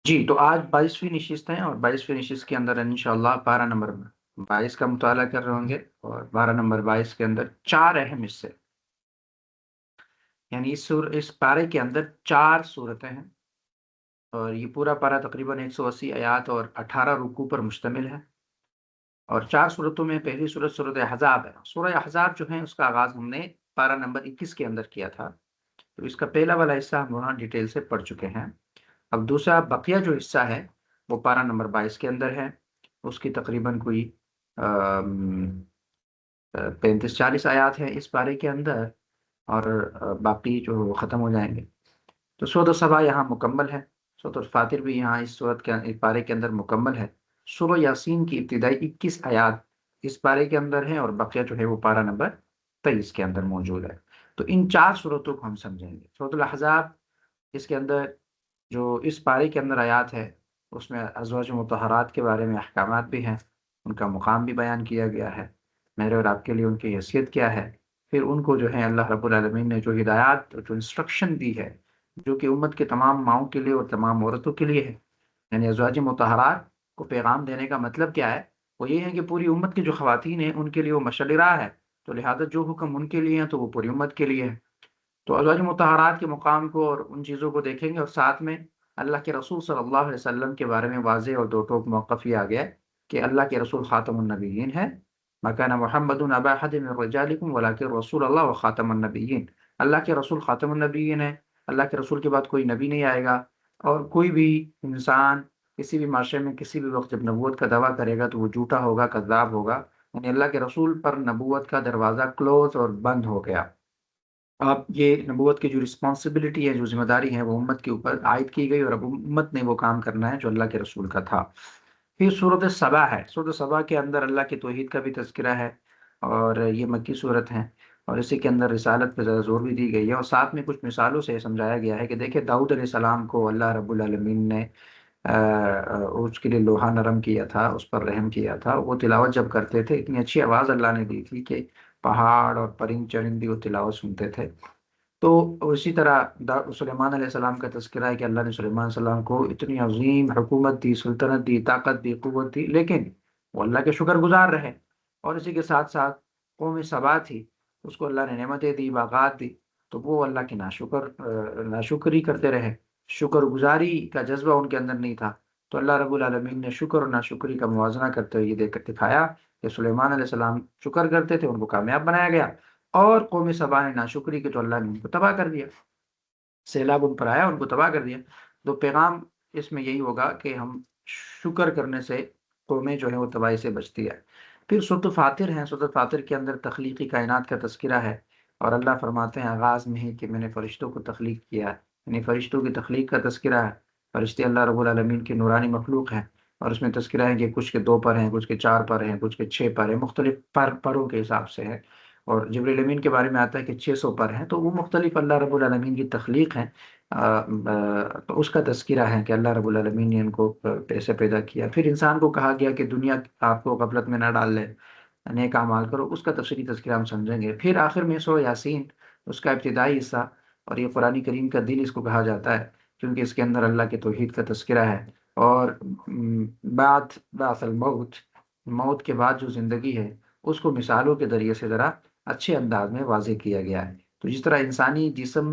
جی تو آج 22ویں نشست ہے، اور 22ویں نشست کے اندر انشاءاللہ 12 نمبر 22 کا مطالعہ کر رہے ہوں گے، اور 12 نمبر 22 کے اندر 4 اہم حصے، یعنی اس پارے کے اندر 4 صورتیں ہیں، اور یہ پورا پارہ تقریباً 180 آیات اور 18 رکوع پر مشتمل ہے۔ اور 4 صورتوں میں پہلی صورت سورۃ احزاب ہے۔ سورہ احزاب جو ہے اس کا آغاز ہم نے پارہ نمبر 21 کے اندر کیا تھا، تو اس کا پہلا والا حصہ ہم وہاں ڈیٹیل سے پڑھ چکے ہیں۔ اب دوسرا بقیہ جو حصہ ہے وہ پارہ نمبر 22 کے اندر ہے، اس کی تقریباً کوئی 35-40 آیات ہیں اس پارے کے اندر، اور باقی جو ختم ہو جائیں گے۔ تو سورۃ الصبا یہاں مکمل ہے، سورۃ الفاتر بھی یہاں اس پارے کے اندر مکمل ہے۔ سورہ یاسین کی ابتدائی 21 آیات اس پارے کے اندر ہیں، اور بقیہ جو ہے وہ پارہ نمبر 23 کے اندر موجود ہے۔ تو ان 4 صورتوں کو ہم سمجھیں گے۔ سورۃ الاحزاب، اس کے اندر جو اس پارے کے اندر آیات ہے اس میں ازواج مطہرات کے بارے میں احکامات بھی ہیں، ان کا مقام بھی بیان کیا گیا ہے، میرے اور آپ کے لیے ان کی حیثیت کیا ہے، پھر ان کو جو ہے اللہ رب العالمین نے جو ہدایات جو انسٹرکشن دی ہے، جو کہ امت کے تمام ماؤں کے لیے اور تمام عورتوں کے لیے ہے، یعنی ازواج مطہرات کو پیغام دینے کا مطلب کیا ہے؟ وہ یہ ہے کہ پوری امت کی جو خواتین ہیں ان کے لیے وہ مشعل راہ ہے، تو لہذا جو حکم ان کے لیے ہیں تو وہ پوری امت کے لیے ہے۔ تو ازواج مطہرات کے مقام کو اور ان چیزوں کو دیکھیں گے، اور ساتھ میں اللہ کے رسول صلی اللہ علیہ وسلم کے بارے میں واضح اور دو ٹوک موقف یہ آ گیا ہے کہ اللہ کے رسول خاتم النبیین ہے۔ مکان محمد ابا احد من رجالکم ولکن رسول اللہ و خاتم النبیین، اللہ کے رسول خاتم النبیین ہے، اللہ کے رسول کے بعد کوئی نبی نہیں آئے گا، اور کوئی بھی انسان کسی بھی معاشرے میں کسی بھی وقت جب نبوت کا دعویٰ کرے گا تو وہ جھوٹا ہوگا، کذاب ہوگا، یعنی اللہ کے رسول پر نبوت کا دروازہ کلوز اور بند ہو گیا۔ اب یہ نبوت کی جو رسپانسبلٹی ہے، جو ذمہ داری ہے، وہ امت کے اوپر عائد کی گئی، اور اب امت نے وہ کام کرنا ہے جو اللہ کے رسول کا تھا۔ پھر صورت سبا ہے، صورت سبا کے اندر اللہ کی توحید کا بھی تذکرہ ہے، اور یہ مکی صورت ہے، اور اسی کے اندر رسالت پہ زیادہ زور بھی دی گئی ہے، اور ساتھ میں کچھ مثالوں سے سمجھایا گیا ہے کہ دیکھیں داؤد علیہ السلام کو اللہ رب العالمین نے اس کے لیے لوہا نرم کیا تھا، اس پر رحم کیا تھا، وہ تلاوت جب کرتے تھے اتنی اچھی آواز اللہ نے دی تھی کہ پہاڑ اور پرند چرند بھی وہ تلاوت سنتے تھے۔ تو اسی طرح سلیمان علیہ السلام کا تذکرہ ہے کہ اللہ نے سلیمان علیہ السلام کو اتنی عظیم حکومت دی، سلطنت دی، طاقت دی، قوت دی، لیکن وہ اللہ کے شکر گزار رہے، اور اسی کے ساتھ ساتھ قوم سبا تھی، اس کو اللہ نے نعمتیں دی، باغات دی، تو وہ اللہ کی ناشکری کرتے رہے، شکر گزاری کا جذبہ ان کے اندر نہیں تھا۔ تو اللہ رب العالمین نے شکر اور ناشکری کا موازنہ کرتے ہوئے یہ دیکھ کر دکھایا کہ سلیمان علیہ السلام شکر کرتے تھے، ان کو کامیاب بنایا گیا، اور قوم سبا نے ناشکری کی تو اللہ نے ان کو تباہ کر دیا، سیلاب ان پر آیا، ان کو تباہ کر دیا۔ تو پیغام اس میں یہی ہوگا کہ ہم شکر کرنے سے قومیں جو ہیں وہ تباہی سے بچتی ہے۔ پھر سورۃ فاطر ہے، سورۃ فاطر کے اندر تخلیقی کائنات کا تذکرہ ہے، اور اللہ فرماتے ہیں آغاز میں ہی کہ میں نے فرشتوں کو تخلیق کیا ہے، یعنی فرشتوں کی تخلیق کا تذکرہ ہے۔ فرشتے اللہ رب العالمین کی نورانی مخلوق ہیں، اور اس میں تذکرہ ہے کہ کچھ کے 2 پر ہیں، کچھ کے 4 پر ہیں، کچھ کے 6 پر ہیں، مختلف پروں کے حساب سے ہے۔ اور جبریل امین کے بارے میں آتا ہے کہ 600 پر ہیں، تو وہ مختلف اللہ رب العالمین کی تخلیق ہیں۔ تو اس کا تذکرہ ہے کہ اللہ رب العالمین نے ان کو پیسے پیدا کیا، پھر انسان کو کہا گیا کہ دنیا آپ کو غفلت میں نہ ڈال لے، نیک اعمال کرو، اس کا تفصیلی تذکرہ ہم سمجھیں گے۔ پھر آخر میں سورہ یاسین، اس کا ابتدائی حصہ، اور یہ قرآن کریم کا دل اس کو کہا جاتا ہے، کیونکہ اس کے اندر اللہ کے توحید کا تذکرہ ہے، اور بعد الموت، موت کے بعد جو زندگی ہے اس کو مثالوں کے ذریعے سے ذرا اچھے انداز میں واضح کیا گیا ہے۔ تو جس طرح انسانی جسم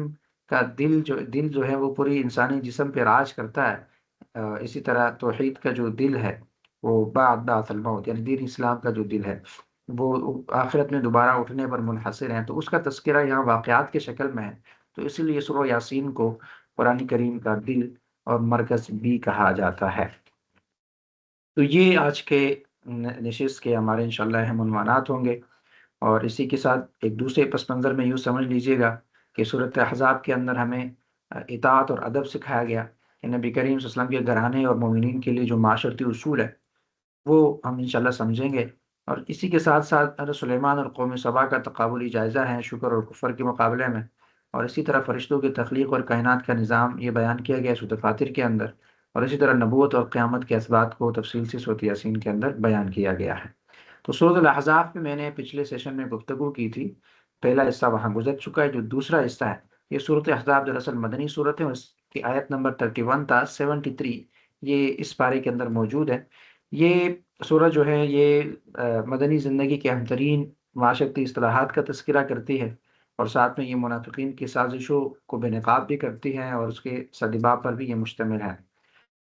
کا دل جو ہے وہ پوری انسانی جسم پہ راج کرتا ہے، اسی طرح توحید کا جو دل ہے وہ بعد الموت، یعنی دین اسلام کا جو دل ہے وہ آخرت میں دوبارہ اٹھنے پر منحصر ہیں، تو اس کا تذکرہ یہاں واقعات کے شکل میں ہے، تو اسی لیے سورہ یاسین کو قرآن کریم کا دل اور مرکز بھی کہا جاتا ہے۔ تو یہ آج کے نشست کے ہمارے انشاءاللہ اہم عنوانات ہوں گے، اور اسی کے ساتھ ایک دوسرے پس منظر میں یوں سمجھ لیجئے گا کہ صورت احزاب کے اندر ہمیں اطاعت اور ادب سکھایا گیا، کہ نبی کریم صلی اللہ علیہ وسلم کے گھرانے اور مومنین کے لیے جو معاشرتی اصول ہے وہ ہم انشاءاللہ سمجھیں گے، اور اسی کے ساتھ ساتھ حضرت سلیمان اور قوم سبا کا تقابلی جائزہ ہے شکر اور کفر کے مقابلے میں، اور اسی طرح فرشتوں کی تخلیق اور کائنات کا نظام یہ بیان کیا گیا سورۃ فاتر کے اندر، اور اسی طرح نبوت اور قیامت کے اسبات کو تفصیل سے سورۃ یاسین کے اندر بیان کیا گیا ہے۔ تو سورۃ الاحزاب میں نے پچھلے سیشن میں گفتگو کی تھی، پہلا حصہ وہاں گزر چکا ہے، جو دوسرا حصہ ہے یہ سورۃ احزاب دراصل مدنی صورت ہے، اور اس کی آیت نمبر 31 تا 73 یہ اس پارے کے اندر موجود ہے۔ یہ سورہ جو ہے یہ مدنی زندگی کے اہم ترین معاشرتی اصطلاحات کا تذکرہ کرتی ہے، اور ساتھ میں یہ منافقین کی سازشوں کو بے نقاب بھی کرتی ہے، اور اس کے سدباب پر بھی یہ مشتمل ہے۔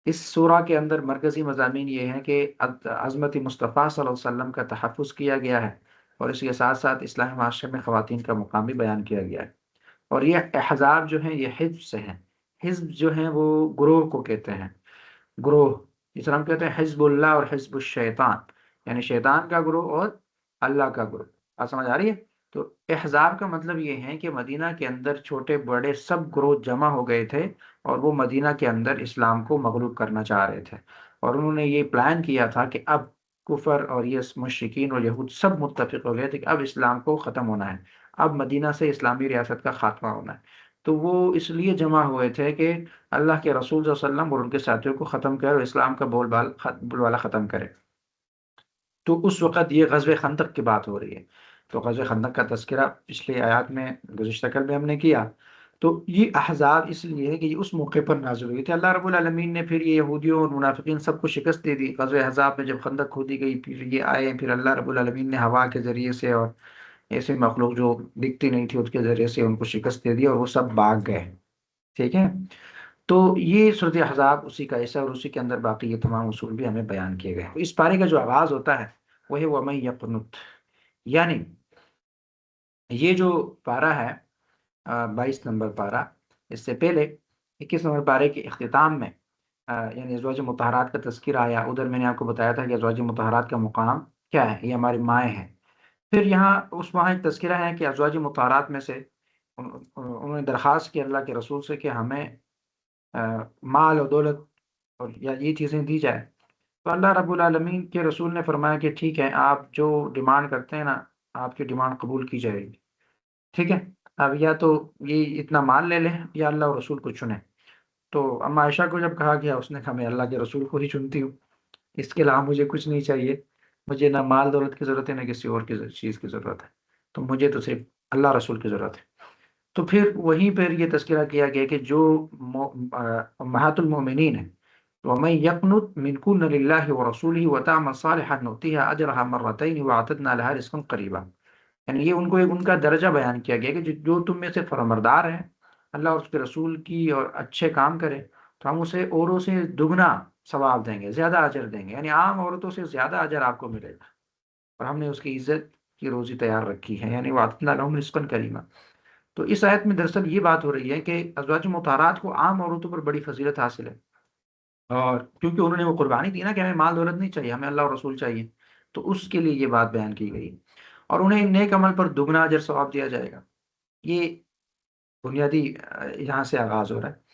اس سورہ کے اندر مرکزی مضامین یہ ہیں کہ عظمت مصطفیٰ صلی اللہ علیہ وسلم کا تحفظ کیا گیا ہے، اور اس کے ساتھ ساتھ اسلامی معاشرے میں خواتین کا مقام بھی بیان کیا گیا ہے۔ اور یہ احزاب جو ہیں یہ حزب سے ہیں۔ حزب جو ہیں وہ گروہ کو کہتے ہیں، گروہ، جس طرح ہم کہتے ہیں حزب اللہ اور حزب الشیطان، یعنی شیطان کا گروہ اور اللہ کا گروہ۔ آپ سمجھ آ رہی ہے؟ تو احزاب کا مطلب یہ ہے کہ مدینہ کے اندر چھوٹے بڑے سب گروہ جمع ہو گئے تھے، اور وہ مدینہ کے اندر اسلام کو مغلوب کرنا چاہ رہے تھے، اور انہوں نے یہ پلان کیا تھا کہ اب کفر اور یہ مشرکین اور یہود سب متفق ہو گئے تھے کہ اب اسلام کو ختم ہونا ہے، اب مدینہ سے اسلامی ریاست کا خاتمہ ہونا ہے۔ تو وہ اس لیے جمع ہوئے تھے کہ اللہ کے رسول صلی اللہ علیہ وسلم اور ان کے ساتھیوں کو ختم کرے اور اسلام کا بول بالا ختم کرے۔ تو اس وقت یہ غزوہ خندق کی بات ہو رہی ہے۔ تو غزوہ خندق کا تذکرہ پچھلی آیات میں گزشتہ کل میں ہم نے کیا۔ تو یہ احزاب اس لیے ہے کہ یہ اس موقع پر نازل ہوئی تھی۔ اللہ رب العالمین نے پھر یہ یہودیوں اور منافقین سب کو شکست دے دی۔ غزوہ احزاب میں جب خندق کھودی گئی، پھر یہ آئے، پھر اللہ رب العالمین نے ہوا کے ذریعے سے اور ایسے مخلوق جو دکھتی نہیں تھی اس کے ذریعے سے ان کو شکست دے دی، اور وہ سب بھاگ گئے۔ ٹھیک ہے؟ تو یہ صورت احزاب اسی کا حصہ، اور اسی کے اندر باقی یہ تمام اصول بھی ہمیں بیان کیے گئے ہیں۔ تو اس پارے کا جو آغاز ہوتا ہے وہ ہے وَمَن یقنت، یعنی یہ جو پارہ ہے 22 نمبر پارہ، اس سے پہلے 21 نمبر پارے کے اختتام میں یعنی ازواج مطہرات کا تذکرہ آیا۔ ادھر میں نے آپ کو بتایا تھا کہ ازواج مطہرات کا مقام کیا ہے، یہ ہماری مائیں ہیں۔ پھر یہاں وہاں ایک تذکرہ ہے کہ ازواج مطہرات میں سے انہوں نے درخواست کی اللہ کے رسول سے کہ ہمیں مال و دولت اور یا یہ چیزیں دی جائے۔ تو اللہ رب العالمین کے رسول نے فرمایا کہ ٹھیک ہے، آپ جو ڈیمانڈ کرتے ہیں نا، آپ کی ڈیمانڈ قبول کی جائے گی۔ ٹھیک ہے، اب یا تو یہ اتنا مال لے لیں یا اللہ اور رسول کو چنیں۔ تو اما عائشہ کو جب کہا گیا، اس نے کہا میں اللہ کے رسول کو ہی چنتی ہوں، اس کے علاوہ مجھے کچھ نہیں چاہیے، مجھے نہ مال دولت کی ضرورت ہے نہ کسی اور کی چیز کی ضرورت ہے، تو مجھے تو صرف اللہ رسول کی ضرورت ہے۔ تو پھر وہیں پر یہ تذکرہ کیا گیا کہ جو امہات المومنین ہیں، وَمَن يَقْنُتْ مِنكُنَّ لِلَّهِ وَرَسُولِهِ وَتَعْمَلْ صَالِحًا نُؤْتِهَا أَجْرَهَا مَرَّتَيْنِ وَأَعْتَدْنَا لَهَا رِزْقًا قَرِيبًا، یعنی یہ ان کو ایک ان کا درجہ بیان کیا گیا کہ جو تم میں سے فرماندار ہیں اللہ اور اس کے رسول کی اور اچھے کام کرے، تو ہم اسے اوروں سے دگنا ثواب دیں گے، زیادہ اجر دیں گے، یعنی عام عورتوں سے زیادہ اجر آپ کو ملے گا، اور ہم نے اس کی عزت کی روزی تیار رکھی ہے، یعنی وَأَعْتَدْنَا لَهُمْ رِزْقًا كَرِيمًا۔ تو اس آیت میں دراصل یہ بات ہو رہی ہے کہ ازواج مطہرات کو عام عورتوں پر بڑی فضیلت حاصل ہے، اور کیونکہ انہوں نے وہ قربانی دی نا کہ ہمیں مال دولت نہیں چاہیے، ہمیں اللہ اور رسول چاہیے، تو اس کے لیے یہ بات بیان کی گئی، اور انہیں نیک عمل پر دگنا اجر ثواب دیا جائے گا۔ یہ بنیادی یہاں سے آغاز ہو رہا ہے،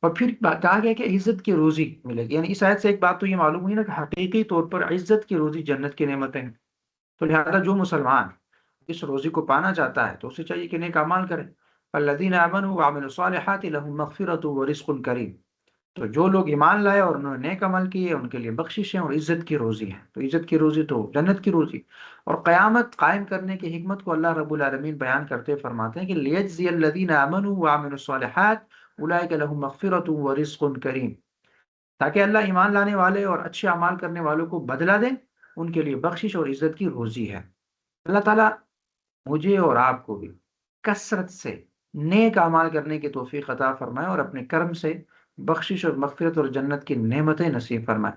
اور پھر کہا گیا کہ عزت کی روزی ملے گی، یعنی اس آیت سے ایک بات تو یہ معلوم ہوئی نا کہ حقیقی طور پر عزت کی روزی جنت کی نعمتیں ہیں۔ تو لہذا جو مسلمان اس روزی کو پانا چاہتا ہے تو اسے چاہیے کہ نیک اعمال کرے۔ الذین آمنوا وعملوا الصالحات لهم مغفرۃ ورزق کریم، تو جو لوگ ایمان لائے اور انہوں نے نیک عمل کیے ان کے لیے بخشش ہے اور عزت کی روزی ہے۔ تو عزت کی روزی تو جنت کی روزی، اور قیامت قائم کرنے کی حکمت کو اللہ رب العالمین بیان کرتے فرماتے ہیں کہ لیجزی الذین آمنوا وعملوا الصالحات اولئک لهم مغفرۃ ورزق کریم، تاکہ اللہ ایمان لانے والے اور اچھے اعمال کرنے والوں کو بدلہ دے، ان کے لیے بخشش اور عزت کی روزی ہے۔ اللہ تعالیٰ مجھے اور آپ کو بھی کثرت سے نیک اعمال کرنے کی توفیق عطا فرمائے، اور اپنے کرم سے بخشش اور مغفرت اور جنت کی نعمتیں نصیب فرمائے۔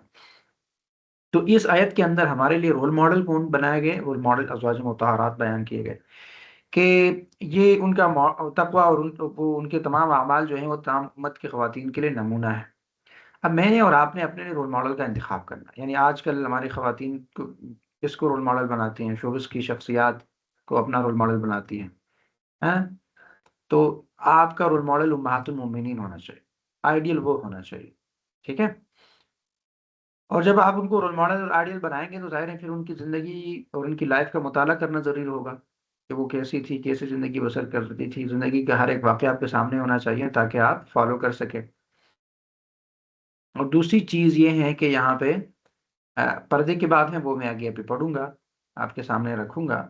تو اس آیت کے اندر ہمارے لیے رول ماڈل کون بنائے گئے؟ رول ماڈل ازواج مطہرات بیان کیے گئے کہ یہ ان کا تقوی اور ان کے تمام اعمال جو ہیں وہ تمام امت کی خواتین کے لیے نمونہ ہے۔ اب میں نے اور آپ نے اپنے لیے رول ماڈل کا انتخاب کرنا ہے، یعنی آج کل ہماری خواتین کس کو رول ماڈل بناتی ہیں؟ شوبز کی شخصیات کو اپنا رول ماڈل بناتی ہیں، ہاں؟ تو آپ کا رول ماڈل امہات المومنین ہونا چاہیے، آئیڈیل وہ ہونا چاہیے، ٹھیک ہے؟ اور جب آپ ان کو رول ماڈل اور آئیڈیل بنائیں گے تو ظاہر ہے پھر ان کی زندگی اور ان کی لائف کا مطالعہ کرنا ضروری ہوگا کہ وہ کیسی تھی، کیسی زندگی بسر کرتی تھی۔ زندگی کا ہر ایک واقعہ آپ کے سامنے ہونا چاہیے تاکہ آپ فالو کر سکیں۔ اور دوسری چیز یہ ہے کہ یہاں پہ پردے کی بات ہے، وہ میں آگے ابھی پڑھوں گا، آپ کے سامنے رکھوں گا۔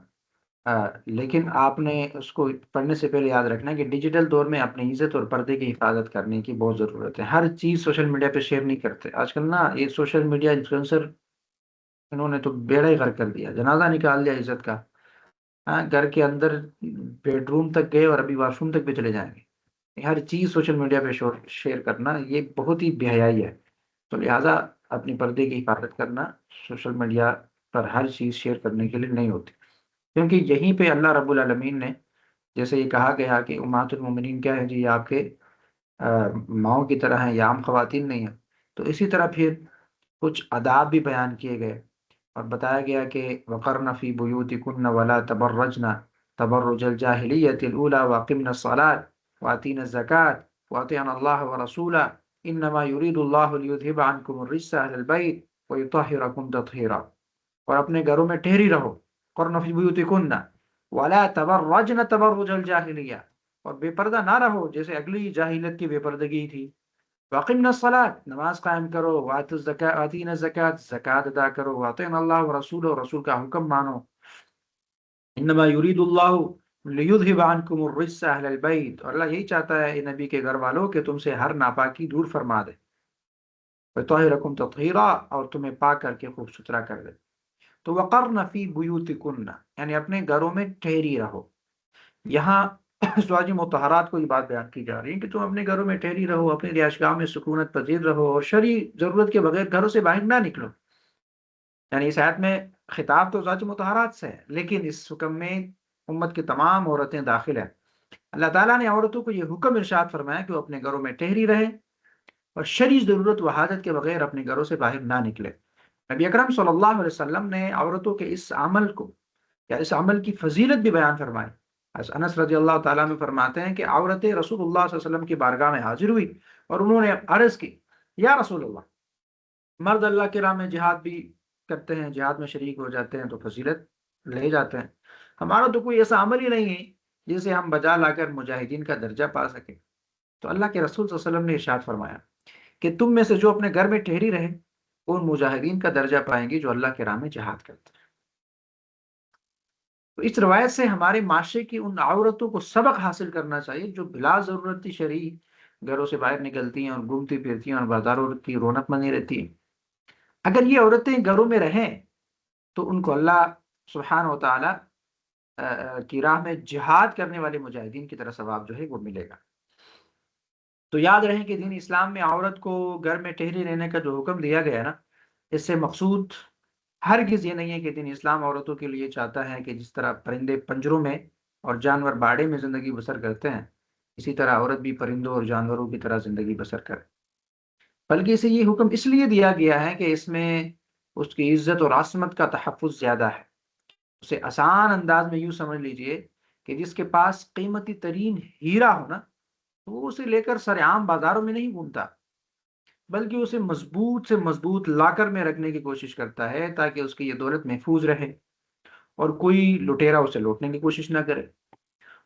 لیکن آپ نے اس کو پڑھنے سے پہلے یاد رکھنا ہے کہ ڈیجیٹل دور میں اپنی عزت اور پردے کی حفاظت کرنے کی بہت ضرورت ہے۔ ہر چیز سوشل میڈیا پہ شیئر نہیں کرتے آج کل نا، یہ سوشل میڈیا انفلوئنسر انہوں نے تو بیڑا ہی غرق کر دیا، جنازہ نکال دیا عزت کا۔ ہاں، گھر کے اندر بیڈ روم تک گئے اور ابھی واش روم تک بھی چلے جائیں گے، ہر چیز سوشل میڈیا پہ شیئر کرنا یہ بہت ہی بے حیائی ہے۔ تو لہٰذا اپنی پردے کی حفاظت کرنا سوشل میڈیا پر ہر چیز شیئر کرنے کے لیے نہیں ہوتی، کیونکہ یہیں پہ اللہ رب العالمین نے، جیسے یہ کہا گیا کہ امہات المومنین کیا ہے جی، یہ آپ کے ماؤں کی طرح ہیں، یہ عام خواتین نہیں ہیں، تو اسی طرح پھر کچھ آداب بھی بیان کیے گئے اور بتایا گیا کہ وقرن فی بیوتکن ولا تبرجن تبرج الجاہلیت الاولی واقمن الصلاۃ واتین الزکاۃ واطعن اللہ ورسولہ انما یرید اللہ لیذہب عنکم الرجس اہل البیت ویطہرکم تطہیرا، اور اپنے گھروں میں ٹھہری رہو، قرن فی بیوتکن ولا تبرجن تبرج الجاہلیہ، اور بے پردہ نہ رہو جیسے اگلی جاہلیت کی بے پردگی تھی، واقمنا الصلاۃ نماز قائم کرو، واتین الزکاۃ زکوٰۃ ادا کرو، واطعنا اللہ ورسول و رسول کا حکم مانو، انما یرید اللہ لیذہب عنکم الرجس اہل البیت، اور اللہ یہی چاہتا ہے اے نبی کے گھر والوں کہ تم سے ہر ناپاکی دور فرما دے، وطہرکم تطہیرا، اور تمہیں پاک کر کے خوب ستھرا کر دے۔ تو وقرن فی بیوتکن یعنی اپنے گھروں میں ٹھہری رہو، یہاں ازواج مطہرات کو یہ بات بیان کی جا رہی ہے کہ تم اپنے گھروں میں ٹھہری رہو، اپنی رہائش گاہ میں سکونت پذیر رہو، اور شرعی ضرورت کے بغیر گھروں سے باہر نہ نکلو۔ یعنی اس آیت میں خطاب تو ازواج مطہرات سے ہے، لیکن اس حکم میں امت کی تمام عورتیں داخل ہیں۔ اللہ تعالیٰ نے عورتوں کو یہ حکم ارشاد فرمایا کہ وہ اپنے گھروں میں ٹھہری رہے اور شرعی ضرورت و حاجت کے بغیر اپنے گھروں سے باہر نہ نکلے۔ نبی اکرم صلی اللہ علیہ وسلم نے عورتوں کے اس عمل کو یا اس عمل کی فضیلت بھی بیان فرمائی۔ انس رضی اللہ تعالیٰ عنہ فرماتے ہیں کہ عورتیں رسول اللہ صلی اللہ علیہ وسلم کی بارگاہ میں حاضر ہوئی اور انہوں نے عرض کی، یا رسول اللہ، مرد اللہ کے راہ میں جہاد بھی کرتے ہیں، جہاد میں شریک ہو جاتے ہیں تو فضیلت لے جاتے ہیں، ہمارا تو کوئی ایسا عمل ہی نہیں ہے جسے ہم بجا لا کر مجاہدین کا درجہ پا سکیں۔ تو اللہ کے رسول صلی اللہ علیہ وسلم نے ارشاد فرمایا کہ تم میں سے جو اپنے گھر میں ٹھہری رہے ان مجاہدین کا درجہ پائیں گے جو اللہ کے راہ میں جہاد کرتے ہیں۔ تو اس روایت سے ہمارے معاشرے کی ان عورتوں کو سبق حاصل کرنا چاہیے جو بلا ضرورتی شرعی گھروں سے باہر نکلتی ہیں اور گھومتی پھرتی ہیں اور بازاروں کی رونق بنی رہتی ہیں۔ اگر یہ عورتیں گھروں میں رہیں تو ان کو اللہ سبحانہ و تعالی کی راہ میں جہاد کرنے والے مجاہدین کی طرح ثواب جو ہے وہ ملے گا۔ تو یاد رہیں کہ دین اسلام میں عورت کو گھر میں ٹھہری رہنے کا جو حکم دیا گیا ہے نا، اس سے مقصود ہرگز یہ نہیں ہے کہ دین اسلام عورتوں کے لیے چاہتا ہے کہ جس طرح پرندے پنجروں میں اور جانور باڑے میں زندگی بسر کرتے ہیں، اسی طرح عورت بھی پرندوں اور جانوروں کی طرح زندگی بسر کرے، بلکہ اسے یہ حکم اس لیے دیا گیا ہے کہ اس میں اس کی عزت اور عصمت کا تحفظ زیادہ ہے۔ اسے آسان انداز میں یوں سمجھ لیجئے کہ جس کے پاس قیمتی ترین ہیرا ہو نا، تو وہ اسے لے کر سر عام بازاروں میں نہیں گھومتا، بلکہ اسے مضبوط سے مضبوط لاکر میں رکھنے کی کوشش کرتا ہے تاکہ اس کی یہ دولت محفوظ رہے اور کوئی لٹیرا اسے لوٹنے کی کوشش نہ کرے۔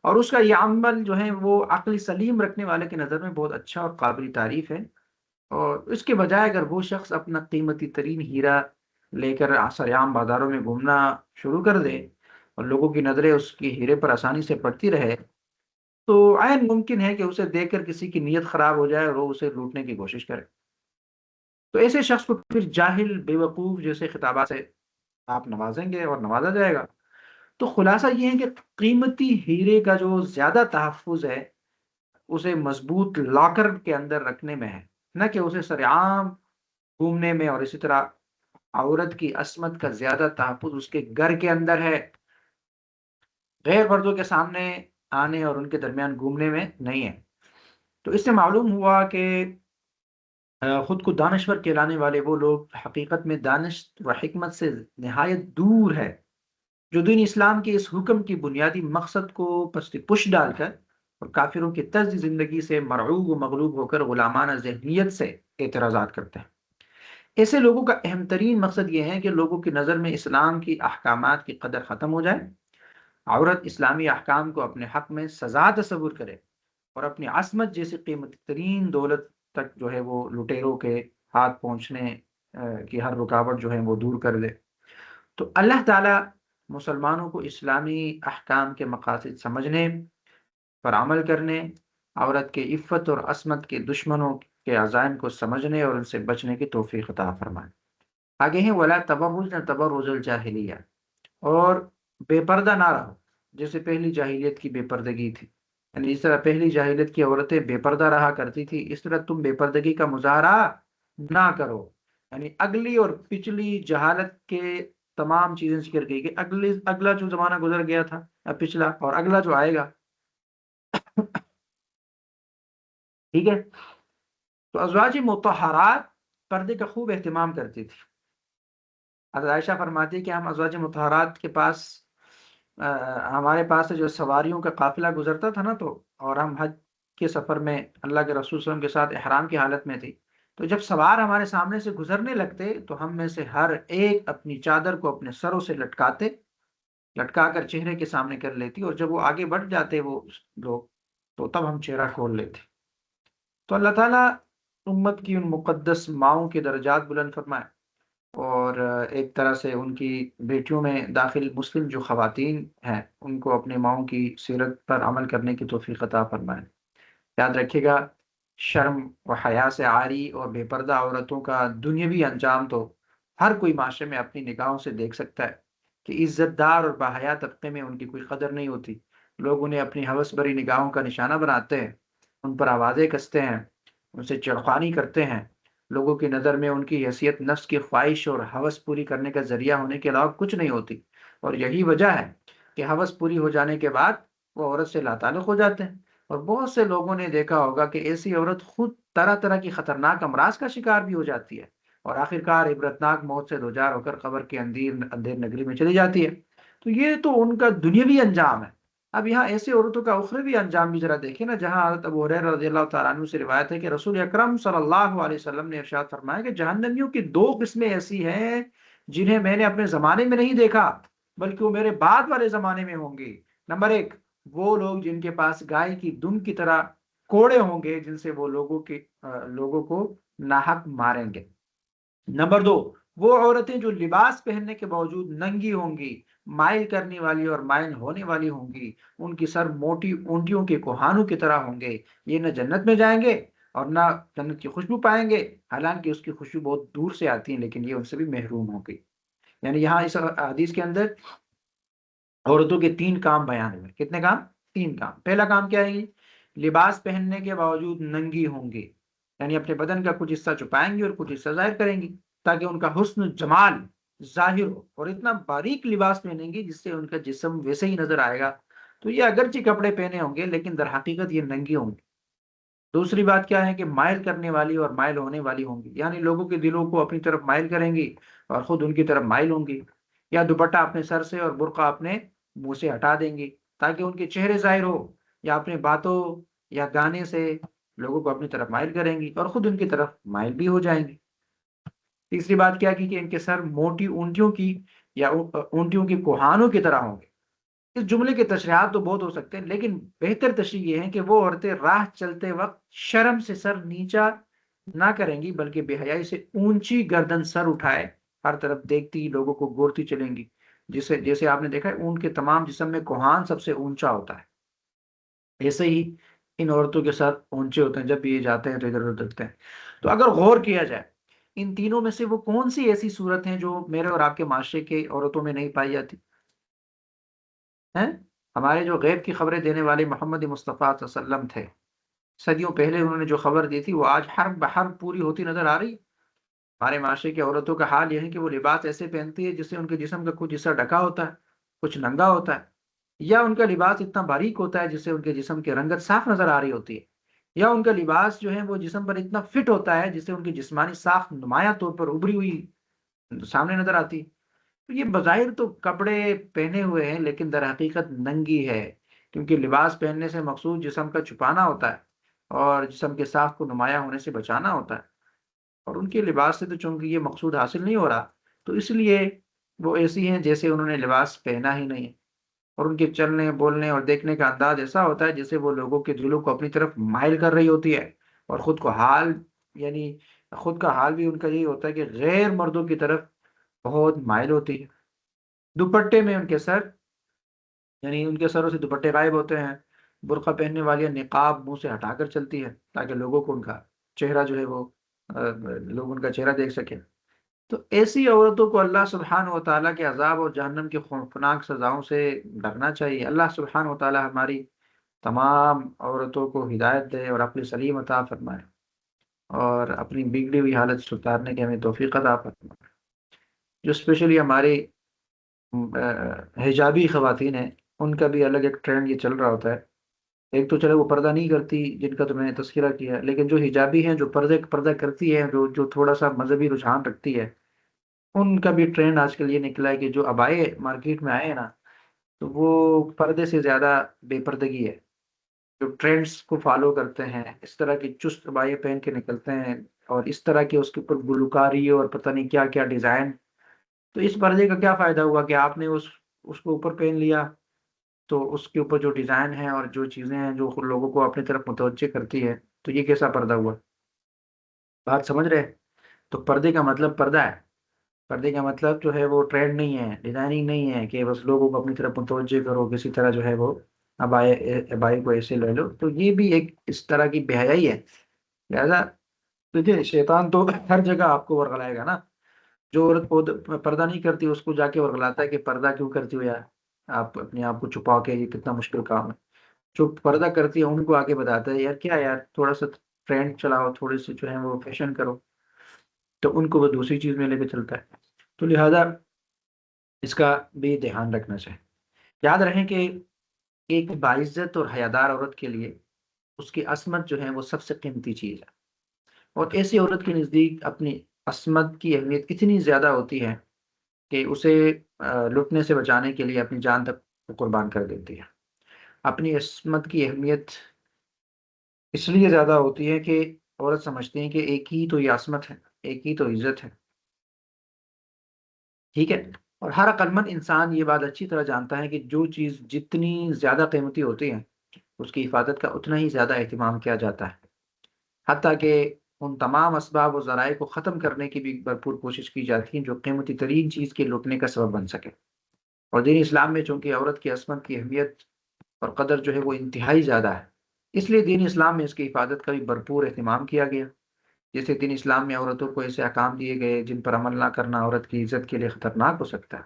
اور اس کا یہ عمل جو ہے وہ عقل سلیم رکھنے والے کی نظر میں بہت اچھا اور قابل تعریف ہے، اور اس کے بجائے اگر وہ شخص اپنا قیمتی ترین ہیرا لے کر سرعام بازاروں میں گھومنا شروع کر دے اور لوگوں کی نظریں اس کی ہیرے پر آسانی سے پڑتی رہے، تو عین ممکن ہے کہ اسے دیکھ کر کسی کی نیت خراب ہو جائے اور وہ اسے لوٹنے کی کوشش کرے۔ تو ایسے شخص کو پھر جاہل بے وقوف جیسے خطابات سے آپ نوازیں گے اور نوازا جائے گا۔ تو خلاصہ یہ ہے کہ قیمتی ہیرے کا جو زیادہ تحفظ ہے اسے مضبوط لاکر کے اندر رکھنے میں ہے، نہ کہ اسے سرعام گھومنے میں، اور اسی طرح عورت کی عصمت کا زیادہ تحفظ اس کے گھر کے اندر ہے، غیر مردوں کے سامنے آنے اور ان کے درمیان گھومنے میں نہیں ہے۔ تو اس سے معلوم ہوا کہ خود کو دانشور کہلانے والے وہ لوگ حقیقت میں دانش و حکمت سے نہایت دور ہے، جو دین اسلام کے اس حکم کی بنیادی مقصد کو پست پش ڈال کر اور کافروں کے طرز زندگی سے مرعوب و مغلوب ہو کر غلامانہ ذہنیت سے اعتراضات کرتے ہیں۔ ایسے لوگوں کا اہم ترین مقصد یہ ہے کہ لوگوں کی نظر میں اسلام کی احکامات کی قدر ختم ہو جائے، عورت اسلامی احکام کو اپنے حق میں سزا تصور کرے اور اپنی عصمت جیسی قیمتی ترین دولت تک جو ہے وہ لٹیروں کے ہاتھ پہنچنے کی ہر رکاوٹ جو ہے وہ دور کر دے۔ تو اللہ تعالیٰ مسلمانوں کو اسلامی احکام کے مقاصد سمجھنے پر عمل کرنے، عورت کے عفت اور عصمت کے دشمنوں کے عزائم کو سمجھنے اور ان سے بچنے کی توفیق عطا فرمائے۔ آگے ہیں ولا تبرج نہ تبرج الجاہلیہ، اور بے پردہ نہ رہو جیسے پہلی جاہلیت کی بے پردگی تھی، یعنی جس طرح پہلی جاہلیت کی عورتیں بے پردہ رہا کرتی تھی اس طرح تم بے پردگی کا مظاہرہ نہ کرو۔ یعنی اگلی اور پچھلی جہالت کے تمام چیزیں ذکر کی کہ اگلا جو زمانہ گزر گیا تھا یا پچھلا اور اگلا جو آئے گا، ٹھیک ہے۔ تو ازواج مطہرات پردے کا خوب اہتمام کرتی تھی۔ حضرت عائشہ فرماتی ہے کہ ہم ازواج مطہرات کے پاس ہمارے پاس سے جو سواریوں کا قافلہ گزرتا تھا نا، تو اور ہم حج کے سفر میں اللہ کے رسول صلی اللہ علیہ وسلم کے ساتھ احرام کی حالت میں تھی، تو جب سوار ہمارے سامنے سے گزرنے لگتے تو ہم میں سے ہر ایک اپنی چادر کو اپنے سروں سے لٹکا کر چہرے کے سامنے کر لیتی، اور جب وہ آگے بڑھ جاتے وہ لوگ تو تب ہم چہرہ کھول لیتے۔ تو اللہ تعالیٰ امت کی ان مقدس ماؤں کے درجات بلند فرمائے، اور ایک طرح سے ان کی بیٹیوں میں داخل مسلم جو خواتین ہیں ان کو اپنے ماؤں کی سیرت پر عمل کرنے کی توفیق عطا فرمائے۔ یاد رکھیے گا، شرم و حیا سے عاری اور بے پردہ عورتوں کا دنیاوی انجام تو ہر کوئی معاشرے میں اپنی نگاہوں سے دیکھ سکتا ہے کہ عزت دار اور باحیا طبقے میں ان کی کوئی قدر نہیں ہوتی۔ لوگ انہیں اپنی ہوس بری نگاہوں کا نشانہ بناتے ہیں، ان پر آوازیں کستے ہیں، ان سے چڑخوانی کرتے ہیں۔ لوگوں کی نظر میں ان کی حیثیت نفس کی خواہش اور ہوس پوری کرنے کا ذریعہ ہونے کے علاوہ کچھ نہیں ہوتی، اور یہی وجہ ہے کہ ہوس پوری ہو جانے کے بعد وہ عورت سے لاتعلق ہو جاتے ہیں۔ اور بہت سے لوگوں نے دیکھا ہوگا کہ ایسی عورت خود طرح طرح کی خطرناک امراض کا شکار بھی ہو جاتی ہے، اور آخرکار عبرتناک موت سے دوچار ہو کر قبر کے اندھیر نگری میں چلی جاتی ہے۔ تو یہ تو ان کا دنیاوی انجام ہے۔ اب یہاں ایسی عورتوں کا اخروی انجام بھی ذرا دیکھیں نا، جہاں حضرت ابو ہریرہ رضی اللہ تعالیٰ عنہ سے روایت ہے کہ رسول اکرم صلی اللہ علیہ وسلم نے ارشاد فرمایا کہ جہنمیوں کی دو قسمیں ایسی ہیں جنہیں میں نے اپنے زمانے میں نہیں دیکھا بلکہ وہ میرے بعد والے زمانے میں ہوں گی۔ نمبر ایک، وہ لوگ جن کے پاس گائے کی دم کی طرح کوڑے ہوں گے جن سے وہ لوگوں کو ناحق ماریں گے۔ نمبر دو، وہ عورتیں جو لباس پہننے کے باوجود ننگی ہوں گی، مائل کرنے والی اور مائل ہونے والی ہوں گی، ان کی سر موٹی اونٹیوں کے کوہانوں کی طرح ہوں گے، یہ نہ جنت میں جائیں گے اور نہ جنت کی خوشبو پائیں گے، حالانکہ اس کی خوشبو بہت دور سے آتی ہے لیکن یہ ان سے بھی محروم ہوں گی۔ یعنی یہاں اس حدیث کے اندر عورتوں کے تین کام بیان ہوئے۔ کتنے کام؟ تین کام۔ پہلا کام کیا ہے؟ لباس پہننے کے باوجود ننگی ہوں گی، یعنی اپنے بدن کا کچھ حصہ چھپائیں گی اور کچھ حصہ ظاہر کریں گی تاکہ ان کا حسن جمال ظاہر ہو، اور اتنا باریک لباس پہنیں گی جس سے ان کا جسم ویسے ہی نظر آئے گا۔ تو یہ اگرچہ کپڑے پہنے ہوں گے لیکن در حقیقت یہ ننگی ہوں گی۔ دوسری بات کیا ہے کہ مائل کرنے والی اور مائل ہونے والی ہوں گی، یعنی لوگوں کے دلوں کو اپنی طرف مائل کریں گی اور خود ان کی طرف مائل ہوں گی، یا دوپٹہ اپنے سر سے اور برقع اپنے منہ سے ہٹا دیں گی تاکہ ان کے چہرے ظاہر ہو، یا اپنے باتوں یا گانے سے لوگوں کو اپنی طرف مائل کریں گی اور خود ان کی طرف مائل بھی ہو جائیں گی۔ تیسری بات کیا کی کہ ان کے سر موٹی اونٹیوں کی یا اونٹیوں کی کوہانوں کی طرح ہوں گے۔ اس جملے کے تشریحات تو بہت ہو سکتے ہیں لیکن بہتر تشریح یہ ہے کہ وہ عورتیں راہ چلتے وقت شرم سے سر نیچا نہ کریں گی بلکہ بے حیائی سے اونچی گردن سر اٹھائے ہر طرف دیکھتی لوگوں کو گورتی چلیں گی، جیسے آپ نے دیکھا ہے اونٹ کے تمام جسم میں کوہان سب سے اونچا ہوتا ہے، ایسے ہی ان عورتوں کے ساتھ اونچے ہوتے ہیں، جب بھی یہ جاتے ہیں تو ادھر ادھر دیکھتے ہیں۔ تو اگر غور کیا جائے ان تینوں میں سے وہ کون سی ایسی صورت ہیں جو میرے اور آپ کے معاشرے کے عورتوں میں نہیں پائی جاتی ہیں؟ ہمارے جو غیب کی خبریں دینے والے محمد مصطفیٰ صلی اللہ علیہ وسلم تھے، صدیوں پہلے انہوں نے جو خبر دی تھی وہ آج حرف بحرف پوری ہوتی نظر آ رہی ہے۔ ہمارے معاشرے کی عورتوں کا حال یہ ہے کہ وہ لباس ایسے پہنتی ہے جس سے ان کے جسم کا کچھ حصہ ڈھکا ہوتا ہے، کچھ ننگا ہوتا ہے، یا ان کا لباس اتنا باریک ہوتا ہے جس سے ان کے جسم کی رنگت صاف نظر آ رہی ہوتی ہے، یا ان کا لباس جو ہے وہ جسم پر اتنا فٹ ہوتا ہے جس سے ان کی جسمانی ساخت نمایاں طور پر ابھری ہوئی سامنے نظر آتی ہے۔ تو یہ بظاہر تو کپڑے پہنے ہوئے ہیں لیکن در حقیقت ننگی ہے، کیونکہ لباس پہننے سے مقصود جسم کا چھپانا ہوتا ہے اور جسم کے ساخت کو نمایاں ہونے سے بچانا ہوتا ہے، اور ان کے لباس سے تو چونکہ یہ مقصود حاصل نہیں ہو رہا تو اس لیے وہ ایسی ہیں جیسے انہوں نے لباس پہنا ہی نہیں ہے، اور ان کے چلنے بولنے اور دیکھنے کا انداز ایسا ہوتا ہے جیسے وہ لوگوں کے دلوں کو اپنی طرف مائل کر رہی ہوتی ہے، اور یعنی خود کا حال بھی ان کا یہی ہوتا ہے کہ غیر مردوں کی طرف بہت مائل ہوتی ہے۔ دوپٹے میں ان کے سر، یعنی ان کے سروں سے دوپٹے غائب ہوتے ہیں، برقع پہننے والی نقاب منہ سے ہٹا کر چلتی ہے تاکہ لوگوں کو ان کا چہرہ جو ہے وہ لوگ ان کا چہرہ دیکھ سکیں۔ تو ایسی عورتوں کو اللہ سبحانہ و تعالیٰ کے عذاب اور جہنم کی خوفناک سزاؤں سے ڈرنا چاہیے۔ اللہ سبحانہ و تعالیٰ ہماری تمام عورتوں کو ہدایت دے اور عقل سلیم عطا فرمائے، اور اپنی بگڑی ہوئی حالت سدھارنے کی ہمیں توفیق عطا فرمائے۔ جو اسپیشلی ہماری حجابی خواتین ہیں، ان کا بھی الگ ایک ٹرینڈ یہ چل رہا ہوتا ہے۔ ایک تو چلے وہ پردہ نہیں کرتی، جن کا تو میں نے تذکرہ کیا ہے، لیکن جو حجابی ہیں، جو پردہ کرتی ہے، جو تھوڑا سا مذہبی رجحان رکھتی ہے، ان کا بھی ٹرینڈ آج کل یہ نکلا ہے کہ جو ابائے مارکیٹ میں آئے ہیں نا، تو وہ پردے سے زیادہ بے پردگی ہے۔ جو ٹرینڈز کو فالو کرتے ہیں، اس طرح کی چست ابائے پہن کے نکلتے ہیں، اور اس طرح کے اس کے اوپر گلوکاری اور پتہ نہیں کیا کیا ڈیزائن، تو اس پردے کا کیا فائدہ ہوا کہ آپ نے اس کو اوپر پہن لیا، تو اس کے اوپر جو ڈیزائن ہے اور جو چیزیں ہیں جو لوگوں کو اپنی طرف متوجہ کرتی ہے، تو یہ کیسا پردہ ہوا؟ بات سمجھ رہے ہیں؟ تو پردے کا مطلب پردہ ہے، پردے کا مطلب جو ہے وہ ٹرینڈ نہیں ہے، ڈیزائننگ نہیں ہے کہ بس لوگوں کو اپنی طرف متوجہ کرو کسی طرح جو ہے وہ ابائی کو ایسے لے لو، تو یہ بھی ایک اس طرح کی بے حیائی ہے۔ لہذا دیکھیے، شیطان تو ہر جگہ آپ کو ورغلائے گا نا۔ جو عورت پردہ نہیں کرتی اس کو جا کے ورغلاتا ہے کہ پردہ کیوں کرتی ہو یار، آپ اپنے آپ کو چھپا کے، یہ کتنا مشکل کام ہے۔ جو پردہ کرتی ہے ان کو آگے بتاتا ہے یار کیا یار، تھوڑا سا ٹرینڈ چلاؤ، تھوڑے سے جو ہے وہ فیشن کرو، تو ان کو وہ دوسری چیز میں لے کے چلتا ہے۔ تو لہذا اس کا بھی دھیان رکھنا چاہیے۔ یاد رہیں کہ ایک باعزت اور حیادار عورت کے لیے اس کی عصمت جو ہے وہ سب سے قیمتی چیز ہے، اور ایسی عورت کے نزدیک اپنی عصمت کی اہمیت اتنی زیادہ ہوتی ہے کہ اسے لٹنے سے بچانے کے لیے اپنی جان تک قربان کر دیتی ہے۔ اپنی عصمت کی اہمیت اس لیے زیادہ ہوتی ہے کہ عورت سمجھتی ہیں کہ ایک ہی تو یہ عصمت ہے، ایک ہی تو عزت ہے، ٹھیک ہے؟ اور ہر عقلمند انسان یہ بات اچھی طرح جانتا ہے کہ جو چیز جتنی زیادہ قیمتی ہوتی ہے، اس کی حفاظت کا اتنا ہی زیادہ اہتمام کیا جاتا ہے، حتیٰ کہ ان تمام اسباب و ذرائع کو ختم کرنے کی بھی بھرپور کوشش کی جاتی ہے جو قیمتی ترین چیز کے لوٹنے کا سبب بن سکے۔ اور دین اسلام میں چونکہ عورت کی عصمت کی اہمیت اور قدر جو ہے وہ انتہائی زیادہ ہے، اس لیے دین اسلام میں اس کی حفاظت کا بھی بھرپور اہتمام کیا گیا۔ جیسے دین اسلام میں عورتوں کو ایسے احکام دیے گئے جن پر عمل نہ کرنا عورت کی عزت کے لیے خطرناک ہو سکتا ہے۔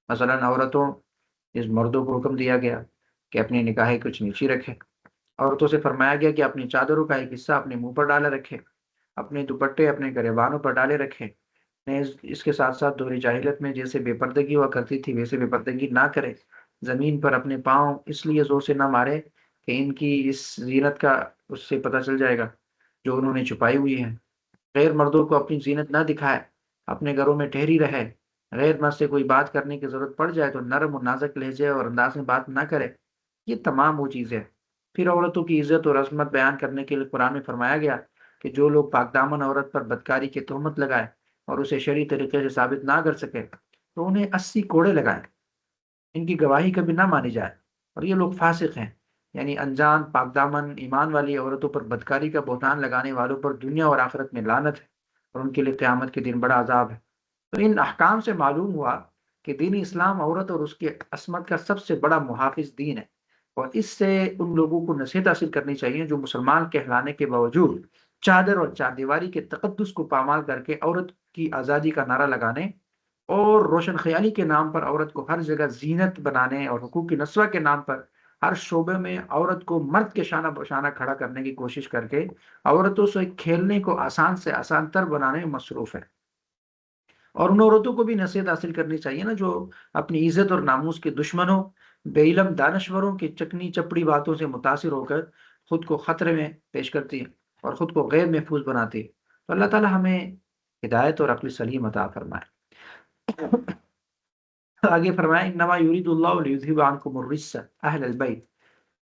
مثلا عورتوں اس مردوں کو حکم دیا گیا کہ اپنی نگاہیں کچھ نیچی رکھے۔ عورتوں سے فرمایا گیا کہ اپنی چادروں کا ایک حصہ اپنے منہ پر ڈالے رکھے، اپنے دوپٹے اپنے گریبانوں پر ڈالے رکھے۔ اس کے ساتھ ساتھ دور جاہلیت میں جیسے بے پردگی ہوا کرتی تھی ویسے بے پردگی نہ کرے، زمین پر اپنے پاؤں اس لیے زور سے نہ مارے کہ ان کی اس زینت کا اس سے پتہ چل جائے گا جو انہوں نے چھپائی ہوئی ہے۔ غیر مردوں کو اپنی زینت نہ دکھائے، اپنے گھروں میں ٹھہری رہے، غیر مرد سے کوئی بات کرنے کی ضرورت پڑ جائے تو نرم و نازک لہجے اور انداز میں بات نہ کرے۔ یہ تمام وہ چیزیں۔ پھر عورتوں کی عزت اور عظمت بیان کرنے کے لیے قرآن میں فرمایا گیا کہ جو لوگ پاک دامن عورت پر بدکاری کی تہمت لگائے اور اسے شرعی طریقے سے ثابت نہ کر سکے تو انہیں 80 کوڑے لگائیں، ان کی گواہی کبھی نہ مانی جائے، اور یہ لوگ فاسق ہیں۔ یعنی انجان پاک دامن ایمان والی عورتوں پر بدکاری کا بہتان لگانے والوں پر دنیا اور آخرت میں لعنت ہے، اور ان کے لیے قیامت کے دن بڑا عذاب ہے۔ تو ان احکام سے معلوم ہوا کہ دین اسلام عورت اور اس کی عصمت کا سب سے بڑا محافظ دین ہے، اور اس سے ان لوگوں کو نصیحت حاصل کرنی چاہیے جو مسلمان کہلانے کے باوجود چادر اور چار دیواری کے تقدس کو پامال کر کے عورت کی آزادی کا نعرہ لگانے اور روشن خیالی کے نام پر عورت کو ہر جگہ زینت بنانے اور حقوق کی نسوہ کے نام پر ہر شعبے میں عورت کو مرد کے شانہ بشانہ کھڑا کرنے کی کوشش کر کے عورتوں سے کھیلنے کو آسان سے آسان تر بنانے میں مصروف ہے۔ اور ان عورتوں کو بھی نصیحت حاصل کرنی چاہیے نا جو اپنی عزت اور ناموس کے دشمنوں، بے علم دانشوروں کی چکنی چپڑی باتوں سے متاثر ہو کر خود کو خطرے میں پیش کرتی ہے اور خود کو غیر محفوظ بناتی ہے۔ تو اللہ تعالی ہمیں ہدایت اور عقل سلیم عطا فرمائے۔ آگے فرمائے انما یرید اللہ لیذھب عنکم الرجس اہل البیت،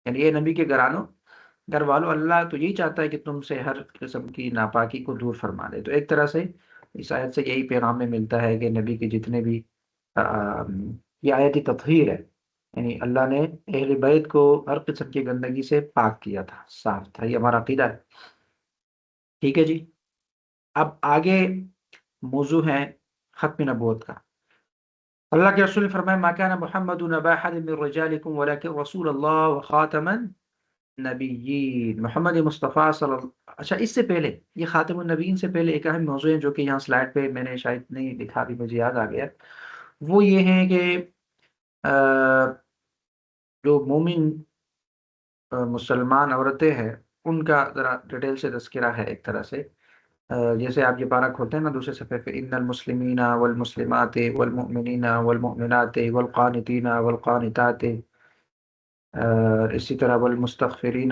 یعنی اے نبی کے گھر والوں، اللہ تو یہی چاہتا ہے کہ تم سے ہر قسم کی ناپاکی کو دور فرما دے۔ تو ایک طرح سے اس آیت سے یہی پیغام میں ملتا ہے کہ نبی کے جتنے بھی یہ آیت تطہیر ہے، یعنی اللہ نے اہل بیت کو ہر قسم کی گندگی سے پاک کیا تھا، صاف تھا، یہ ہمارا عقیدہ ہے۔ ٹھیک ہے جی، اب آگے موضوع ہے ختم نبوت کا۔ اللہ کے رسول نے فرمایا ما کان محمد نبا احد من رجالکم ولکن رسول اللہ وخاتم النبیین، محمد مصطفیٰ صلی اللہ، اچھا اس سے پہلے یہ خاتم النبیین سے پہلے ایک اہم موضوع ہے جو کہ یہاں سلائڈ پہ میں نے شاید نہیں لکھا، بھی مجھے یاد آ گیا، وہ یہ ہے کہ جو مومن مسلمان عورتیں ہیں ان کا ذرا ڈیٹیل سے تذکرہ ہے ایک طرح سے، جیسے آپ یہ پارہ کھولتے ہیں نا دوسرے صفحے پہ، ان المسلمین والمسلمات والمؤمنین والمؤمنات والقانتین والقانتات، اسی طرح والمستغفرین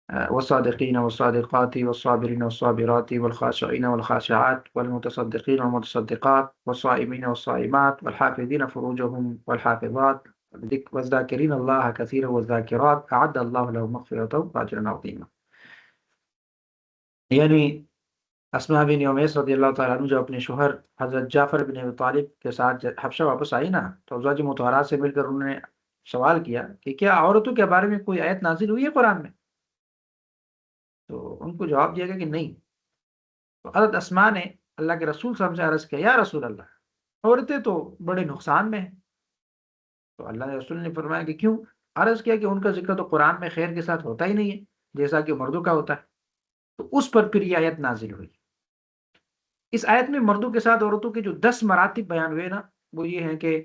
والصادقین والصادقات والصابرین والصابرات والخاشعین والخاشعات والمتصدقین والمتصدقات والصائمین والصائمات والحافظین فروجهم والحافظات والذاکرین اللہ کثیرا والذاکرات اعد اللہ لهم مغفرۃ واجرا عظیما. یعنی اسماء بن امیس رضی اللہ تعالیٰ عنہ جو اپنے شوہر حضرت جعفر بن ابی طالب کے ساتھ حبشہ واپس آئی نا، تو ازواج مطہرات سے مل کر انہوں نے سوال کیا کہ کیا عورتوں کے بارے میں کوئی آیت نازل ہوئی ہے قرآن میں؟ تو ان کو جواب دیا گیا کہ نہیں. تو حضرت اسماء نے اللہ کے رسول صلی اللہ علیہ وسلم سے عرض کیا یا رسول اللہ، عورتیں تو بڑے نقصان میں ہیں. تو اللہ کے رسول نے فرمایا کہ کیوں؟ عرض کیا کہ ان کا ذکر تو قرآن میں خیر کے ساتھ ہوتا ہی نہیں ہے جیسا کہ مردوں کا ہوتا ہے. تو اس پر پھر یہ آیت نازل ہوئی. اس آیت میں مردوں کے ساتھ عورتوں کے جو 10 مراتب بیان ہوئے نا، وہ یہ ہیں کہ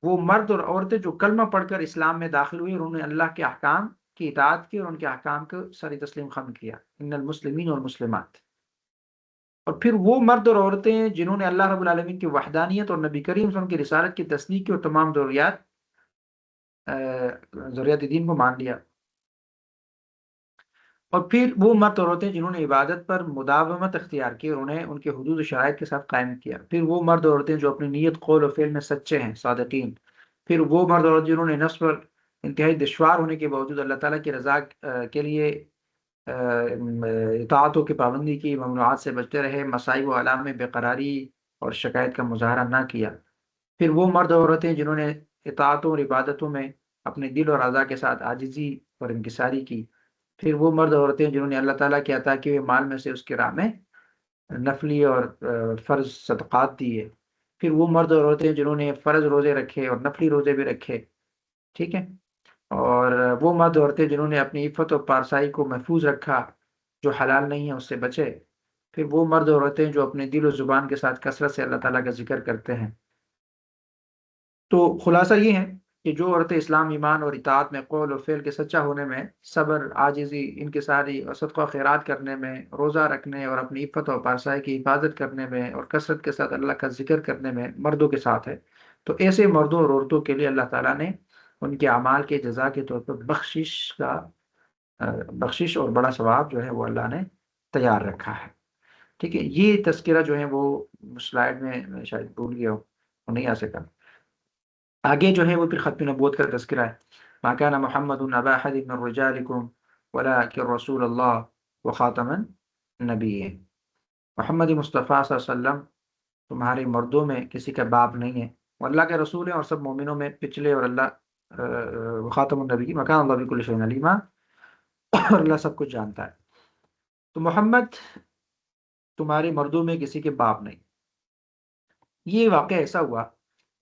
وہ مرد اور عورتیں جو کلمہ پڑھ کر اسلام میں داخل ہوئی اور انہوں نے اللہ کے احکام کی اطاعت کی اور ان کے احکام کو سر تسلیم خم کیا، ان المسلمین والمسلمات. اور پھر وہ مرد اور عورتیں جنہوں نے اللہ رب العالمین کی وحدانیت اور نبی کریم صلی اللہ علیہ وسلم کی رسالت کی تصدیق کی اور تمام ضروریات دین کو مان لیا. اور پھر وہ مرد اور عورتیں جنہوں نے عبادت پر مداومت اختیار کی اور انہیں ان کے حدود و شرائط کے ساتھ قائم کیا. پھر وہ مرد اور عورتیں جو اپنی نیت قول و فعل میں سچے ہیں، صادقین. پھر وہ مرد اور عورتیں جنہوں نے نفس پر انتہائی دشوار ہونے کے باوجود اللہ تعالیٰ کی رضا کے لیے اطاعتوں کی پابندی کی، ممنوعات سے بچتے رہے، مسائب و آلام میں بے قراری اور شکایت کا مظاہرہ نہ کیا. پھر وہ مرد اور عورتیں جنہوں نے اطاعتوں اور عبادتوں میں اپنے دل اور اعضاء کے ساتھ عاجزی اور انکساری کی. پھر وہ مرد اور عورتیں جنہوں نے اللہ تعالیٰ کے عطا کیے ہوئے مال میں سے اس کے راہ میں نفلی اور فرض صدقات دیے. پھر وہ مرد اور عورتیں جنہوں نے فرض روزے رکھے اور نفلی روزے بھی رکھے، ٹھیک ہے. اور وہ مرد اور عورتیں جنہوں نے اپنی عفت اور پارسائی کو محفوظ رکھا، جو حلال نہیں ہے اس سے بچے. پھر وہ مرد اور عورتیں جو اپنے دل و زبان کے ساتھ کثرت سے اللہ تعالیٰ کا ذکر کرتے ہیں. تو خلاصہ یہ ہے کہ جو عورتیں اسلام، ایمان اور اطاعت میں قول اور فعل کے سچا ہونے میں، صبر، عاجزی، انکساری اور صدقہ و خیرات کرنے میں، روزہ رکھنے اور اپنی عفت اور پارسائی کی حفاظت کرنے میں اور کثرت کے ساتھ اللہ کا ذکر کرنے میں مردوں کے ساتھ ہے، تو ایسے مردوں اور عورتوں کے لیے اللہ تعالیٰ نے ان کے اعمال کے جزا کے طور پر بخشش اور بڑا ثواب جو ہے وہ اللہ نے تیار رکھا ہے. ٹھیک ہے، یہ تذکرہ جو ہے وہ سلائڈ میں شاید بھول گیا ہوں، وہ نہیں آ سکا. آگے جو ہے وہ پھر ختم نبوت کا تذکرہ ہے. ما کان محمد ابا احد من رجالکم ولکن رسول اللہ وخاتم النبیین. محمد مصطفیٰ صلی اللہ علیہ وسلم تمہارے مردوں میں کسی کا باپ نہیں ہے، وہ اللہ کے رسول ہیں اور سب مومنوں میں پچھلے، اور اللہ وخاتم النبی، مکان اللہ بکل شیء علیما، اور اللہ سب کچھ جانتا ہے. تو محمد تمہارے مردوں میں کسی کے باپ نہیں. یہ واقعہ ایسا ہوا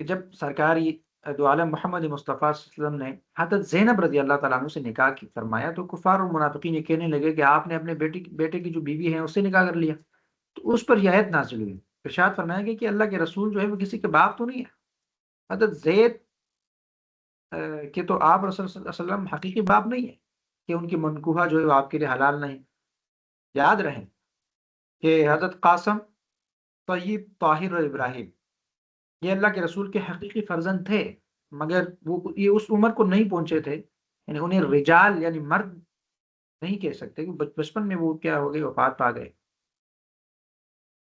کہ جب سرکاری دو عالم محمد مصطفیٰ صلی اللہ علیہ وسلم نے حضرت زینب رضی اللہ تعالیٰ عنہ سے نکاح فرمایا، تو کفار اور منافقین یہ کہنے لگے کہ آپ نے اپنے بیٹے کی جو بیوی ہے اس سے نکاح کر لیا. تو اس پر یہ آیت نازل ہوئی، ارشاد فرمایا گیا کہ اللہ کے رسول جو ہے وہ کسی کے باپ تو نہیں ہے. حضرت زید کہ تو آپ رسول صلی اللہ علیہ وسلم حقیقی باپ نہیں ہے کہ ان کی منکوحہ جو ہے وہ آپ کے لیے حلال نہیں. یاد رہے کہ حضرت قاسم، طیب، طاہر اور ابراہیم یہ اللہ کے رسول کے حقیقی فرزند تھے، مگر وہ یہ اس عمر کو نہیں پہنچے تھے، یعنی انہیں رجال یعنی مرد نہیں کہہ سکتے کہ بچپن میں وہ کیا ہو گئے، وفات پا گئے.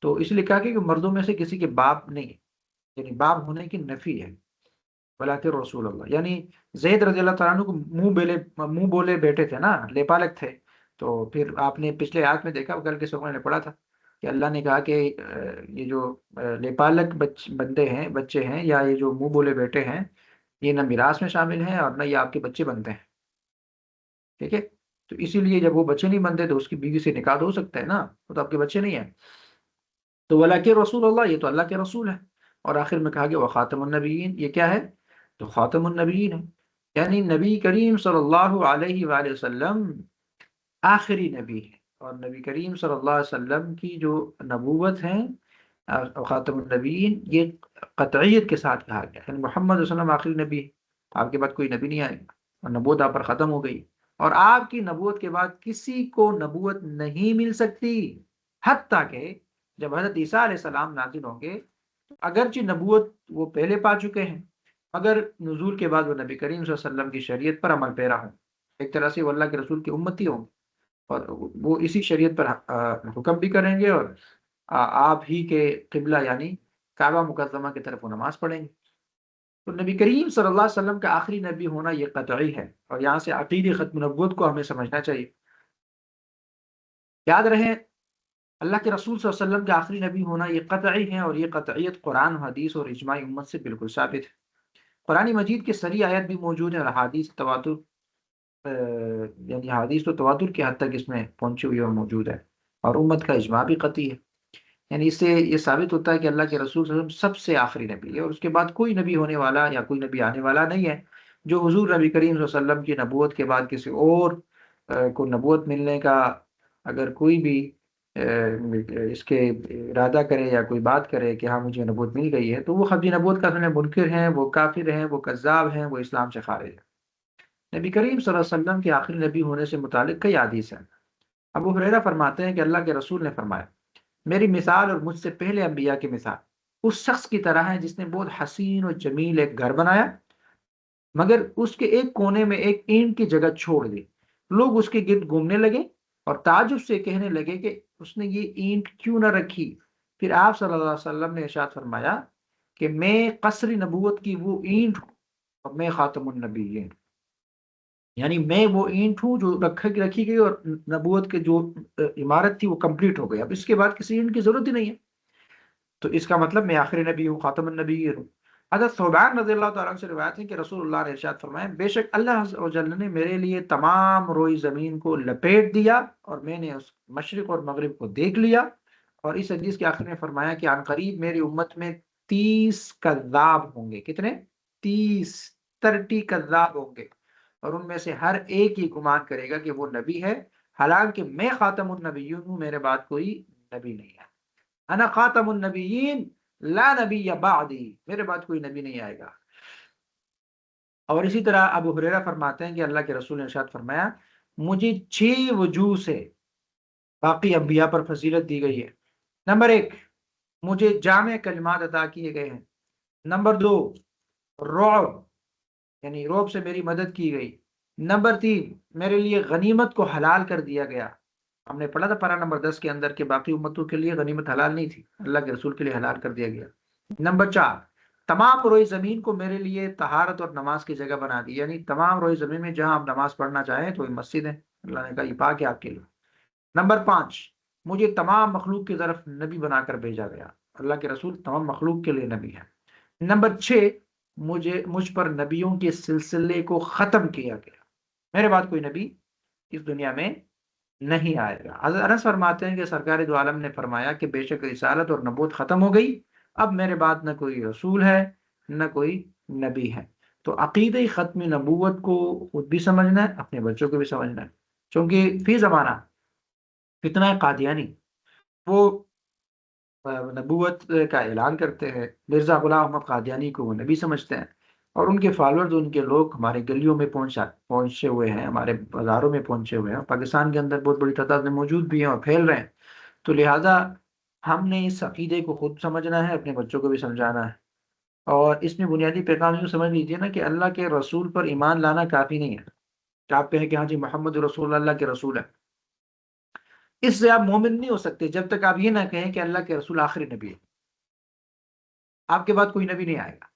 تو اس لیے کہا کہ مردوں میں سے کسی کے باپ نہیں ہے، یعنی باپ ہونے کی نفی ہے. ولاکر رسول اللہ، یعنی زید رضی اللہ تعالیٰ عنہ کو منہ بولے بیٹے تھے نا، لیپالک تھے. تو پھر آپ نے پچھلے آیت میں دیکھا، کل کے سبق میں نے پڑھا تھا کہ اللہ نے کہا کہ یہ جو لیپالک بندے ہیں، بچے ہیں، یا یہ جو منہ بولے بیٹے ہیں، یہ نہ میراث میں شامل ہیں اور نہ یہ آپ کے بچے بنتے ہیں. ٹھیک ہے، تو اسی لیے جب وہ بچے نہیں بنتے تو اس کی بیوی سے نکاح ہو سکتا ہے نا، وہ تو آپ کے بچے نہیں ہیں. تو ولاکر رسول اللہ، یہ تو اللہ کے رسول ہے. اور آخر میں کہا کہ وہ خاتم النبیین، یہ کیا ہے؟ تو خاتم النبیین ہے، یعنی نبی کریم صلی اللہ علیہ وآلہ وسلم آخری نبی ہے، اور نبی کریم صلی اللہ علیہ وسلم کی جو نبوت ہے خاتم النبیین، یہ قطعیت کے ساتھ کہا گیا، یعنی محمد صلی اللہ علیہ وسلم آخری نبی ہے، آپ کے بعد کوئی نبی نہیں آئے گا، اور نبوت آپ پر ختم ہو گئی، اور آپ کی نبوت کے بعد کسی کو نبوت نہیں مل سکتی، حتیٰ کہ جب حضرت عیسیٰ علیہ السلام نازل ہوں گے، اگرچہ نبوت وہ پہلے پا چکے ہیں، مگر نزول کے بعد وہ نبی کریم صلی اللہ علیہ وسلم کی شریعت پر عمل پیرا ہوں، ایک طرح سے وہ اللہ کے رسول کی امتی ہوں، اور وہ اسی شریعت پر حکم بھی کریں گے، اور آپ ہی کے قبلہ یعنی کعبہ مقدمہ کی طرف وہ نماز پڑھیں گے۔ تو نبی کریم صلی اللہ علیہ وسلم کا آخری نبی ہونا یہ قطعی ہے، اور یہاں سے عقید ختم نبوت کو ہمیں سمجھنا چاہیے۔ یاد رہے، اللہ کے رسول صلی اللہ علیہ وسلم کا آخری نبی ہونا یہ قطعی ہے، اور یہ قطعیت قرآن و حدیث اور اجماع امت سے بالکل ثابت ہے۔ قرآن مجید کے صریح آیت بھی موجود ہیں، اور حدیث تواتر یعنی حدیث تو تواتر کی حد تک اس میں پہنچی ہوئی اور موجود ہے، اور امت کا اجماع بھی قطعی ہے، یعنی اس سے یہ ثابت ہوتا ہے کہ اللہ کے رسول صلی اللہ علیہ وسلم سب سے آخری نبی ہے، اور اس کے بعد کوئی نبی ہونے والا یا کوئی نبی آنے والا نہیں ہے۔ جو حضور نبی کریم صلی اللہ علیہ وسلم کی نبوت کے بعد کسی اور کو نبوت ملنے کا اگر کوئی بھی اس کے ارادہ کرے یا کوئی بات کرے کہ ہاں مجھے نبوت مل گئی ہے، تو وہ خبری نبوت کا منکر ہیں، وہ کافر ہیں، وہ کذاب ہیں، وہ اسلام سے خارج ہیں۔ نبی کریم صلی اللہ علیہ وسلم کے آخری نبی ہونے سے متعلق کئی حدیث ہیں۔ ابو ہریرہ فرماتے ہیں کہ اللہ کے رسول نے فرمایا، میری مثال اور مجھ سے پہلے انبیاء کی مثال اس شخص کی طرح ہے جس نے بہت حسین و جمیل ایک گھر بنایا، مگر اس کے ایک کونے میں ایک اینٹ کی جگہ چھوڑ دی۔ لوگ اس کے گرد گھومنے لگے اور تعجب سے کہنے لگے کہ اس نے یہ اینٹ کیوں نہ رکھی۔ پھر آپ صلی اللہ علیہ وسلم نے ارشاد فرمایا کہ میں قصر نبوت کی وہ اینٹ ہوں، اور میں خاتم النبیین، یعنی میں وہ اینٹ ہوں جو رکھی گئی، اور نبوت کے جو عمارت تھی وہ کمپلیٹ ہو گئی، اب اس کے بعد کسی اینٹ کی ضرورت ہی نہیں ہے، تو اس کا مطلب میں آخری نبی ہوں، خاتم النبی ہوں۔ حضرت ثوبان رضی اللہ تعالیٰ عنہ سے روایت ہے کہ رسول اللہ نے ارشاد فرمایا، بے شک اللہ عز و جل نے میرے لیے تمام روئی زمین کو لپیٹ دیا، اور میں نے اس مشرق اور مغرب کو دیکھ لیا، اور اس حدیث کے آخر میں فرمایا کہ عن قریب میری امت میں 30 کذاب ہوں گے، کتنے؟ 30 کذاب ہوں گے، اور ان میں سے ہر ایک یہ گمان کرے گا کہ وہ نبی ہے، حالانکہ میں خاتم النبیین ہوں، میرے بعد کوئی نبی نہیں ہے، انا خاتم النبیین لا نبی بعدی، میرے بعد کوئی نبی نہیں آئے گا۔ اور اسی طرح ابو ہریرہ فرماتے ہیں کہ اللہ کے رسول نے ارشاد فرمایا، مجھے 6 وجوہ سے باقی انبیاء پر فضیلت دی گئی ہے۔ نمبر 1، مجھے جامع کلمات عطا کیے گئے ہیں۔ نمبر 2، رعب یعنی رعب سے میری مدد کی گئی۔ نمبر 3، میرے لیے غنیمت کو حلال کر دیا گیا، ہم نے پڑھا تھا پارہ نمبر 10 کے اندر کہ باقی امتوں کے لیے غنیمت حلال نہیں تھی، اللہ کے رسول کے لیے حلال کر دیا گیا۔ نمبر 4، تمام روئی زمین کو میرے لیے طہارت اور نماز کی جگہ بنا دی، یعنی تمام روئی زمین میں جہاں آپ نماز پڑھنا چاہیں تو یہ مسجد ہے، اللہ نے کہا یہ پاک ہے آپ کے لیے۔ نمبر 5، مجھے تمام مخلوق کی طرف نبی بنا کر بھیجا گیا، اللہ کے رسول تمام مخلوق کے لیے نبی ہے۔ نمبر 6، مجھ پر نبیوں کے سلسلے کو ختم کیا گیا، میرے بعد کوئی نبی اس دنیا میں نہیں آئے گا۔ حضرت انس فرماتے ہیں کہ سرکار دو عالم نے فرمایا کہ بے شک رسالت اور نبوت ختم ہو گئی، اب میرے بعد نہ کوئی رسول ہے نہ کوئی نبی ہے۔ تو عقیدہ ختم نبوت کو خود بھی سمجھنا ہے، اپنے بچوں کو بھی سمجھنا ہے، چونکہ فی زمانہ فتنہ قادیانی وہ نبوت کا اعلان کرتے ہیں، مرزا غلام احمد قادیانی کو وہ نبی سمجھتے ہیں، اور ان کے فالورز، ان کے لوگ ہمارے گلیوں میں پہنچے ہوئے ہیں، ہمارے بازاروں میں پہنچے ہوئے ہیں، پاکستان کے اندر بہت بڑی تعداد میں موجود بھی ہیں اور پھیل رہے ہیں۔ تو لہٰذا ہم نے اس عقیدے کو خود سمجھنا ہے، اپنے بچوں کو بھی سمجھانا ہے، اور اس میں بنیادی پیغام یوں سمجھ لیجیے نا کہ اللہ کے رسول پر ایمان لانا کافی نہیں ہے کہ آپ کہیں کہ ہاں جی محمد رسول اللہ کے رسول ہے، اس سے آپ مومن نہیں ہو سکتے جب تک آپ یہ نہ کہیں کہ اللہ کے رسول آخری نبی ہے، آپ کے بعد کوئی نبی نہیں آئے گا،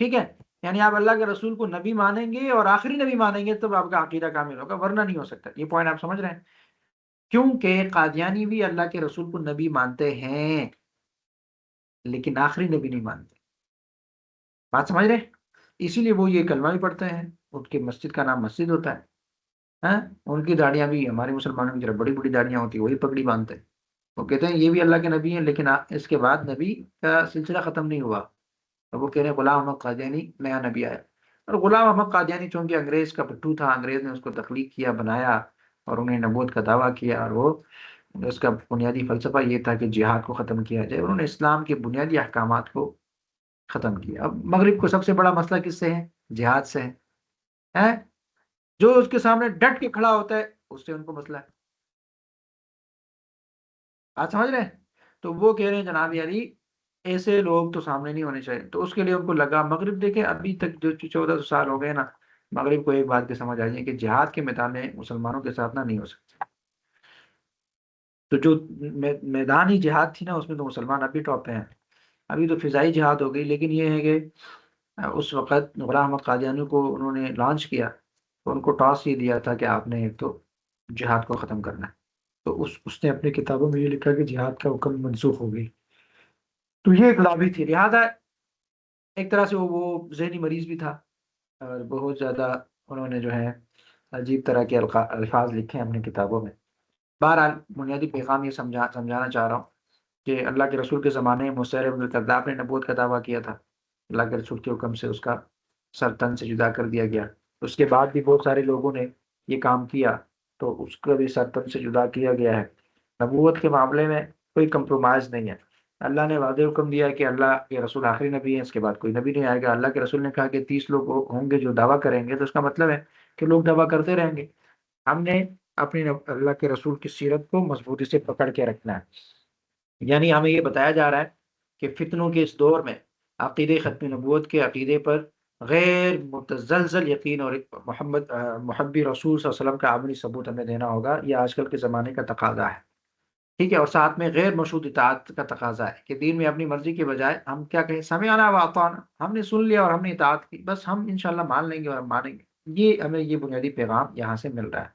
ٹھیک ہے؟ یعنی آپ اللہ کے رسول کو نبی مانیں گے اور آخری نبی مانیں گے تب آپ کا عقیدہ کامل ہوگا، ورنہ نہیں ہو سکتا۔ یہ پوائنٹ آپ سمجھ رہے ہیں؟ کیونکہ قادیانی بھی اللہ کے رسول کو نبی مانتے ہیں لیکن آخری نبی نہیں مانتے، بات سمجھ رہے ہیں؟ اسی لیے وہ یہ کلمہ بھی پڑھتے ہیں، ان کی مسجد کا نام مسجد ہوتا ہے، ہیں، ان کی داڑیاں بھی ہمارے مسلمانوں کی طرح بڑی بڑی داڑیاں ہوتی ہیں، وہی پگڑی باندھتے ہیں۔ وہ کہتے ہیں یہ بھی اللہ کے نبی ہیں، لیکن اس کے بعد نبی کا سلسلہ ختم نہیں ہوا۔ اور وہ کہہ رہے ہیں غلام احمد قادیانی نیا نبی آیا۔ اور غلام احمد قادیانی چونکہ انگریز کا پٹھو تھا، انگریز نے اس کو تخلیق کیا، بنایا، اور انہیں نبوت کا دعویٰ کیا، اور وہ اس کا بنیادی فلسفہ یہ تھا کہ جہاد کو ختم کیا جائے۔ انہوں نے اسلام کے بنیادی احکامات کو ختم کیا۔ اب مغرب کو سب سے بڑا مسئلہ کس سے ہے؟ جہاد سے ہے۔ جو اس کے سامنے ڈٹ کے کھڑا ہوتا ہے اس سے ان کو مسئلہ ہے۔ آپ سمجھ رہے ہیں؟ تو وہ کہہ رہے ہیں جناب علی ایسے لوگ تو سامنے نہیں ہونے چاہیے۔ تو اس کے لیے ان کو لگا مغرب، دیکھیں ابھی تک جو 1400 سال ہو گئے نا، مغرب کو ایک بات کی سمجھ آ جائے کہ جہاد کے میدان میں مسلمانوں کے ساتھ نہ نہیں ہو سکتے۔ تو جو میدانی جہاد تھی نا، اس میں تو مسلمان ابھی ٹاپ پہ ہیں۔ ابھی تو فضائی جہاد ہو گئی، لیکن یہ ہے کہ اس وقت غلام احمد قادیانی کو انہوں نے لانچ کیا تو ان کو ٹاس یہ دیا تھا کہ آپ نے ایک تو جہاد کو ختم کرنا ہے۔ تو اس نے اپنی کتابوں میں یہ لکھا کہ جہاد کا حکم منسوخ ہو گئی۔ تو یہ ایک لابی تھی، لہذا ایک طرح سے وہ ذہنی مریض بھی تھا، اور بہت زیادہ انہوں نے جو ہے عجیب طرح کے الفاظ لکھے ہیں اپنی کتابوں میں۔ بہرحال بنیادی پیغام یہ سمجھانا چاہ رہا ہوں کہ اللہ کے رسول کے زمانے میں مسیلمہ بن الکذاب نے نبوت کا دعویٰ کیا تھا، اللہ کے رسول کے حکم سے اس کا سر تن سے جدا کر دیا گیا۔ اس کے بعد بھی بہت سارے لوگوں نے یہ کام کیا تو اس کا بھی سر تن سے جدا کیا گیا ہے۔ نبوت کے معاملے میں کوئی کمپرومائز نہیں ہے۔ اللہ نے واضح حکم دیا ہے کہ اللہ کے رسول آخری نبی ہیں، اس کے بعد کوئی نبی نہیں آئے گا۔ اللہ کے رسول نے کہا کہ 30 لوگ ہوں گے جو دعویٰ کریں گے، تو اس کا مطلب ہے کہ لوگ دعویٰ کرتے رہیں گے۔ ہم نے اپنی اللہ کے رسول کی سیرت کو مضبوطی سے پکڑ کے رکھنا ہے۔ یعنی ہمیں یہ بتایا جا رہا ہے کہ فتنوں کے اس دور میں عقیدے ختم نبوت کے عقیدے پر غیر متزلزل یقین اور محبی رسول صلی اللہ علیہ وسلم کا عملی ثبوت ہمیں دینا ہوگا۔ یہ آج کل کے زمانے کا تقاضا ہے، ٹھیک ہے؟ اور ساتھ میں غیر مشروط اطاعت کا تقاضا ہے کہ دین میں اپنی مرضی کے بجائے ہم کیا کہیں، سمعنا و اطعنا، ہم نے سن لیا اور ہم نے اطاعت کی، بس ہم انشاءاللہ مان لیں گے اور ہم مانیں گے۔ یہ ہمیں یہ بنیادی پیغام یہاں سے مل رہا ہے۔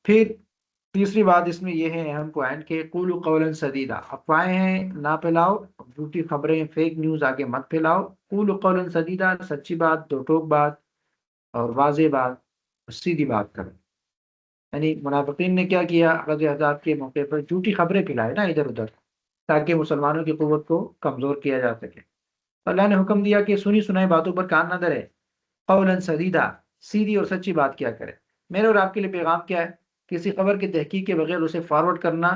پھر تیسری بات اس میں یہ ہے اہم پوائنٹ کہ قولوا قولا سدیدا، افواہیں ہیں نہ پھیلاؤ، جھوٹی خبریں فیک نیوز آگے مت پھیلاؤ۔ قولوا قولا سدیدا، سچی بات، دو ٹوک بات اور واضح بات، سیدھی بات کرو۔ یعنی منافقین نے کیا کیا؟ غزوہ احزاب کے موقع پر جھوٹی خبریں پھیلائے نا ادھر ادھر، تاکہ مسلمانوں کی قوت کو کمزور کیا جا سکے۔ اللہ نے حکم دیا کہ سنی سنائی باتوں پر کان نہ دھرے، قولا سدیدا، سیدھی اور سچی بات کیا کرے۔ میرے اور آپ کے لیے پیغام کیا ہے؟ کسی خبر کی تحقیق کے بغیر اسے فارورڈ کرنا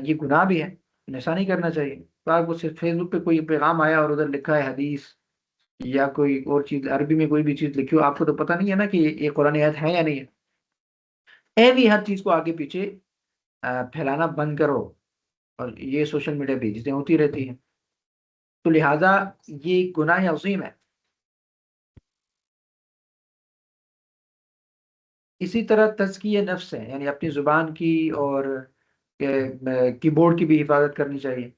یہ گناہ بھی ہے، ایسا نہیں کرنا چاہیے۔ تو آپ کو صرف فیس بک پہ کوئی پیغام آیا اور ادھر لکھا ہے حدیث یا کوئی اور چیز، عربی میں کوئی بھی چیز لکھی ہو، آپ کو تو پتہ نہیں ہے نا کہ یہ قرآن آیت ہے یا نہیں ہے۔ ایوی ہر چیز کو آگے پیچھے پھیلانا بند کرو، اور یہ سوشل میڈیا پہ چیزیں ہوتی رہتی ہیں، تو لہٰذا یہ گناہ عظیم ہے۔ اسی طرح تزکیہ نفس ہے، یعنی اپنی زبان کی اور کی بورڈ کی بھی حفاظت کرنی چاہیے۔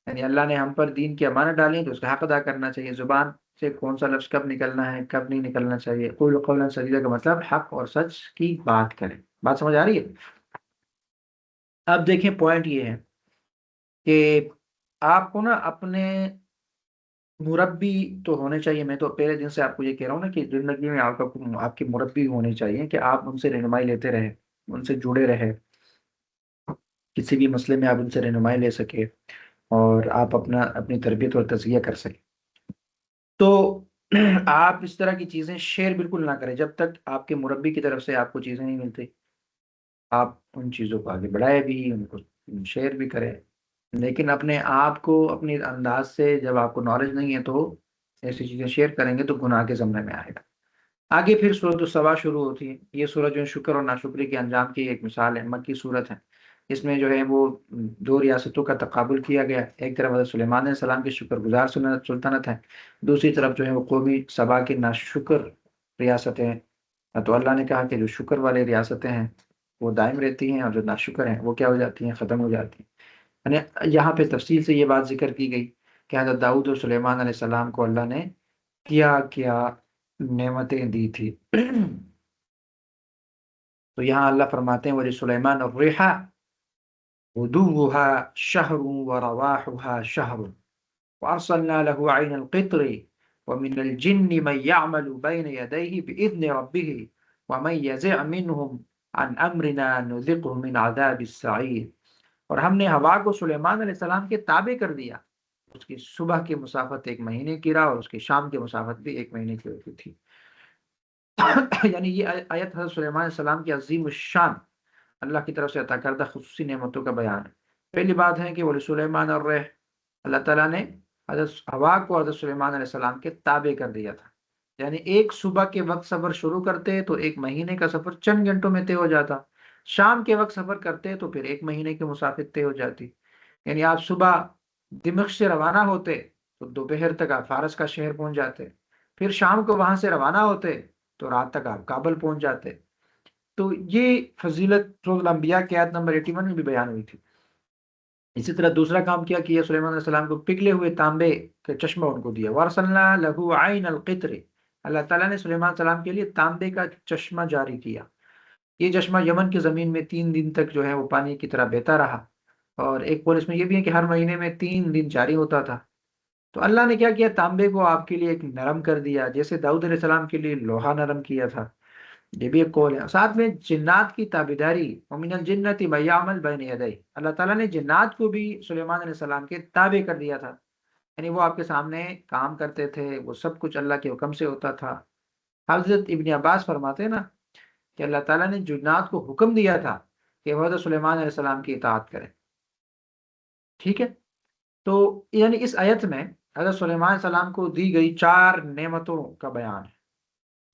یعنی اللہ نے ہم پر دین کی امانت ڈالی ہے تو اس کا حق ادا کرنا چاہیے۔ زبان سے کون سا لفظ کب نکلنا ہے کب نہیں نکلنا چاہیے۔ قول قولا سدیدا کا مطلب حق اور سچ کی بات کریں۔ بات سمجھ آ رہی ہے؟ اب دیکھیں پوائنٹ یہ ہے کہ آپ کو نا اپنے مربی تو ہونے چاہیے۔ میں تو پہلے دن سے آپ کو یہ کہہ رہا ہوں نا کہ زندگی میں آپ کے مربی ہونے چاہیے کہ آپ ان سے رہنمائی لیتے رہے، ان سے جڑے رہے، کسی بھی مسئلے میں آپ ان سے رہنمائی لے سکے اور آپ اپنی تربیت اور تزکیہ کر سکیں۔ تو آپ اس طرح کی چیزیں شیئر بالکل نہ کریں جب تک آپ کے مربی کی طرف سے آپ کو چیزیں نہیں ملتی۔ آپ ان چیزوں کو آگے بڑھائے بھی، ان کو شیئر بھی کریں، لیکن اپنے آپ کو اپنے انداز سے، جب آپ کو نالج نہیں ہے تو ایسی چیزیں شیئر کریں گے تو گناہ کے زمرے میں آئے گا۔ آگے پھر سورۃ السبا شروع ہوتی ہے۔ یہ سورت جو ہے شکر اور ناشکری کے انجام کی ایک مثال ہے، مکی صورت ہے۔ اس میں جو ہے وہ دو ریاستوں کا تقابل کیا گیا، ایک طرف حضرت سلیمان علیہ السلام کی شکر گزار سلطنت ہے، دوسری طرف جو ہے وہ قومی سبا کی ناشکر ریاستیں ہیں۔ تو اللہ نے کہا کہ جو شکر والے ریاستیں ہیں وہ دائم رہتی ہیں، اور جو ناشکر ہیں وہ کیا ہو جاتی ہیں؟ ختم ہو جاتی ہیں۔ یعنی یہاں پہ تفصیل سے یہ بات ذکر کی گئی کہ حضرت داؤد اور سلیمان علیہ السلام کو اللہ نے کیا کیا نعمتیں دی تھی۔ تو یہاں اللہ فرماتے ہیں وَلِسُلَيْمَانَ الرِّيحَ غُدُوُّهَا شَهْرٌ وَرَوَاحُهَا شَهْرٌ وَأَرْسَلْنَا لَهُ عَيْنَ الْقِطْرِ وَمِنَ الْجِنِّ مَن يَعْمَلُ بَيْنَ يَدَيْهِ بِإِذْنِ رَبِّهِ وَمَن يَزِغْ مِنْهُمْ عن امرنا نذقه من عذاب السعیر، اور ہم نے ہوا کو سلیمان علیہ السلام کے تابع کر دیا، اس کی صبح کی مسافت 1 مہینے کی رہا اور اس کی شام کی مسافت بھی 1 مہینے کی ہوتی تھی۔ یعنی یہ آیت حضرت سلیمان علیہ السلام کی عظیم الشان اللہ کی طرف سے عطا کردہ خصوصی نعمتوں کا بیان ہے۔ پہلی بات ہے کہ وہ سلیمان الرح، اللہ تعالیٰ نے حضرت ہوا کو حضرت سلیمان علیہ السلام کے تابع کر دیا تھا، یعنی ایک صبح کے وقت سفر شروع کرتے تو 1 مہینے کا سفر چند گھنٹوں میں طے ہو جاتا، شام کے وقت سفر کرتے تو پھر 1 مہینے کی مسافت طے ہو جاتی۔ یعنی آپ صبح دمشق سے روانہ ہوتے تو دوپہر تک آپ فارس کا شہر پہنچ جاتے، پھر شام کو وہاں سے روانہ ہوتے تو رات تک آپ کابل پہنچ جاتے۔ تو یہ فضیلت سورۃ الانبیاء کی آیت نمبر 81 میں بھی بیان ہوئی تھی۔ اسی طرح دوسرا کام کیا سلیمان علیہ السلام کو پگھلے ہوئے تانبے کا چشمہ ان کو دیا، وارسلنا لہو عین القطر، اللہ تعالیٰ نے سلیمان علیہ السلام کے لیے تانبے کا چشمہ جاری کیا۔ یہ چشمہ یمن کی زمین میں 3 دن تک جو ہے وہ پانی کی طرح بہتا رہا، اور ایک قول اس میں یہ بھی ہے کہ ہر مہینے میں 3 دن جاری ہوتا تھا۔ تو اللہ نے کیا کیا، تانبے کو آپ کے لیے ایک نرم کر دیا، جیسے داؤد علیہ السلام کے لیے لوہا نرم کیا تھا۔ یہ بھی ایک قول ہے۔ ساتھ میں جنات کی تابعداری، ومن الجنۃ من یعمل بین یدیہ، اللہ تعالیٰ نے جنات کو بھی سلیمان علیہ السلام کے تابع کر دیا تھا، یعنی وہ آپ کے سامنے کام کرتے تھے، وہ سب کچھ اللہ کے حکم سے ہوتا تھا۔ حضرت ابن عباس فرماتے ہیں نا کہ اللہ تعالیٰ نے جنات کو حکم دیا تھا کہ وہ حضرت سلیمان علیہ السلام کی اطاعت کریں۔ ٹھیک ہے، تو یعنی اس آیت میں حضرت سلیمان علیہ السلام کو دی گئی 4 نعمتوں کا بیان ہے۔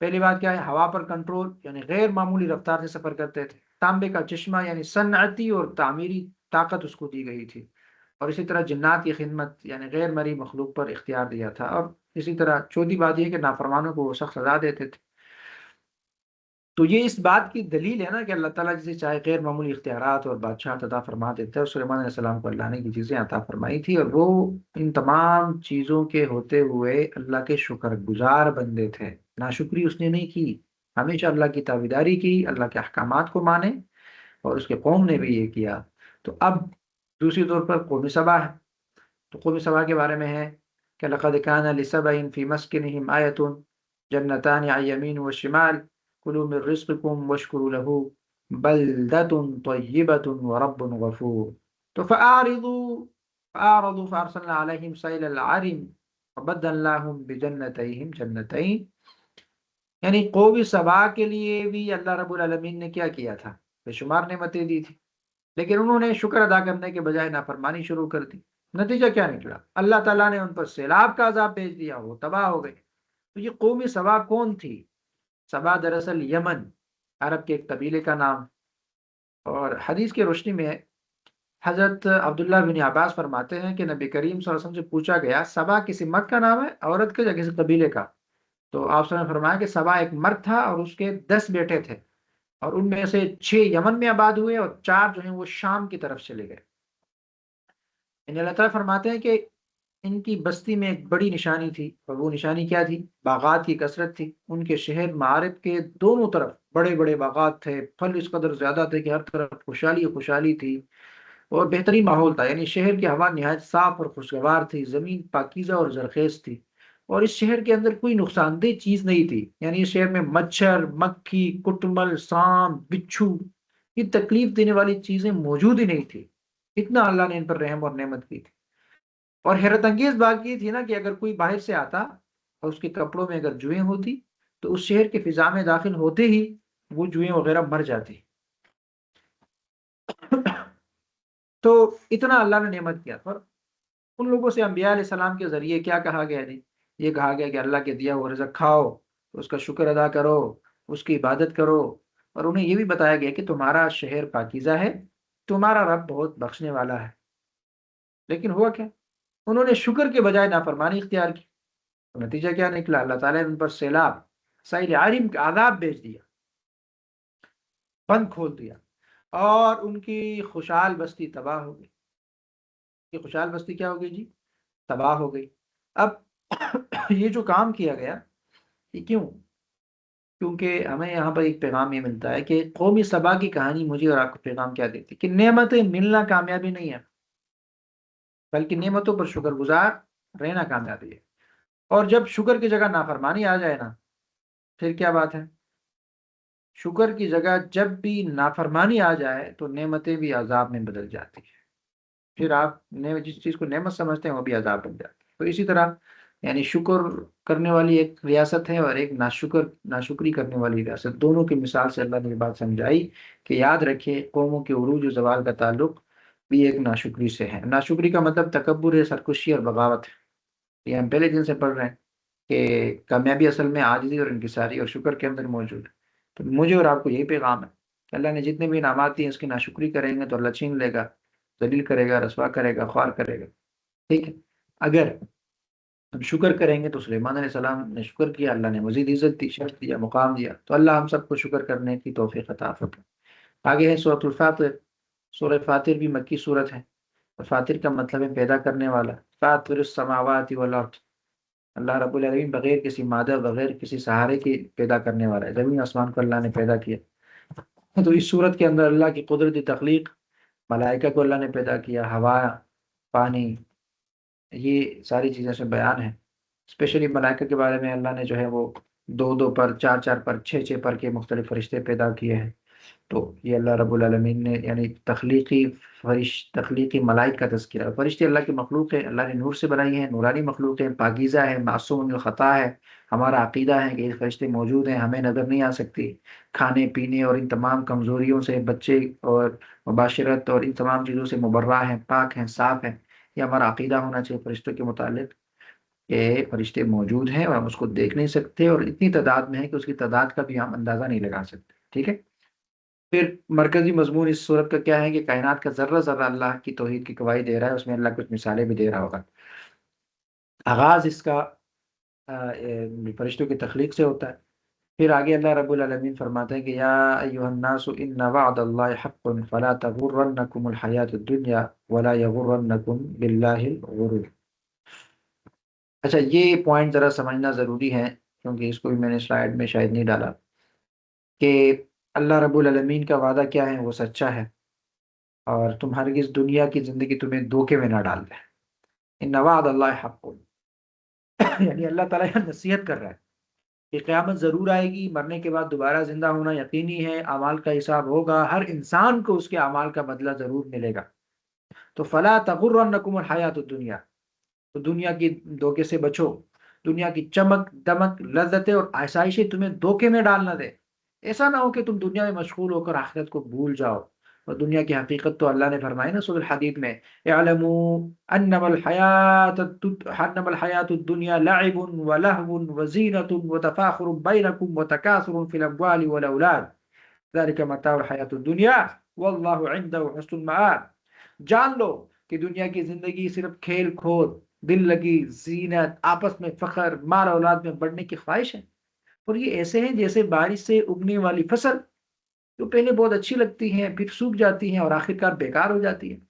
پہلی بات کیا ہے، ہوا پر کنٹرول، یعنی غیر معمولی رفتار سے سفر کرتے تھے۔ تانبے کا چشمہ، یعنی صنعتی اور تعمیری طاقت اس کو دی گئی تھی، اور اسی طرح جنات کی خدمت، یعنی غیر مرئی مخلوق پر اختیار دیا تھا، اور اسی طرح چوتھی بات یہ ہے کہ نافرمانوں کو وہ سخت سزا دیتے تھے۔ تو یہ اس بات کی دلیل ہے نا کہ اللہ تعالیٰ جسے چاہے غیر معمولی اختیارات اور بادشاہت عطا فرما دیتا ہے، اور سلیمان علیہ السلام کو اللہ نے یہ چیزیں عطا فرمائی تھی، اور وہ ان تمام چیزوں کے ہوتے ہوئے اللہ کے شکر گزار بندے تھے۔ ناشکری اس نے نہیں کی، ہمیشہ اللہ کی تابعداری کی، اللہ کے احکامات کو مانے، اور اس کے قوم نے بھی یہ کیا۔ تو اب دوسری طور پر قوم سبا ہے، تو قوم سبا کے بارے میں ہے کہ لقد كان لسبأ في مسكنهم آية جنتان عن يمين وشمال كلوا من رزقكم واشكروا له بلدة طيبة ورب غفور۔ تو فأعرضوا فأرسلنا عليهم سيل العرم وبدلناهم بجنتيهم جنتين، یعنی قوم سبا کے لیے بھی اللہ رب العالمین نے کیا تھا، بے شمار نعمتیں دی تھی، لیکن انہوں نے شکر ادا کرنے کے بجائے نافرمانی شروع کر دی۔ نتیجہ کیا نکلا، اللہ تعالیٰ نے ان پر سیلاب کا عذاب بھیج دیا، وہ تباہ ہو گئے۔ تو یہ قوم سبا کون تھی؟ سبا دراصل یمن، عرب کے ایک قبیلے کا نام، اور حدیث کی روشنی میں حضرت عبداللہ بن عباس فرماتے ہیں کہ نبی کریم صلی اللہ علیہ وسلم سے پوچھا گیا سبا کسی مرد کا نام ہے، عورت کا یا کسی قبیلے کا؟ تو آپ نے فرمایا کہ سبا ایک مرد تھا اور اس کے 10 بیٹے تھے، اور ان میں سے 6 یمن میں آباد ہوئے اور 4 جو ہیں وہ شام کی طرف چلے گئے۔ یعنی اللہ تعالیٰ فرماتے ہیں کہ ان کی بستی میں ایک بڑی نشانی تھی، اور وہ نشانی کیا تھی؟ باغات کی کثرت تھی۔ ان کے شہر معارف کے دونوں طرف بڑے بڑے باغات تھے، پھل اس قدر زیادہ تھے کہ ہر طرف خوشحالی خوشحالی تھی، اور بہترین ماحول تھا۔ یعنی شہر کی ہوا نہایت صاف اور خوشگوار تھی، زمین پاکیزہ اور زرخیز تھی، اور اس شہر کے اندر کوئی نقصان دہ چیز نہیں تھی۔ یعنی اس شہر میں مچھر، مکھی، کٹمل، سانپ، بچھو، یہ تکلیف دینے والی چیزیں موجود ہی نہیں تھی۔ اتنا اللہ نے ان پر رحم اور نعمت کی تھی۔ اور حیرت انگیز بات یہ تھی نا کہ اگر کوئی باہر سے آتا اور اس کے کپڑوں میں اگر جوئیں ہوتی تو اس شہر کے فضا میں داخل ہوتے ہی وہ جوئیں وغیرہ مر جاتی۔ تو اتنا اللہ نے نعمت کیا تھا۔ اور ان لوگوں سے انبیاء علیہ السلام کے ذریعے کیا کہا گیا نہیں، یہ کہا گیا کہ اللہ کے دیا ہوا رزق کھاؤ، اس کا شکر ادا کرو، اس کی عبادت کرو، اور انہیں یہ بھی بتایا گیا کہ تمہارا شہر پاکیزہ ہے، تمہارا رب بہت بخشنے والا ہے۔ لیکن ہوا کیا، انہوں نے شکر کے بجائے نافرمانی اختیار کی، تو نتیجہ کیا نکلا، اللہ تعالیٰ نے ان پر سیلاب، سیل عارم کا عذاب بھیج دیا، بند کھول دیا، اور ان کی خوشحال بستی تباہ ہو گئی۔ یہ خوشحال بستی کیا ہو گئی جی؟ تباہ ہو گئی۔ اب یہ جو کام کیا گیا یہ کیوں؟ کیونکہ ہمیں یہاں پر ایک پیغام یہ ملتا ہے کہ قومی سبا کی کہانی مجھے اور آپ کو پیغام کیا دیتی کہ نعمتیں ملنا کامیابی نہیں ہے، بلکہ نعمتوں پر شکر گزار رہنا کامیابی ہے۔ اور جب شکر کی جگہ نافرمانی آ جائے نا، پھر کیا بات ہے؟ شکر کی جگہ جب بھی نافرمانی آ جائے تو نعمتیں بھی عذاب میں بدل جاتی ہیں، پھر آپ نے جس چیز کو نعمت سمجھتے ہیں وہ بھی عذاب بن جاتی ہے۔ تو اسی طرح یعنی شکر کرنے والی ایک ریاست ہے اور ایک ناشکری کرنے والی ریاست، دونوں کی مثال سے اللہ نے یہ بات سمجھائی کہ یاد رکھے قوموں کے عروج و زوال کا تعلق بھی ایک ناشکری سے ہے۔ ناشکری کا مطلب تکبر ہے، سرکشی اور بغاوت ہے۔ یہ ہم پہلے دن سے پڑھ رہے ہیں کہ کامیابی اصل میں عاجزی اور انکساری اور شکر کے اندر موجود ہے۔ تو مجھے اور آپ کو یہی پیغام ہے کہ اللہ نے جتنے بھی انعامات دیے اس کی ناشکری کریں گے تو اللہ چھین لے گا، ذلیل کرے گا، رسوا کرے گا، خوار کرے گا، ٹھیک ہے۔ اگر ہم شکر کریں گے تو سلیمان علیہ السلام نے شکر کیا، اللہ نے مزید عزت دی، شرف دیا، مقام دیا، تو اللہ ہم سب کو شکر کرنے کی توفیق عطا فرمائے۔ آگے ہے سورۃ الفاطر۔ سورہ فاطر بھی مکی صورت ہے، اور فاطر کا مطلب ہے پیدا کرنے والا۔ فاطر السماوات والارض، اللہ رب العالمین بغیر کسی مادہ، بغیر کسی سہارے کے پیدا کرنے والا ہے، زمین آسمان کو اللہ نے پیدا کیا۔ تو اس صورت کے اندر اللہ کی قدرتی تخلیق، ملائکہ کو اللہ نے پیدا کیا، ہوا، پانی، یہ ساری چیزیں سے بیان ہے۔ اسپیشلی ملائکہ کے بارے میں اللہ نے جو ہے وہ دو دو پر، چار چار پر، چھ چھ پر کے مختلف فرشتے پیدا کیے ہیں۔ تو یہ اللہ رب العالمین نے یعنی تخلیقی ملائک کا تذکرہ۔ فرشتے اللہ کی مخلوق ہے، اللہ نے نور سے بنائی ہے، نورانی مخلوق ہے، پاکیزہ ہے، معصوم الخطا ہے۔ ہمارا عقیدہ ہے کہ یہ فرشتے موجود ہیں، ہمیں نظر نہیں آ سکتی، کھانے پینے اور ان تمام کمزوریوں سے بچے اور مباشرت اور ان تمام چیزوں سے مبرہ ہیں، پاک ہیں، صاف ہیں۔ یہ ہمارا عقیدہ ہونا چاہیے فرشتوں کے متعلق کہ فرشتے موجود ہیں اور ہم اس کو دیکھ نہیں سکتے، اور اتنی تعداد میں ہے کہ اس کی تعداد کا بھی ہم اندازہ نہیں لگا سکتے، ٹھیک ہے۔ پھر مرکزی مضمون اس صورت کا کیا ہے کہ کائنات کا ذرہ ذرہ اللہ کی توحید کی گواہی دے رہا ہے، اس میں اللہ کچھ مثالیں بھی دے رہا ہوگا۔ آغاز اس کا فرشتوں کی تخلیق سے ہوتا ہے۔ پھر آگے اللہ رب العالمین فرماتے ہیں کہ یا ایھا الناس ان وعد اللہ حق فلا تغرنکم الحیات الدنیا ولا یغرنکم باللہ الغرور۔ اچھا، یہ پوائنٹ ذرا سمجھنا ضروری ہے کیونکہ اس کو بھی میں نے سلائیڈ میں شاید نہیں ڈالا، کہ اللہ رب العالمین کا وعدہ کیا ہے، وہ سچا ہے، اور تم ہرگز دنیا کی زندگی تمہیں دھوکے میں نہ ڈال دے۔ ان وعد اللہ حق، یعنی اللہ تعالیٰ یہاں نصیحت کر رہا ہے کہ قیامت ضرور آئے گی، مرنے کے بعد دوبارہ زندہ ہونا یقینی ہے، اعمال کا حساب ہوگا، ہر انسان کو اس کے اعمال کا بدلہ ضرور ملے گا۔ تو فلا تغرنکم الحیات الدنیا، تو دنیا کی دھوکے سے بچو، دنیا کی چمک دمک لذتیں اور آسائشیں تمہیں دھوکے میں ڈال نہ دے۔ ایسا نہ ہو کہ تم دنیا میں مشغول ہو کر آخرت کو بھول جاؤ، اور دنیا کی حقیقت تو اللہ نے فرمائی نا سورۃ الحدید میں، اعلموا انما الحیات الدنیا لعب ولہو وزینۃ وتفاخر بینکم وتکاثر فی الاموال والاولاد ذلک متاع الحیات الدنیا واللہ عنده حسن المآب۔ جان لو کہ دنیا کی زندگی صرف کھیل کود، دل لگی، زینت، آپس میں فخر، مال اولاد میں بڑھنے کی خواہش ہے، اور یہ ایسے ہیں جیسے بارش سے اگنے والی فصل جو پہلے بہت اچھی لگتی ہیں، پھر سوکھ جاتی ہیں اور آخرکار بیکار ہو جاتی ہیں۔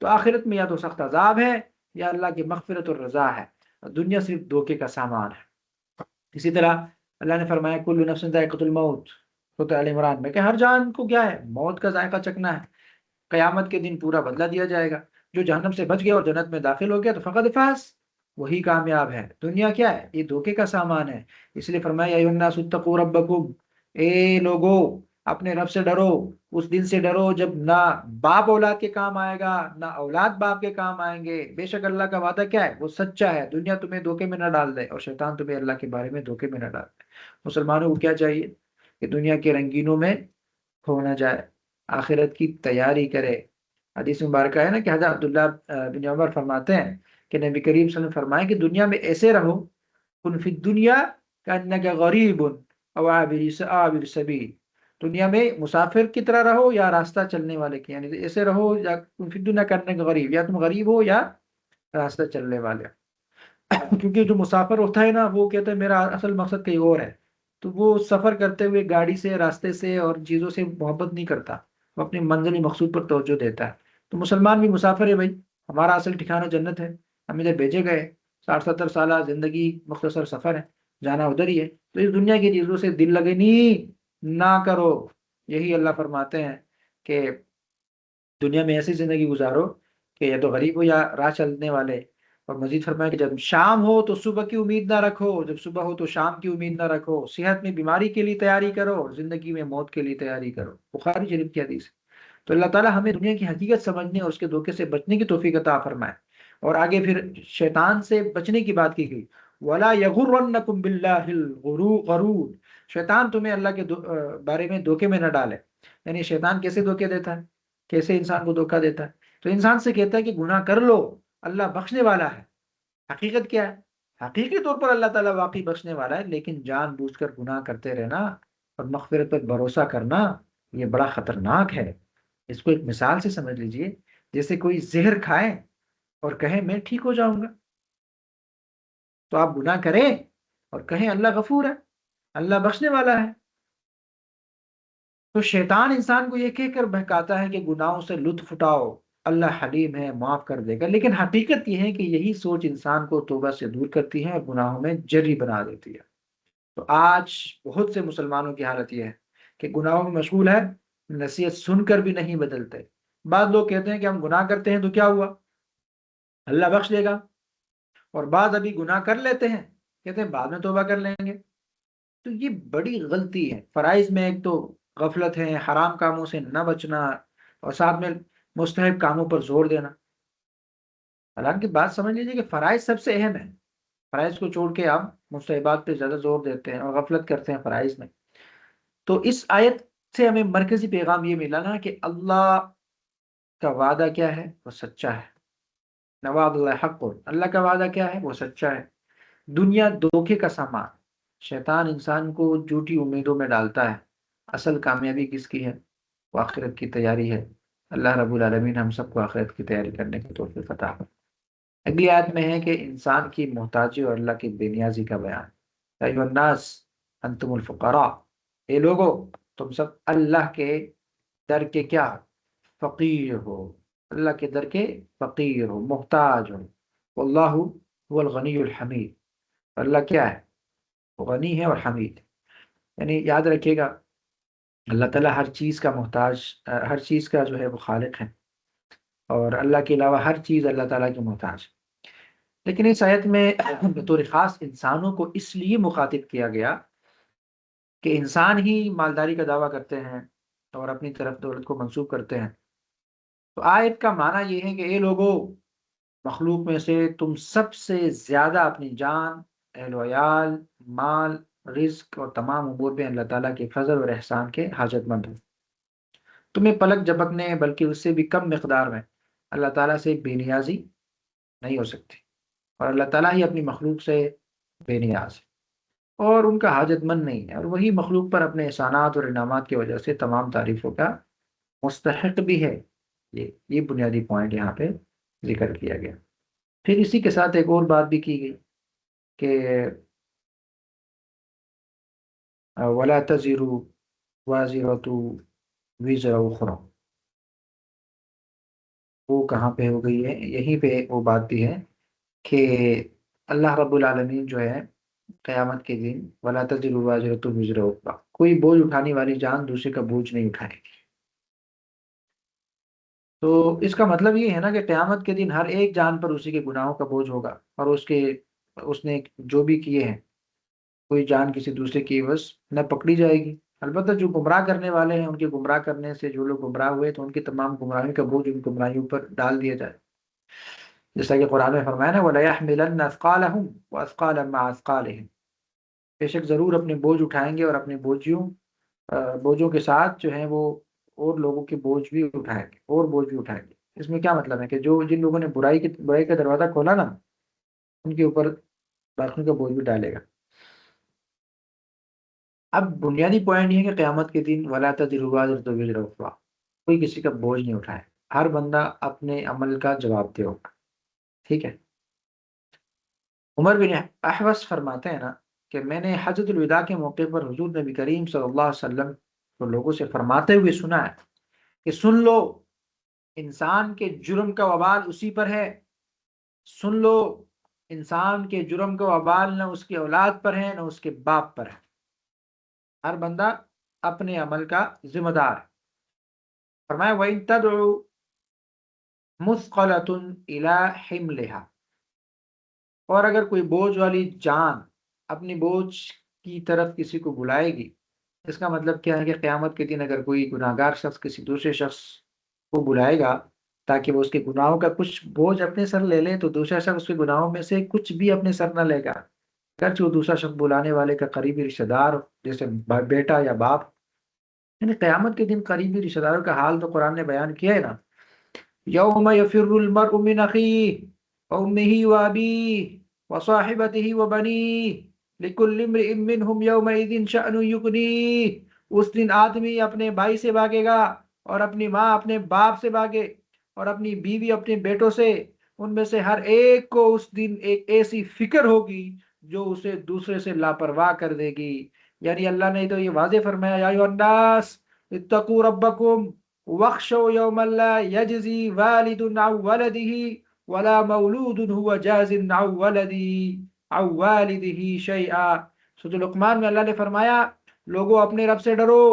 تو آخرت میں یا تو سخت عذاب ہے یا اللہ کی مغفرت اور رضا ہے، اور دنیا صرف دھوکے کا سامان ہے۔ اسی طرح اللہ نے فرمایا کل نفس ذائقۃ الموت، سورۃ ال عمران میں، کہ ہر جان کو کیا ہے، موت کا ذائقہ چکھنا ہے۔ قیامت کے دن پورا بدلہ دیا جائے گا، جو جہنم سے بچ گیا اور جنت میں داخل ہو گیا تو فقد فاز، وہی کامیاب ہے۔ دنیا کیا ہے، یہ دھوکے کا سامان ہے۔ اس لیے فرمایا یا ایھا الناس اتقوا ربکم، اے لوگو اپنے رب سے ڈرو، اس دن سے ڈرو جب نہ باپ اولاد کے کام آئے گا، نہ اولاد باپ کے کام آئیں گے۔ بے شک اللہ کا وعدہ کیا ہے، وہ سچا ہے، دنیا تمہیں دھوکے میں نہ ڈال دے اور شیطان تمہیں اللہ کے بارے میں دھوکے میں نہ ڈال دے۔ مسلمانوں کو کیا چاہیے کہ دنیا کے رنگینوں میں کھو نہ جائے، آخرت کی تیاری کرے۔ حدیث مبارکہ ہے نا کہ حضرت عبداللہ بن عمر فرماتے ہیں کہ نبی کریم صلی اللہ علیہ وسلم فرمائے کہ دنیا میں ایسے رہو، کن فی الدنیا کانک غریب او عابر سبیل، دنیا میں مسافر کی طرح رہو یا راستہ چلنے والے کی، یعنی ایسے رہو یا کن فی الدنیا کانک غریب، یا تم غریب ہو یا راستہ چلنے والے۔ کیونکہ جو مسافر ہوتا ہے نا وہ کہتا ہے میرا اصل مقصد کہیں اور ہے، تو وہ سفر کرتے ہوئے گاڑی سے، راستے سے اور چیزوں سے محبت نہیں کرتا، وہ اپنی منزل مقصود پر توجہ دیتا ہے۔ تو مسلمان بھی مسافر ہے بھائی، ہمارا اصل ٹھکانہ جنت ہے، ہم ادھر بھیجے گئے، 60 70 سالہ زندگی مختصر سفر ہے، جانا ادھر ہی ہے۔ تو اس دنیا کی چیزوں سے دل لگنی نہ کرو۔ یہی اللہ فرماتے ہیں کہ دنیا میں ایسی زندگی گزارو کہ یا تو غریب ہو یا راہ چلنے والے، اور مزید فرمایا کہ جب شام ہو تو صبح کی امید نہ رکھو، جب صبح ہو تو شام کی امید نہ رکھو، صحت میں بیماری کے لیے تیاری کرو اور زندگی میں موت کے لیے تیاری کرو، بخاری شریف کی حدیث ہے۔ تو اللہ تعالیٰ ہمیں دنیا کی حقیقت سمجھنے اور اس کے دھوکے سے بچنے کی توفیق عطا فرمائے۔ اور آگے پھر شیطان سے بچنے کی بات کی گئی، وَلَا يَغُرَّنَّكُمْ بِاللَّهِ الْغَرُورُ، شیطان تمہیں اللہ کے بارے میں دھوکے میں نہ ڈالے۔ یعنی شیطان کیسے دھوکے دیتا ہے، کیسے انسان کو دھوکا دیتا ہے؟ تو انسان سے کہتا ہے کہ گناہ کر لو، اللہ بخشنے والا ہے۔ حقیقت کیا ہے؟ حقیقی طور پر اللہ تعالیٰ واقعی بخشنے والا ہے، لیکن جان بوجھ کر گناہ کرتے رہنا اور مغفرت پر بھروسہ کرنا یہ بڑا خطرناک ہے۔ اس کو ایک مثال سے سمجھ لیجئے، جیسے کوئی زہر کھائے اور کہے میں ٹھیک ہو جاؤں گا۔ تو آپ گناہ کریں اور کہیں اللہ غفور ہے، اللہ بخشنے والا ہے۔ تو شیطان انسان کو یہ کہہ کر بہکاتا ہے کہ گناہوں سے لطف اٹھاؤ، اللہ حلیم ہے، معاف کر دے گا، لیکن حقیقت یہ ہے کہ یہی سوچ انسان کو توبہ سے دور کرتی ہے اور گناہوں میں جری بنا دیتی ہے۔ تو آج بہت سے مسلمانوں کی حالت یہ ہے کہ گناہوں میں مشغول ہے، نصیحت سن کر بھی نہیں بدلتے۔ بعض لوگ کہتے ہیں کہ ہم گناہ کرتے ہیں تو کیا ہوا، اللہ بخش دے گا، اور بعض ابھی گناہ کر لیتے ہیں، کہتے ہیں بعد میں توبہ کر لیں گے۔ تو یہ بڑی غلطی ہے۔ فرائض میں ایک تو غفلت ہے، حرام کاموں سے نہ بچنا، اور ساتھ میں مستحب کاموں پر زور دینا۔ حالانکہ بات سمجھ لیجیے کہ فرائض سب سے اہم ہے، فرائض کو چھوڑ کے آپ مستحبات پہ زیادہ زور دیتے ہیں اور غفلت کرتے ہیں فرائض میں۔ تو اس آیت سے ہمیں مرکزی پیغام یہ ملا نا کہ اللہ کا وعدہ کیا ہے، وہ سچا ہے۔ نواب اللہ حق، اللہ کا وعدہ کیا ہے، وہ سچا ہے۔ دنیا دھوکے کا سامان، شیطان انسان کو جھوٹی امیدوں میں ڈالتا ہے۔ اصل کامیابی کس کی ہے؟ وہ آخرت کی تیاری ہے۔ اللہ رب العالمین ہم سب کو آخرت کی تیاری کرنے کی توفیق عطا فرمائے۔ اگلی آیت میں ہے کہ انسان کی محتاجی اور اللہ کی بے نیازی کا بیان۔ یا ایھا الناس انتم الفقراء، اے لوگو تم سب اللہ کے در کے کیا، فقیر ہو، اللہ کے در کے فقیر ہو، محتاج ہو۔ واللہ هو الغنی الحمید، اللہ کیا ہے، وہ غنی ہے اور حمید۔ یعنی یاد رکھیے گا، اللہ تعالیٰ ہر چیز کا محتاج، ہر چیز کا جو ہے وہ خالق ہے، اور اللہ کے علاوہ ہر چیز اللہ تعالیٰ کی محتاج ہے۔ لیکن اس آیت میں بطور خاص انسانوں کو اس لیے مخاطب کیا گیا کہ انسان ہی مالداری کا دعویٰ کرتے ہیں اور اپنی طرف دولت کو منسوب کرتے ہیں۔ تو آیت کا معنی یہ ہے کہ اے لوگو، مخلوق میں سے تم سب سے زیادہ اپنی جان، اہل و عیال، مال، رزق اور تمام امور میں اللہ تعالیٰ کے فضل اور احسان کے حاجت مند ہو۔ تمہیں پلک جھپکنے بلکہ اس سے بھی کم مقدار میں اللہ تعالیٰ سے بے نیازی نہیں ہو سکتی، اور اللہ تعالیٰ ہی اپنی مخلوق سے بے نیاز ہے اور ان کا حاجت مند نہیں ہے، اور وہی مخلوق پر اپنے احسانات اور انعامات کی وجہ سے تمام تعریفوں کا مستحق بھی ہے۔ یہ بنیادی پوائنٹ یہاں پہ ذکر کیا گیا۔ پھر اسی کے ساتھ ایک اور بات بھی کی گئی کہ وَلَا تَزِرُ وَازِرَةُ وِزْرَ أُخْرَى، وہ کہاں پہ ہو گئی ہے، یہیں پہ وہ بات بھی ہے کہ اللہ رب العالمین جو ہے قیامت کے دن وَلَا تَزِرُ وَازِرَةُ وِزْرَ أُخْرَى، کوئی بوجھ اٹھانے والی جان دوسرے کا بوجھ نہیں اٹھائے گی۔ تو اس کا مطلب یہ ہے نا کہ قیامت کے دن ہر ایک جان پر اسی کے گناہوں کا بوجھ ہوگا، اور اس نے جو بھی کیے ہیں، کوئی جان کسی دوسرے کی عوض نہ پکڑی جائے گی۔ البتہ جو گمراہ کرنے والے ہیں، ان کے گمراہ کرنے سے جو لوگ گمراہ ہوئے تو ان کی تمام گمراہیوں کا بوجھ ان گمراہیوں پر ڈال دیا جائے، جیسا کہ قرآن میں فرمایا نا وَلَيَحْمِلَنَّ أَثْقَالَهُمْ وَأَثْقَالًا مَعَ أَثْقَالِهِمْ، بے شک ضرور اپنے بوجھ اٹھائیں گے اور اپنے بوجھوں کے ساتھ جو ہیں وہ اور لوگوں کے بوجھ بھی اٹھائیں گے، اور بوجھ بھی اٹھائیں گے۔ اس میں کیا مطلب ہے کہ جن لوگوں نے برائی کا دروازہ کھولا نا، ان کے اوپر باقیوں کا بوجھ بھی ڈالے گا۔ اب بنیادی پوائنٹ یہ ہے کہ قیامت کے دن وَلَا تَزِرُ وَازِرَةٌ وِزْرَ أُخْرَىٰ، کوئی کسی کا بوجھ نہیں اٹھائے، ہر بندہ اپنے عمل کا جواب دے ہوگا، ٹھیک ہے۔ عمر بن احوص فرماتے ہیں نا کہ میں نے حجۃ الوداع کے موقع پر حضور نبی کریم صلی اللہ علیہ وسلم کو لوگوں سے فرماتے ہوئے سنا ہے کہ سن لو، انسان کے جرم کا وبال اسی پر ہے، سن لو، انسان کے جرم کا وبال نہ اس کی اولاد پر ہے نہ اس کے باپ پر ہے، ہر بندہ اپنے عمل کا ذمہ دار ہے۔ فرمایا وَإِن تَدْعُ مُثْقَلَةٌ إِلَىٰ حِمْلِهَا، اور اگر کوئی بوجھ والی جان اپنی بوجھ کی طرف کسی کو بلائے گی، اس کا مطلب کیا ہے کہ قیامت کے دن اگر کوئی گناہ گار شخص کسی دوسرے شخص کو بلائے گا تاکہ وہ اس کے گناہوں کا کچھ بوجھ اپنے سر لے لے، تو دوسرا شخص اس کے گناہوں میں سے کچھ بھی اپنے سر نہ لے گا، اگرچہ وہ دوسرا شخص بلانے والے کا قریبی رشتہ دار جیسے بیٹا یا باپ۔ یعنی قیامت کے دن قریبی رشتہ داروں کا حال تو قرآن نے بیان کیا ہے نا، یوم یفر المرء من اخیہ وامہ وابیہ وصاحبتہ وبنیہ لکل امرئ منہم یومئذ شأن یغنیہ۔ اس دن آدمی اپنے بھائی سے بھاگے گا، اور اپنی ماں اپنے باپ سے بھاگے، اور اپنی بیوی اپنے بیٹوں سے، ان میں سے ہر ایک کو اس دن ایک ایسی فکر ہوگی جو اسے دوسرے سے لاپرواہ کر دے گی۔ یعنی اللہ نے تو یہ واضح فرمایا، یا ایھا الناس اتقوا ربکم واخشوا یوما لا یجزی والد عن ولده ولا مولود هو جاز عن والده شیئا۔ سورۃ لقمان میں اللہ نے فرمایا، لوگوں اپنے رب سے ڈرو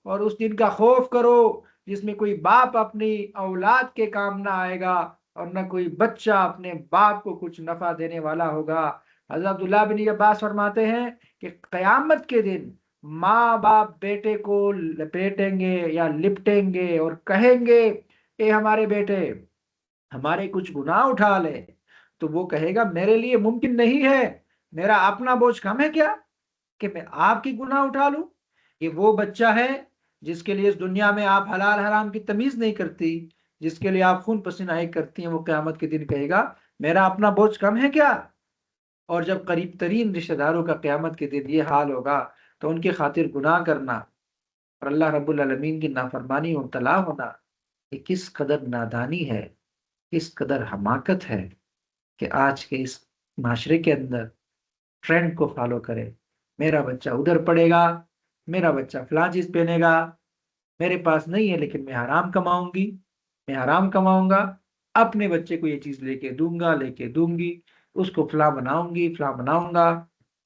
اور اس دن کا خوف کرو جس میں کوئی باپ اپنی اولاد کے کام نہ آئے گا، اور نہ کوئی بچہ اپنے باپ کو کچھ نفع دینے والا ہوگا۔ حضرت عبداللہ بن عباس فرماتے ہیں کہ قیامت کے دن ماں باپ بیٹے کو لپیٹیں گے یا لپٹیں گے اور کہیں گے، اے ہمارے بیٹے ہمارے کچھ گناہ اٹھا لے، تو وہ کہے گا میرے لیے ممکن نہیں ہے، میرا اپنا بوجھ کم ہے کیا کہ میں آپ کی گناہ اٹھا لوں؟ یہ وہ بچہ ہے جس کے لیے اس دنیا میں آپ حلال حرام کی تمیز نہیں کرتی، جس کے لیے آپ خون پسینہ ایک کرتی ہیں، وہ قیامت کے دن کہے گا میرا اپنا بوجھ کم ہے کیا؟ اور جب قریب ترین رشتہ داروں کا قیامت کے دن یہ حال ہوگا تو ان کی خاطر گناہ کرنا اور اللہ رب العالمین کی نافرمانی میں مبتلا ہونا، یہ کس قدر نادانی ہے، کس قدر حماقت ہے کہ آج کے اس معاشرے کے اندر ٹرینڈ کو فالو کرے۔ میرا بچہ ادھر پڑے گا، میرا بچہ فلاں چیز پہنے گا، میرے پاس نہیں ہے لیکن میں حرام کماؤں گی، میں حرام کماؤں گا، اپنے بچے کو یہ چیز لے کے دوں گا، لے کے دوں گی، اس کو فلاں بناؤں گی، فلاں بناؤں گا،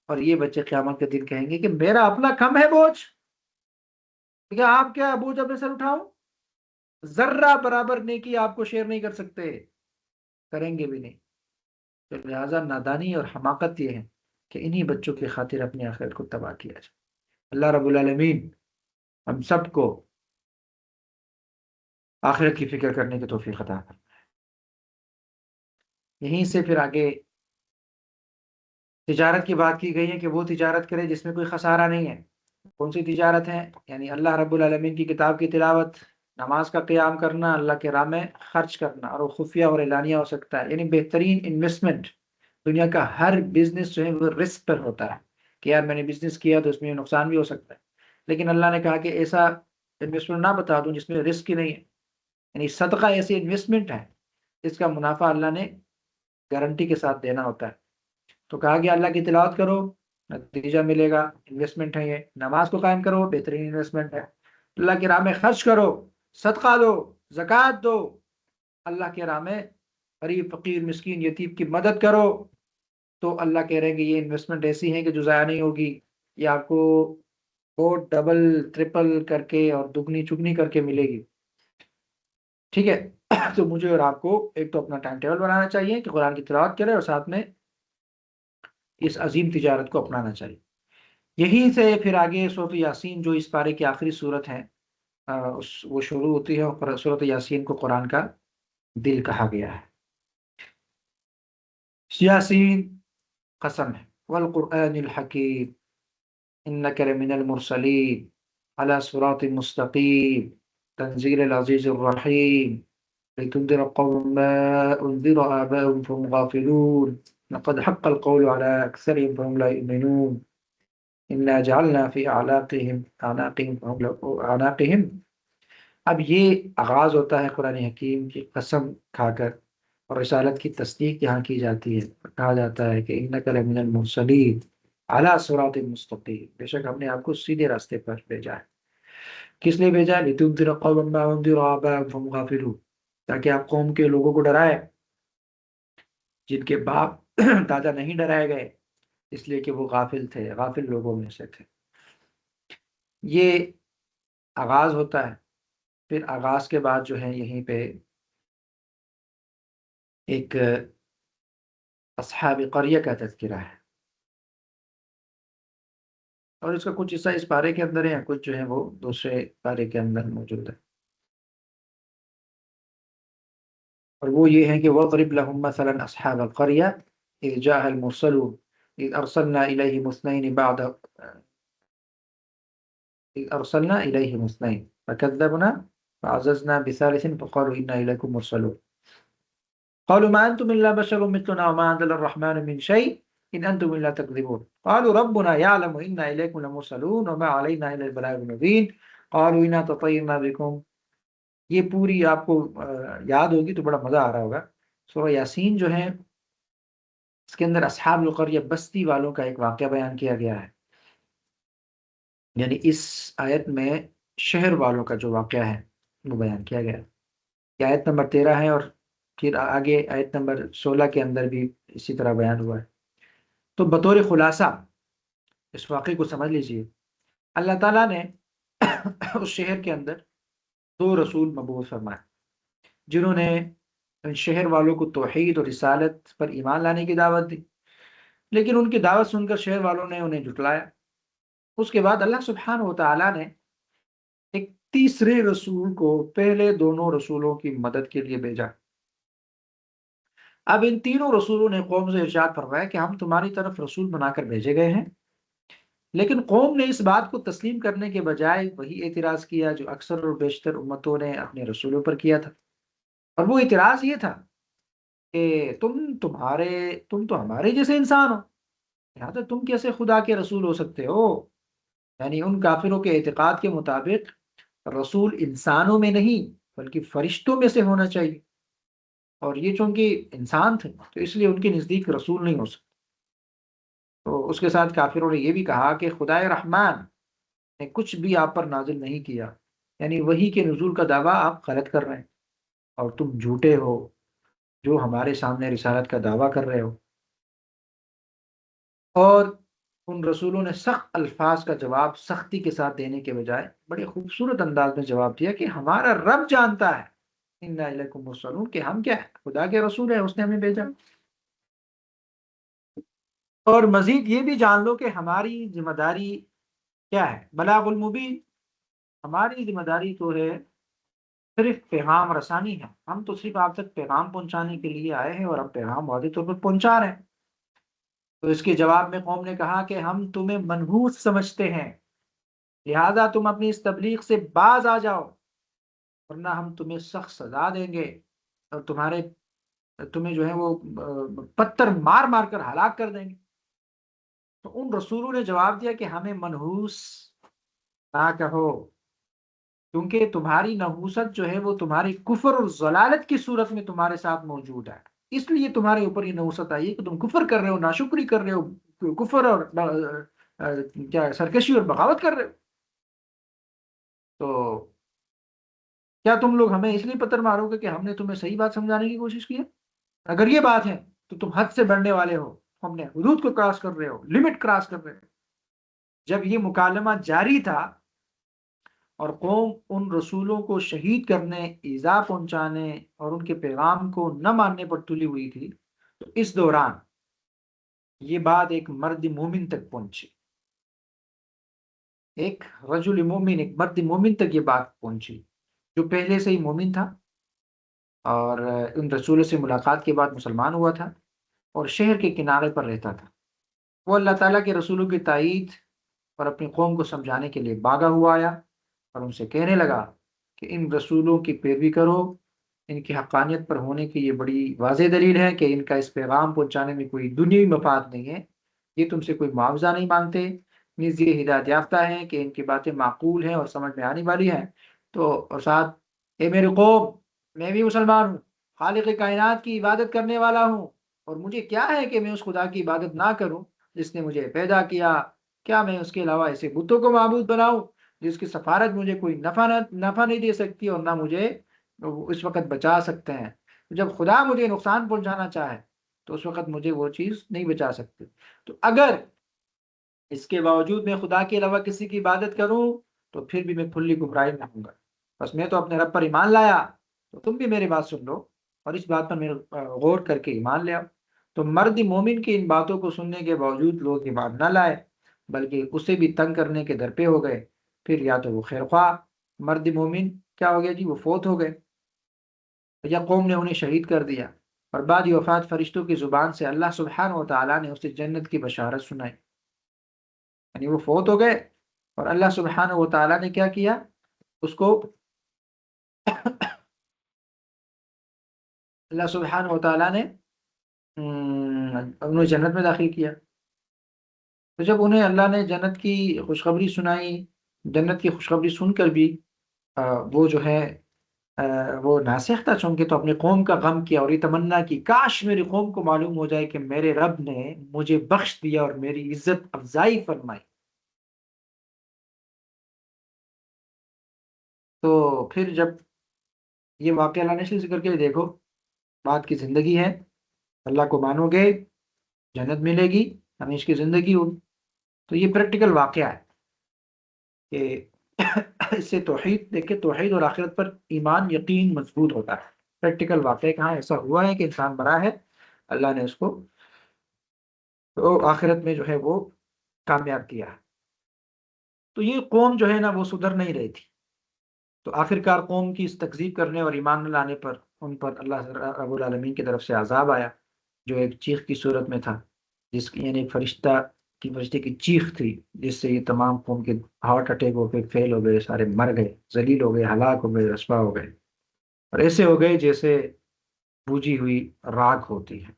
اور یہ بچے قیامت کے دن کہیں گے کہ میرا اپنا کم ہے بوجھ، کیا آپ کیا بوجھ اپنے سر اٹھاؤں؟ ذرہ برابر نیکی آپ کو شیئر نہیں کر سکتے، کریں گے بھی نہیں۔ تو لہٰذا نادانی اور حماقت یہ ہے کہ انہی بچوں کی خاطر اپنی آخرت کو تباہ کیا جائے۔ اللہ رب العالمین ہم سب کو آخرت کی فکر کرنے کی توفیق عطا فرمائے۔ یہیں سے پھر آگے تجارت کی بات کی گئی ہے کہ وہ تجارت کرے جس میں کوئی خسارہ نہیں ہے۔ کون سی تجارت ہے؟ یعنی اللہ رب العالمین کی کتاب کی تلاوت، نماز کا قیام کرنا، اللہ کے راہ میں خرچ کرنا، اور وہ خفیہ اور اعلانیہ ہو سکتا ہے۔ یعنی بہترین انویسٹمنٹ، دنیا کا ہر بزنس جو ہے وہ رسک پر ہوتا ہے کہ یار میں نے بزنس کیا تو اس میں نقصان بھی ہو سکتا ہے، لیکن اللہ نے کہا کہ ایسا انویسٹمنٹ نہ بتا دوں جس میں رسک ہی نہیں ہے۔ یعنی صدقہ ایسی انویسٹمنٹ ہے جس کا منافع اللہ نے گارنٹی کے ساتھ دینا ہوتا ہے۔ تو کہا گیا اللہ کی تلاوت کرو، نتیجہ ملے گا، انویسٹمنٹ ہے یہ۔ نماز کو قائم کرو، بہترین انویسٹمنٹ ہے۔ اللہ کی راہ میں خرچ کرو، صدقہ دو، زکوٰۃ دو، اللہ کے راہ میں غریب فقیر مسکین یتیم کی مدد کرو، تو اللہ کہہ رہے ہیں کہ یہ انویسٹمنٹ ایسی ہے کہ جو ضائع نہیں ہوگی، یہ آپ کو بہت ڈبل ٹرپل کر کے اور دگنی چگنی کر کے ملے گی۔ ٹھیک ہے تو مجھے اور آپ کو ایک تو اپنا ٹائم ٹیبل بنانا چاہیے کہ قرآن کی تلاوت کرے، اور ساتھ میں اس عظیم تجارت کو اپنانا چاہیے۔ یہیں سے پھر آگے سورۃ یاسین جو اس پارے کی آخری سورت ہے، وہ شروع ہوتی ہے، اور سورۃ یاسین کو قرآن کا دل کہا گیا ہے۔ یاسین قسم ہے، والقرآن الحکیم انک لمن المرسلین علی صراط مستقیم تنزیل العزیز الرحیم لتنذر قوما ما انذر آباؤهم فهم غافلون لقد حق القول على أكثرهم فهم لا يؤمنون إنا جعلنا في أعناقهم۔ اب یہ آغاز ہوتا ہے قرآن حکیم کی قسم کھا کر، اور رسالت کی تصدیق یہاں کی جاتی ہے، کہا جاتا ہے کہ انک لمن المرسلین علی صراط مستقیم، بے شک ہم نے آپ کو سیدھے راستے پر بھیجا ہے۔ کس لیے بھیجا ہے؟ لتنذر قوما ما انذر آباؤهم فهم غافلون، تاکہ آپ قوم کے لوگوں کو ڈرائے جن کے باپ دادا نہیں ڈرائے گئے، اس لیے کہ وہ غافل تھے، غافل لوگوں میں سے تھے۔ یہ آغاز ہوتا ہے، پھر آغاز کے بعد جو ہے یہیں پہ ایک اصحاب قریہ کا تذکرہ ہے، اور اس کا کچھ حصہ اس پارے کے اندر ہے، کچھ جو ہے وہ دوسرے پارے کے اندر موجود ہے، اور وہ یہ ہے کہ وَاضْرِبْ لَهُمْ مَثَلًا أَصْحَابَ الْقَرْيَةِ إِذْ جَاءَ الْمُرْسَلُونَ إِذْ أَرْسَلْنَا إِلَيْهِمُ اثْنَيْنِ فَكَذَّبْنَا فَعَزَّزْنَا بِثَالِثٍ فَقَالُوا إِنَّا إِلَيْكُمْ مُرْسَلُونَ قالوا ما أنتم إلا بشر مثلنا وما أنزل الرحمن من شيء إن أنتم إلا تكذبون قالوا ربنا يعلم إنا إليكم لمرسلون وما علينا إلا البلاغ المبين قالوا إنا تطيرنا بكم. یہ پوری آپ کو یاد ہوگی تو بڑا مزہ آ رہا ہوگا. سورہ یاسین جو ہے اس کے اندر اصحاب القریہ بستی والوں کا ایک واقعہ بیان کیا گیا ہے، یعنی اس آیت میں شہر والوں کا جو واقعہ ہے وہ بیان کیا گیا ہے. یہ آیت نمبر 13 ہے، اور پھر آگے آیت نمبر 16 کے اندر بھی اسی طرح بیان ہوا ہے. تو بطور خلاصہ اس واقعے کو سمجھ لیجئے، اللہ تعالیٰ نے اس شہر کے اندر 2 رسول مبعوث فرمائے جنہوں نے ان شہر والوں کو توحید اور رسالت پر ایمان لانے کی دعوت دی، لیکن ان کی دعوت سن کر شہر والوں نے انہیں جھٹلایا. اس کے بعد اللہ سبحانہ و تعالیٰ نے ایک تیسرے رسول کو پہلے دونوں رسولوں کی مدد کے لیے بھیجا. اب ان تینوں رسولوں نے قوم سے ارشاد فرمایا کہ ہم تمہاری طرف رسول بنا کر بھیجے گئے ہیں، لیکن قوم نے اس بات کو تسلیم کرنے کے بجائے وہی اعتراض کیا جو اکثر اور بیشتر امتوں نے اپنے رسولوں پر کیا تھا، اور وہ اعتراض یہ تھا کہ تم تو ہمارے جیسے انسان ہو، لہٰذا تم کیسے خدا کے رسول ہو سکتے ہو؟ یعنی ان کافروں کے اعتقاد کے مطابق رسول انسانوں میں نہیں بلکہ فرشتوں میں سے ہونا چاہیے، اور یہ چونکہ انسان تھے تو اس لیے ان کے نزدیک رسول نہیں ہو سکتے. تو اس کے ساتھ کافروں نے یہ بھی کہا کہ خدائے رحمان نے کچھ بھی آپ پر نازل نہیں کیا، یعنی وحی کے نزول کا دعویٰ آپ غلط کر رہے ہیں، اور تم جھوٹے ہو جو ہمارے سامنے رسالت کا دعویٰ کر رہے ہو. اور ان رسولوں نے سخت الفاظ کا جواب سختی کے ساتھ دینے کے بجائے بڑے خوبصورت انداز میں جواب دیا کہ ہمارا رب جانتا ہے انا الیکم مرسلون، کہ ہم کیا ہے، خدا کے رسول ہیں، اس نے ہمیں بھیجا. اور مزید یہ بھی جان لو کہ ہماری ذمہ داری کیا ہے، بلاغ المبین. ہماری ذمہ داری تو ہے صرف پیغام رسانی ہے، ہم تو صرف آپ تک پیغام پہنچانے کے لیے آئے ہیں، اور اب پیغام واضح طور پر پہنچا رہے ہیں. تو اس کے جواب میں قوم نے کہا کہ ہم تمہیں منحوس سمجھتے ہیں، لہذا تم اپنی اس تبلیغ سے باز آ جاؤ، ورنہ ہم تمہیں سخت سزا دیں گے، اور تمہیں جو ہے وہ پتھر مار مار کر ہلاک کر دیں گے. تو ان رسولوں نے جواب دیا کہ ہمیں منحوس نہ کہو، کیونکہ تمہاری نحوست جو ہے وہ تمہاری کفر اور ضلالت کی صورت میں تمہارے ساتھ موجود ہے، اس لیے تمہارے اوپر یہ نحوست آئی ہے کہ تم کفر کر رہے ہو، ناشکری کر رہے ہو، کفر اور کیا سرکشی اور بغاوت کر رہے ہو. تو کیا تم لوگ ہمیں اس لیے پتھر مارو گے کہ ہم نے تمہیں صحیح بات سمجھانے کی کوشش کی ہے؟ اگر یہ بات ہے تو تم حد سے بڑھنے والے ہو، ہم نے حدود کو کراس کر رہے ہو، لمٹ کراس کر رہے ہو. جب یہ مکالمہ جاری تھا اور قوم ان رسولوں کو شہید کرنے، ایذا پہنچانے اور ان کے پیغام کو نہ ماننے پر تلی ہوئی تھی، تو اس دوران یہ بات ایک مرد مومن تک پہنچی، ایک رجل مومن، ایک مرد مومن تک یہ بات پہنچی جو پہلے سے ہی مومن تھا، اور ان رسولوں سے ملاقات کے بعد مسلمان ہوا تھا، اور شہر کے کنارے پر رہتا تھا. وہ اللہ تعالیٰ کے رسولوں کی تائید اور اپنی قوم کو سمجھانے کے لیے بھاگا ہوا آیا، اور ان سے کہنے لگا کہ ان رسولوں کی پیروی کرو، ان کی حقانیت پر ہونے کی یہ بڑی واضح دلیل ہے کہ ان کا اس پیغام پہنچانے میں کوئی دنیاوی مفاد نہیں ہے، یہ تم سے کوئی معاوضہ نہیں مانگتے، نیز یہ ہدایت یافتہ ہیں کہ ان کی باتیں معقول ہیں اور سمجھ میں آنے والی ہیں. تو اور ساتھ، اے میرے قوم، میں بھی مسلمان ہوں، خالق کائنات کی عبادت کرنے والا ہوں، اور مجھے کیا ہے کہ میں اس خدا کی عبادت نہ کروں جس نے مجھے پیدا کیا؟ کیا میں اس کے علاوہ ایسے بتوں کو معبود بناؤں جس کی سفارت مجھے کوئی نفع نہیں دے سکتی اور نہ مجھے اس وقت بچا سکتے ہیں؟ جب خدا مجھے نقصان پہنچانا چاہے تو اس وقت مجھے وہ چیز نہیں بچا سکتی. تو اگر اس کے باوجود میں خدا کے علاوہ کسی کی عبادت کروں تو پھر بھی میں کھلی گمراہی میں ہوں گا. بس میں تو اپنے رب پر ایمان لایا، تو تم بھی میری بات سن لو اور اس بات پر میرے غور کر کے ایمان لے آؤ. تو مرد مومن کی ان باتوں کو سننے کے باوجود لوگ ایمان نہ لائے بلکہ اسے بھی تنگ کرنے کے درپے ہو گئے۔ پھر یا تو وہ خیر خواہ مرد مومن کیا ہو گیا جی، وہ فوت ہو گئے یا قوم نے انہیں شہید کر دیا، اور بعد وفات فرشتوں کی زبان سے اللہ سبحانہ و تعالیٰ نے اسے جنت کی بشارت سنائی۔ یعنی وہ فوت ہو گئے اور اللہ سبحانہ و تعالیٰ نے کیا کیا، اس کو اللہ سبحانہ و تعالیٰ نے انہیں جنت میں داخل کیا۔ تو جب انہیں اللہ نے جنت کی خوشخبری سنائی، جنت کی خوشخبری سن کر بھی وہ جو ہے وہ ناسخ تھا، چونکہ تو اپنی قوم کا غم کیا اور یہ تمنا کی کاش میری قوم کو معلوم ہو جائے کہ میرے رب نے مجھے بخش دیا اور میری عزت افزائی فرمائی۔ تو پھر جب یہ واقعہ اللہ نے اس لیے ذکر کے دیکھو بات کی زندگی ہے، اللہ کو مانو گے جنت ملے گی، ہمیشہ کی زندگی ہوگی۔ تو یہ پریکٹیکل واقعہ ہے کہ اس سے توحید دیکھے، توحید اور آخرت پر ایمان یقین مضبوط ہوتا ہے۔ پریکٹیکل واقعہ کہاں ایسا ہوا ہے کہ انسان مرا ہے، اللہ نے اس کو تو آخرت میں جو ہے وہ کامیاب کیا ہے۔ تو یہ قوم جو ہے نا وہ سدھر نہیں رہی تھی، تو آخرکار قوم کی اس تکذیب کرنے اور ایمان نہ لانے پر ان پر اللہ رب العالمین کی طرف سے عذاب آیا، جو ایک چیخ کی صورت میں تھا، جس کی یعنی ایک فرشتے کی چیخ تھی، جس سے یہ تمام قوم کے ہارٹ اٹیک ہو گئے، فیل ہو گئے، سارے مر گئے، ذلیل ہو گئے، ہلاک ہو گئے، رسوا ہو گئے، اور ایسے ہو گئے جیسے بوجھی ہوئی راکھ ہوتی ہے۔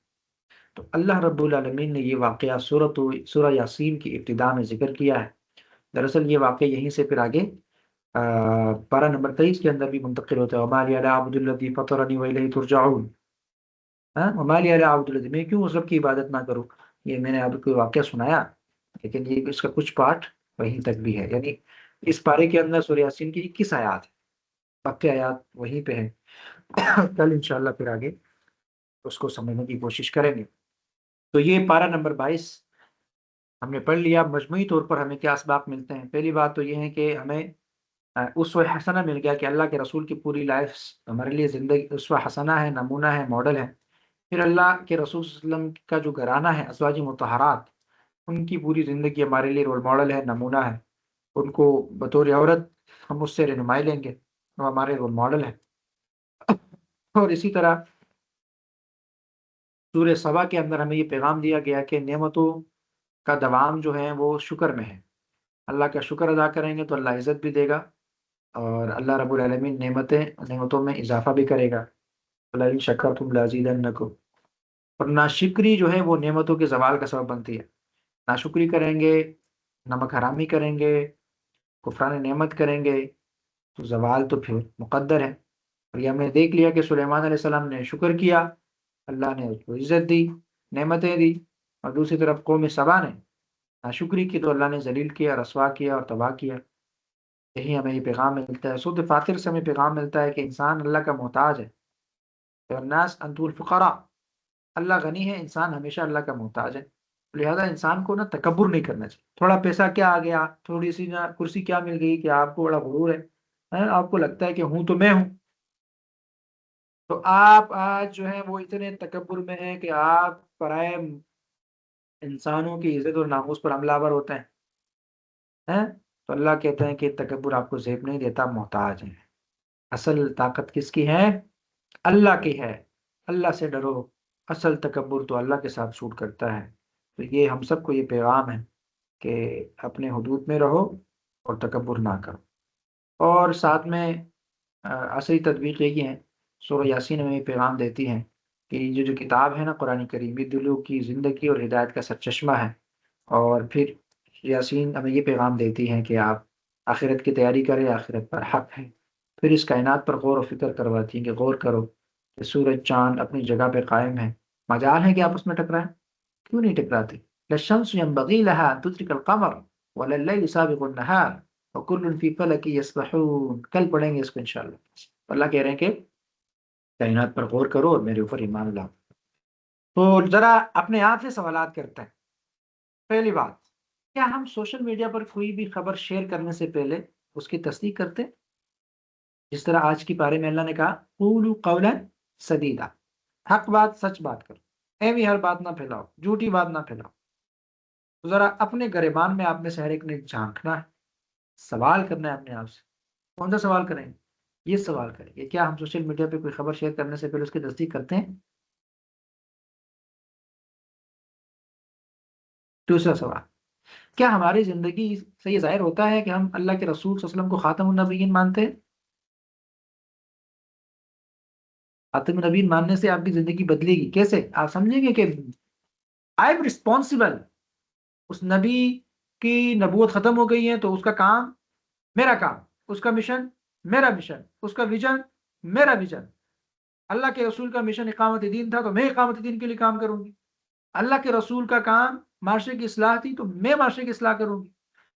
تو اللہ رب العالمین نے یہ واقعہ سورہ یاسین کی ابتدا میں ذکر کیا ہے۔ دراصل یہ واقعہ یہیں سے پھر آگے پارہ نمبر 23 کے اندر بھی منتقل ہوتا ہے، وَمَا لِيَ لَا أَعْبُدُ الَّذِي فَطَرَنِي وَإِلَيْهِ تُرْجَعُونَ۔ وَمَا لِيَ لَا أَعْبُدُ الَّذِي، میں کیوں اس رب کی عبادت نہ کروں؟ یہ میں نے آپ کو واقعہ سنایا، لیکن یہ اس کا کچھ پارٹ وہیں تک بھی ہے، یعنی اس پارے کے اندر سورہ یاسین کی 21 آیات ہے، باقی آیات وہیں پہ ہیں۔ کل انشاءاللہ پھر آگے اس کو سمجھنے کی کوشش کریں گے۔ تو یہ پارہ نمبر 22 ہم نے پڑھ لیا۔ مجموعی طور پر ہمیں کیا اسباق ملتے ہیں؟ پہلی بات تو یہ ہے کہ ہمیں اسوہ حسنہ مل گیا کہ اللہ کے رسول کی پوری لائف ہمارے لیے زندگی اسوہ حسنہ ہے، نمونہ ہے، ماڈل ہے۔ پھر اللہ کے رسول صلی اللہ علیہ وسلم کا جو گھرانہ ہے، ازواج مطہرات، ان کی پوری زندگی ہمارے لیے رول ماڈل ہے، نمونہ ہے۔ ان کو بطور عورت ہم اس سے رہنمائی لیں گے، وہ ہمارے رول ماڈل ہے۔ اور اسی طرح سورہ سبا کے اندر ہمیں یہ پیغام دیا گیا کہ نعمتوں کا دوام جو ہے وہ شکر میں ہے۔ اللہ کا شکر ادا کریں گے تو اللہ عزت بھی دے گا، اور اللہ رب العالمین نعمتوں میں اضافہ بھی کرے گا۔ لئن شکرتم لازیدنکم۔ اور ناشکری جو ہے وہ نعمتوں کے زوال کا سبب بنتی ہے۔ ناشکری کریں گے، نمک حرامی کریں گے، کفران نعمت کریں گے، تو زوال تو پھر مقدر ہے۔ اور یہ ہم نے دیکھ لیا کہ سلیمان علیہ السلام نے شکر کیا، اللہ نے اس کو عزت دی، نعمتیں دی، اور دوسری طرف قوم سبا نے ناشکری کی تو اللہ نے ذلیل کیا، رسوا کیا اور تباہ کیا۔ یہی ہمیں یہ پیغام ملتا ہے۔ سورۃ فاطر سے ہمیں پیغام ملتا ہے کہ انسان اللہ کا محتاج ہے۔ الناس انتم الفقراء، اللہ غنی ہے، انسان ہمیشہ اللہ کا محتاج ہے۔ لہذا انسان کو نا تکبر نہیں کرنا چاہیے۔ تھوڑا پیسہ کیا آ گیا، تھوڑی سی نا کرسی کیا مل گئی کہ آپ کو بڑا غرور ہے، آپ کو لگتا ہے کہ ہوں تو میں ہوں۔ تو آپ آج جو ہے وہ اتنے تکبر میں ہیں کہ آپ پرائے انسانوں کی عزت اور ناموس پر حملہ آور ہوتے ہیں۔ تو اللہ کہتے ہیں کہ تکبر آپ کو زیب نہیں دیتا، محتاج ہے۔ اصل طاقت کس کی ہے؟ اللہ کی ہے۔ اللہ سے ڈرو، اصل تکبر تو اللہ کے ساتھ سوٹ کرتا ہے۔ تو یہ ہم سب کو یہ پیغام ہے کہ اپنے حدود میں رہو اور تکبر نہ کرو۔ اور ساتھ میں اصلی تطبیق یہ ہے، سورہ یاسین ہمیں یہ پیغام دیتی ہے کہ یہ جو کتاب ہے نا قرآن کریم، یہ دلوں کی زندگی اور ہدایت کا سرچشمہ ہے۔ اور پھر یاسین ہمیں یہ پیغام دیتی ہے کہ آپ آخرت کی تیاری کریں، آخرت پر حق ہے۔ پھر اس کائنات پر غور و فکر کرواتی ہیں کہ غور کرو کہ سورج چاند اپنی جگہ پہ قائم ہے، مجال ہے کہ آپس میں ٹکرائیں؟ کیوں نہیں ٹکراتے؟ للشمس ينبغي لها أن تدرك القمر ولا الليل سابق النهار وكل في فلك يسبحون۔ کل پڑھیں گے اس کو انشاءاللہ۔ اللہ کہہ رہے ہیں کہ کائنات پر غور کرو اور میرے اوپر ایمان لاؤ۔ تو ذرا اپنے آپ سے سوالات کرتے ہیں۔ پہلی بات، کیا ہم سوشل میڈیا پر کوئی بھی خبر شیئر کرنے سے پہلے اس کی تصدیق کرتے؟ جس طرح آج کی پارے میں اللہ نے کہا قولوا قولا سدیدا، حق بات، سچ بات کرو۔ ایوی ہر بات نہ پھیلاؤ، جھوٹی بات نہ پھیلاؤ. تو ذرا اپنے گریبان میں آپ میں سے ہر ایک نے جھانکنا ہے، سوال کرنا ہے اپنے آپ سے. کون سا سوال کریں گے؟ یہ سوال کریں کہ کیا ہم سوشل میڈیا پہ کوئی خبر شیئر کرنے سے پہلے اس کی تصدیق کرتے ہیں؟ دوسرا سوال، کیا ہماری زندگی سے یہ ظاہر ہوتا ہے کہ ہم اللہ کے رسول صلی اللہ علیہ وسلم کو خاتم النبیین مانتے ہیں؟ خاتم النبیین ماننے سے آپ کی زندگی بدلے گی. کیسے؟ آپ سمجھیں گے کہ آئی ایم رسپانسبل. اس نبی کی نبوت ختم ہو گئی ہے تو اس کا کام میرا کام، اس کا مشن میرا مشن، اس کا ویژن میرا ویژن. اللہ کے رسول کا مشن اقامت دین تھا تو میں اقامت دین کے لیے کام کروں گی. اللہ کے رسول کا کام معاشرے کی اصلاح تھی تو میں معاشرے کی اصلاح کروں گی.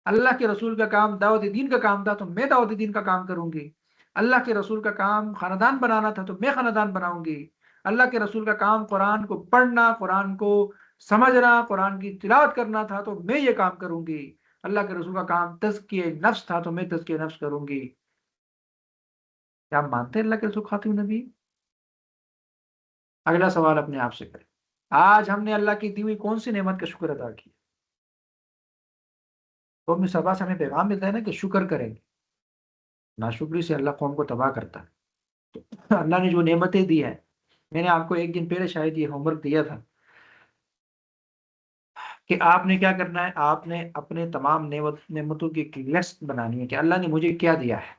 اللہ کے رسول کا کام دعوت دین کا کام تھا تو میں دعوت دین کا کام کروں گی. اللہ کے رسول کا کام خاندان بنانا تھا تو میں خاندان بناؤں گی. اللہ کے رسول کا کام قرآن کو پڑھنا، قرآن کو سمجھنا، قرآن کی تلاوت کرنا تھا تو میں یہ کام کروں گی. اللہ کے رسول کا کام تزکیہ نفس تھا تو میں تزکیہ نفس کروں گی. کیا آپ مانتے ہیں اللہ کے رسول خاتم نبی؟ اگلا سوال اپنے آپ سے کریں، آج ہم نے اللہ کی دی ہوئی کون سی نعمت کا شکر ادا کیا؟ قوم سبا سے ہمیں پیغام ملتا ہے نا کہ شکر کریں گے. ناشکری سے اللہ قوم کو تباہ کرتا ہے. تو اللہ نے جو نعمتیں دی ہیں، میں نے آپ کو ایک دن پہلے شاید یہ ہوم ورک دیا تھا کہ آپ نے کیا کرنا ہے. آپ نے اپنے تمام نعمتوں کی ایک لسٹ بنانی ہے کہ اللہ نے مجھے کیا دیا ہے.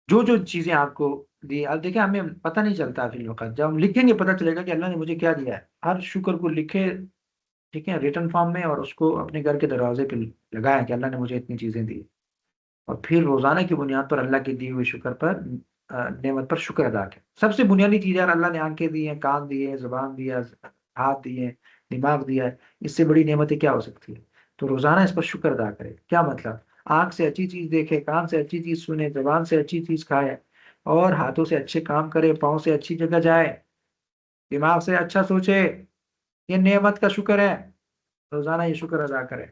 جو جو چیزیں آپ کو دی، اب دیکھیں ہمیں پتہ نہیں چلتا فی الوقت، جب ہم لکھیں گے پتہ چلے گا کہ اللہ نے مجھے کیا دیا ہے. ہر شکر کو لکھے، ٹھیک ہے، ریٹن فارم میں، اور اس کو اپنے گھر کے دروازے پہ لگائیں کہ اللہ نے مجھے اتنی چیزیں دی. اور پھر روزانہ کی بنیاد پر اللہ کی دی ہوئی شکر پر نعمت پر شکر ادا کریں. سب سے بنیادی چیز یار، اللہ نے آنکھیں دی ہیں، کان دیے ہیں، زبان دیا، ہاتھ دیے ہیں، دماغ دیا ہے. اس سے بڑی نعمتیں کیا ہو سکتی ہے؟ تو روزانہ اس پر شکر ادا کرے. کیا مطلب؟ آنکھ سے اچھی چیز دیکھے، کان سے اچھی چیز سنے، زبان سے اچھی چیز کھائے، اور ہاتھوں سے اچھے کام کرے، پاؤں سے اچھی جگہ جائے، دماغ سے اچھا سوچے. یہ نعمت کا شکر ہے. روزانہ یہ شکر ادا کرے.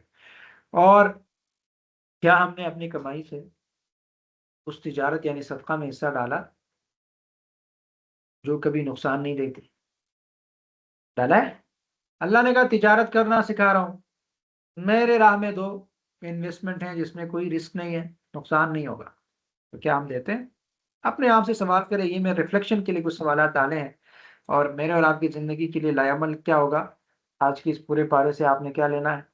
اور کیا ہم نے اپنی کمائی سے اس تجارت یعنی صدقہ میں حصہ ڈالا جو کبھی نقصان نہیں دیتی؟ ڈالا ہے. اللہ نے کہا تجارت کرنا سکھا رہا ہوں، میرے راہ میں دو، انویسٹمنٹ ہے جس میں کوئی رسک نہیں ہے، نقصان نہیں ہوگا. تو کیا ہم دیتے ہیں؟ اپنے آپ سے سوال کریں. یہ میں ریفلیکشن کے لیے کچھ سوالات ڈالے ہیں، اور میرے اور آپ کی زندگی کے لیے لائعمل کیا ہوگا آج کی اس پورے پارے سے آپ نے کیا لینا ہے.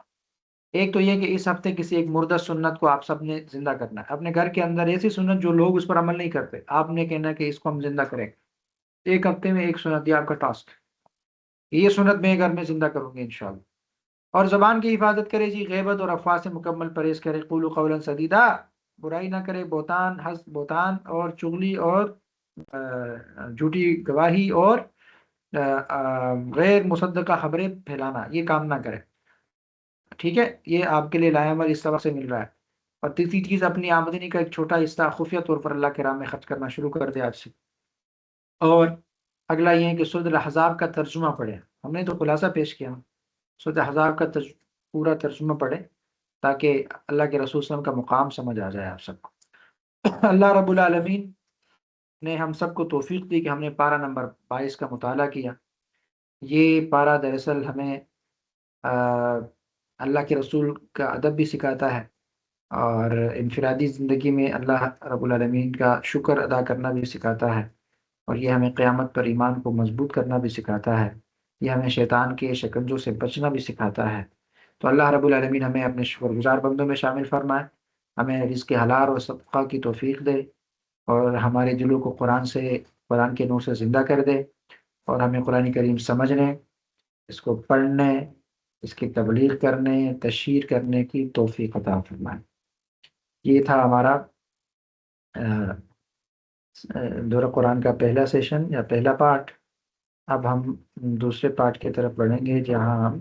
ایک تو یہ کہ اس ہفتے کسی ایک مردہ سنت کو آپ سب نے زندہ کرنا ہے اپنے گھر کے اندر. ایسی سنت جو لوگ اس پر عمل نہیں کرتے، آپ نے کہنا ہے کہ اس کو ہم زندہ کریں. ایک ہفتے میں ایک سنت، یہ آپ کا ٹاسک. یہ سنت میں گھر میں زندہ کروں گی انشاءاللہ. اور زبان کی حفاظت کرے جی، غیبت اور افواہ سے مکمل پرہیز کرے. قولوا قولا سدیدا، برائی نہ کرے، بہتان، بہتان اور چغلی اور جھوٹی گواہی اور غیر مصدقہ خبریں پھیلانا، یہ کام نہ کرے. ٹھیک ہے، یہ آپ کے لیے لائعمل اس طرح سے مل رہا ہے. اور تیسری چیز، اپنی آمدنی کا ایک چھوٹا حصہ خفیہ طور پر اللہ کے راہ میں خرچ کرنا شروع کر دے آج سے. اور اگلا یہ ہے کہ سورۃ الاحزاب کا ترجمہ پڑھیں. ہم نے تو خلاصہ پیش کیا، سورۃ الاحزاب کا پورا ترجمہ پڑھیں تاکہ اللہ کے رسول صلی اللہ علیہ وسلم کا مقام سمجھ آ جائے آپ سب کو. اللہ رب العالمین نے ہم سب کو توفیق دی کہ ہم نے پارہ نمبر 22 کا مطالعہ کیا. یہ پارہ دراصل ہمیں اللہ کے رسول کا ادب بھی سکھاتا ہے، اور انفرادی زندگی میں اللہ رب العالمین کا شکر ادا کرنا بھی سکھاتا ہے. اور یہ ہمیں قیامت پر ایمان کو مضبوط کرنا بھی سکھاتا ہے. یہ ہمیں شیطان کے شکنجوں سے بچنا بھی سکھاتا ہے. تو اللہ رب العالمین ہمیں اپنے شکر گزار بندوں میں شامل فرمائے، ہمیں رزق حلال اور صدقہ کی توفیق دے، اور ہمارے دلوں کو قرآن کے نور سے زندہ کر دے، اور ہمیں قرآن کریم سمجھنے، اس کو پڑھنے، اس کی تبلیغ کرنے، تشہیر کرنے کی توفیق عطا فرمائے. یہ تھا ہمارا دورہ قرآن کا پہلا سیشن یا پہلا پارٹ. اب ہم دوسرے پارٹ کی طرف بڑھیں گے جہاں ہم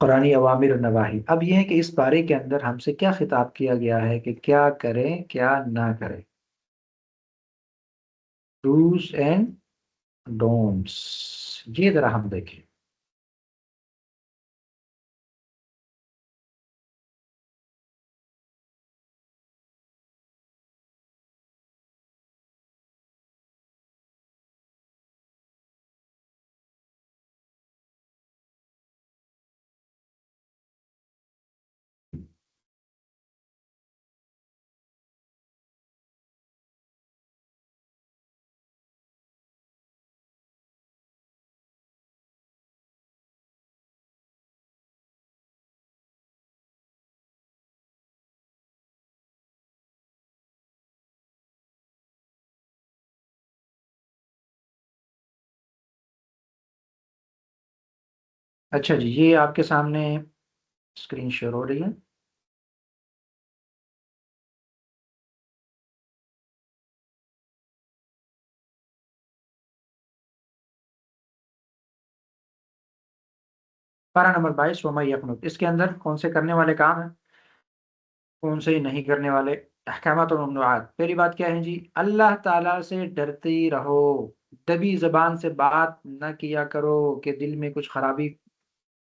قرآنی اوامر و نواہی. اب یہ ہے کہ اس پارے کے اندر ہم سے کیا خطاب کیا گیا ہے کہ کیا کریں کیا نہ کریں. ڈوز اینڈ ڈونٹس، یہ ذرا ہم دیکھیں. اچھا جی، یہ آپ کے سامنے اسکرین شیئر ہو رہی ہے۔ پارہ نمبر 22، وَمَن يَقْنُتْ، اس کے اندر کون سے کرنے والے کام ہیں، کون سے نہیں کرنے والے احکامات اور ممنوعات۔ پہلی بات کیا ہے جی، اللہ تعالیٰ سے ڈرتی رہو، دبی زبان سے بات نہ کیا کرو کہ دل میں کچھ خرابی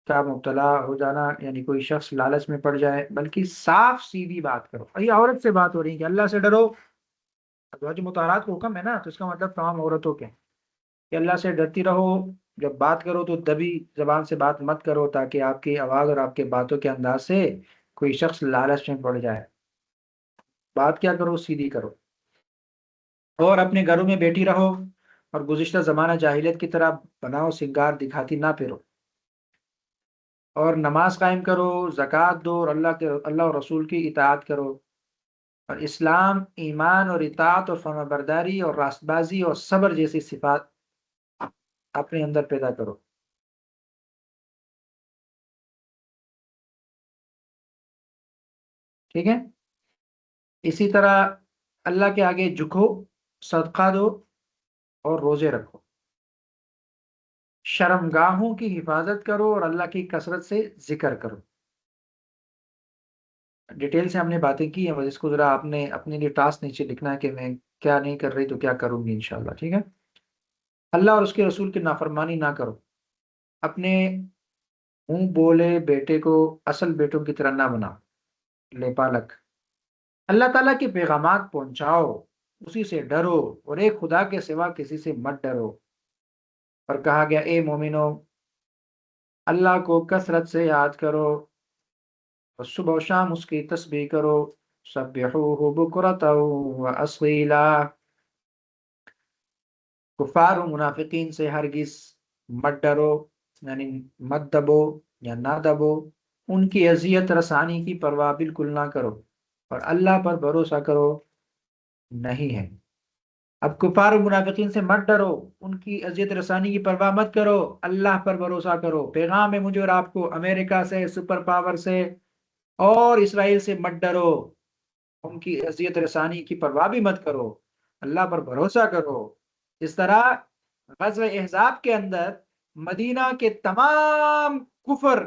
کا مبتلا ہو جانا، یعنی کوئی شخص لالچ میں پڑ جائے، بلکہ صاف سیدھی بات کرو۔ اور یہ عورت سے بات ہو رہی ہے کہ اللہ سے ڈرو، ازواج مطہرات کو حکم ہے نا، تو اس کا مطلب تمام عورتوں کے کہ اللہ سے ڈرتی رہو، جب بات کرو تو دبی زبان سے بات مت کرو تاکہ آپ کی آواز اور آپ کے باتوں کے انداز سے کوئی شخص لالچ میں پڑ جائے۔ بات کیا کرو، سیدھی کرو۔ اور اپنے گھروں میں بیٹھی رہو، اور گزشتہ زمانہ جاہلیت کی طرح بناؤ سنگار دکھاتی نہ پھرو، اور نماز قائم کرو، زکوٰۃ دو، اور اللہ اور رسول کی اطاعت کرو، اور اسلام، ایمان اور اطاعت اور فرما برداری اور راست بازی اور صبر جیسی صفات اپنے اندر پیدا کرو۔ ٹھیک ہے، اسی طرح اللہ کے آگے جھکو، صدقہ دو، اور روزے رکھو، شرمگاہوں کی حفاظت کرو، اور اللہ کی کثرت سے ذکر کرو۔ ڈیٹیل سے ہم نے باتیں کی ہیں، بس اس کو ذرا آپ نے اپنے لیے ٹاسک نیچے لکھنا ہے کہ میں کیا نہیں کر رہی تو کیا کروں گی انشاءاللہ، ٹھیک ہے۔ اللہ اور اس کے رسول کی نافرمانی نہ کرو، اپنے منہ بولے بیٹے کو اصل بیٹوں کی طرح نہ بناؤ، لے پالک۔ اللہ تعالیٰ کے پیغامات پہنچاؤ، اسی سے ڈرو، اور ایک خدا کے سوا کسی سے مت ڈرو۔ اور کہا گیا اے مومنو، اللہ کو کثرت سے یاد کرو، اور صبح و شام اس کی تسبیح کرو، سبحوہ بکرۃ و اصیلا۔ کفار و منافقین سے ہرگز مت ڈرو، یعنی مت دبو یا نہ دبو، ان کی اذیت رسانی کی پرواہ بالکل نہ کرو، اور اللہ پر بھروسہ کرو نہیں ہے۔ اب کفار و منافقین سے مت ڈرو، ان کی اذیت رسانی کی پرواہ مت کرو، اللہ پر بھروسہ کرو۔ پیغام ہے مجھے اور آپ کو، امریکہ سے، سپر پاور سے اور اسرائیل سے مت ڈرو، ان کی اذیت رسانی کی پرواہ بھی مت کرو، اللہ پر بھروسہ کرو۔ اس طرح غزوہ احزاب کے اندر مدینہ کے تمام کفر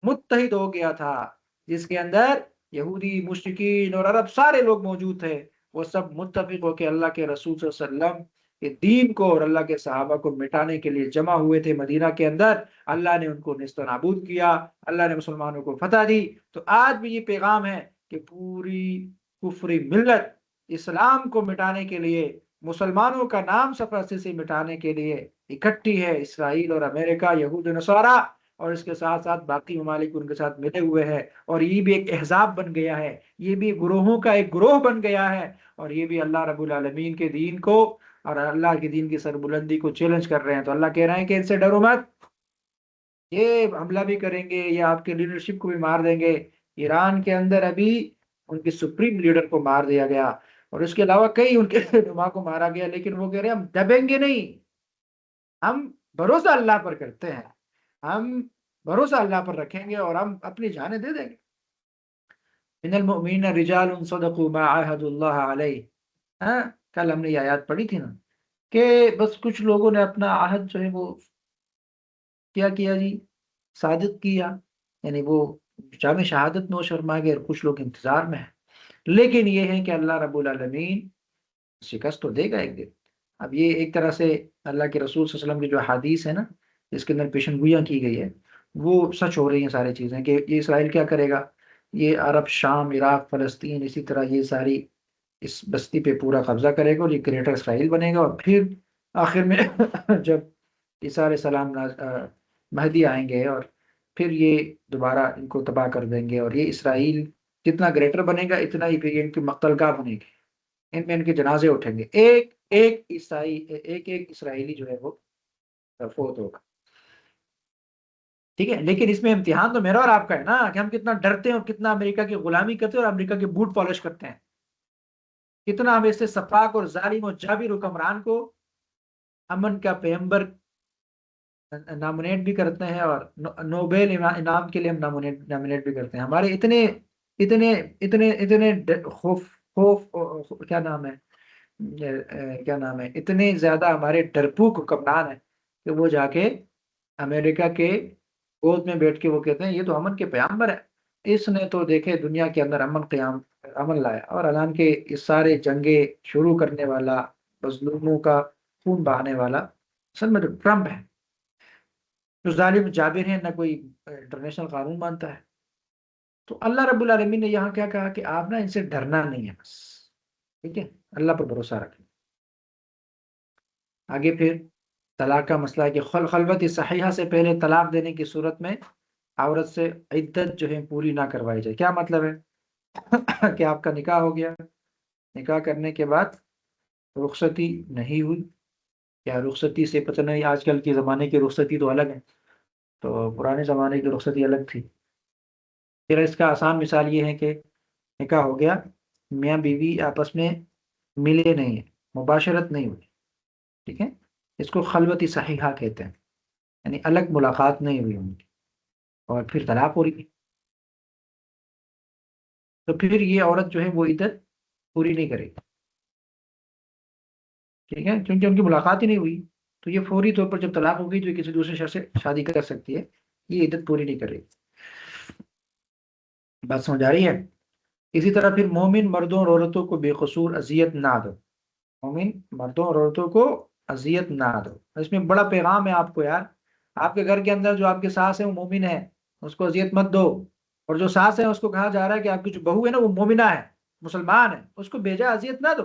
متحد ہو گیا تھا، جس کے اندر یہودی، مشرکین اور عرب سارے لوگ موجود تھے، وہ سب متفق ہو کے اللہ کے رسول صلی اللہ علیہ وسلم کے دین کو اور اللہ کے صحابہ کو مٹانے کے لیے جمع ہوئے تھے مدینہ کے اندر۔ اللہ نے ان کو نیست و نابود کیا، اللہ نے مسلمانوں کو فتح دی۔ تو آج بھی یہ پیغام ہے کہ پوری کفری ملت اسلام کو مٹانے کے لیے، مسلمانوں کا نام سرفرستی سے مٹانے کے لیے اکٹھی ہے۔ اسرائیل اور امریکہ، یہود و نصارہ، اور اس کے ساتھ ساتھ باقی ممالک ان کے ساتھ ملے ہوئے ہیں، اور یہ بھی ایک احزاب بن گیا ہے، یہ بھی گروہوں کا ایک گروہ بن گیا ہے، اور یہ بھی اللہ رب العالمین کے دین کو اور اللہ کے دین کی سربلندی کو چیلنج کر رہے ہیں۔ تو اللہ کہہ رہے ہیں کہ ان سے ڈرو مت، یہ حملہ بھی کریں گے، یہ آپ کے لیڈرشپ کو بھی مار دیں گے۔ ایران کے اندر ابھی ان کے سپریم لیڈر کو مار دیا گیا، اور اس کے علاوہ کئی ان کے رہنما کو مارا گیا، لیکن وہ کہہ رہے ہیں ہم دبیں گے نہیں، ہم بھروسہ اللہ پر کرتے ہیں، ہم بھروسہ اللہ پر رکھیں گے، اور ہم اپنی جانیں دے دیں گے۔ من المؤمنین رجال صدقوا ما عاهدوا اللہ علیہ۔ ہاں، کل ہم نے یہ آیات پڑھی تھی نا، کہ بس کچھ لوگوں نے اپنا عہد جو ہے وہ کیا کیا جی، صادق کیا، یعنی وہ جام شہادت نوش فرما گئے، اور کچھ لوگ انتظار میں ہیں۔ لیکن یہ ہے کہ اللہ رب العالمین شکست تو دے گا ایک دن۔ اب یہ ایک طرح سے اللہ کے رسول صلی اللہ علیہ وسلم کی جو حدیث ہے نا، جس کے اندر پیشن گوئیاں کی گئی ہے، وہ سچ ہو رہی ہیں ساری چیزیں، کہ یہ اسرائیل کیا کرے گا، یہ عرب، شام، عراق، فلسطین، اسی طرح یہ ساری اس بستی پہ پورا قبضہ کرے گا، اور یہ گریٹر اسرائیل بنے گا، اور پھر آخر میں جب عیسیٰ علیہ السلام مہدی آئیں گے، اور پھر یہ دوبارہ ان کو تباہ کر دیں گے، اور یہ اسرائیل جتنا گریٹر بنے گا اتنا ہی پھر ان کی مقتل گاہ بنے گی، ان میں ان کے جنازے اٹھیں گے، ایک ایک عیسائی، ایک ایک اسرائیلی جو ہے وہ فوت ہوگا۔ ٹھیک ہے، لیکن اس میں امتحان تو میرا اور آپ کا ہے نا، کہ ہم کتنا ڈرتے ہیں اور کتنا امریکہ کی غلامی کرتے ہیں اور امریکہ کے بوٹ پالش کرتے ہیں، کتنا ہم ایسے سفاک اور ظالم اور جابر حکمران کو امن کا پیغمبر نامنیٹ بھی کرتے ہیں، اور نوبیل انعام کے لیے ہم نامنیٹ بھی کرتے ہیں. ہمارے اتنے اتنے اتنے اتنے خوف خوف کیا نام ہے، کیا نام ہے، اتنے زیادہ ہمارے ڈرپوک حکمران ہیں کہ وہ جا کے امریکہ کے گود میں بیٹھ کے وہ کہتے ہیں یہ تو امن کے پیغمبر ہے، اس نے تو دیکھے دنیا کے اندر امن لایا، اور اعلان کے اس سارے جنگیں شروع کرنے والا، مظلوموں کا خون بہانے والا اصل میں تو ٹرمپ ہے، جو ظالم جابر ہے، نہ کوئی انٹرنیشنل قانون مانتا ہے. تو اللہ رب العالمین نے یہاں کیا کہا کہ آپ نا ان سے ڈرنا نہیں ہے بس، ٹھیک ہے، اللہ پر بھروسہ رکھیں. آگے پھر طلاق کا مسئلہ ہے کہ خلوت صحیحہ سے پہلے طلاق دینے کی صورت میں عورت سے عدت جو ہے پوری نہ کروائی جائے. کیا مطلب ہے کہ آپ کا نکاح ہو گیا، نکاح کرنے کے بعد رخصتی نہیں ہوئی، یا رخصتی سے پتہ نہیں، آج کل کے زمانے کی رخصتی تو الگ ہے، تو پرانے زمانے کی رخصتی الگ تھی. پھر اس کا آسان مثال یہ ہے کہ نکاح ہو گیا، میاں بیوی آپس میں ملے نہیں ہیں، مباشرت نہیں ہوئی، ٹھیک ہے، اس کو خلوت صحیحہ کہتے ہیں، یعنی الگ ملاقات نہیں ہوئی ان کی، اور پھر طلاق ہو رہی ہے. تو پھر یہ عورت جو ہے وہ عدت پوری نہیں کرے گی، ٹھیک ہے، کیونکہ ان کی ملاقات ہی نہیں ہوئی. تو یہ فوری طور پر جب طلاق ہو گئی تو یہ کسی دوسرے شخص سے شادی کر سکتی ہے، یہ عدت پوری نہیں کرے گی. بات سمجھ آ رہی ہے؟ اسی طرح پھر مومن مردوں اور عورتوں کو بے قصور اذیت نہ دو. مومن مردوں اور عورتوں کو اذیت نہ دو. اس میں بڑا پیغام ہے آپ کو یار. آپ کے گھر کے اندر جو آپ کے ساس ہے وہ مومن ہے، اس کو اذیت مت دو. اور جو ساس ہے اس کو کہا جا رہا ہے کہ آپ کی جو بہو ہے نا وہ مومنہ ہے، مسلمان ہے، اس کو بیجا اذیت نہ دو.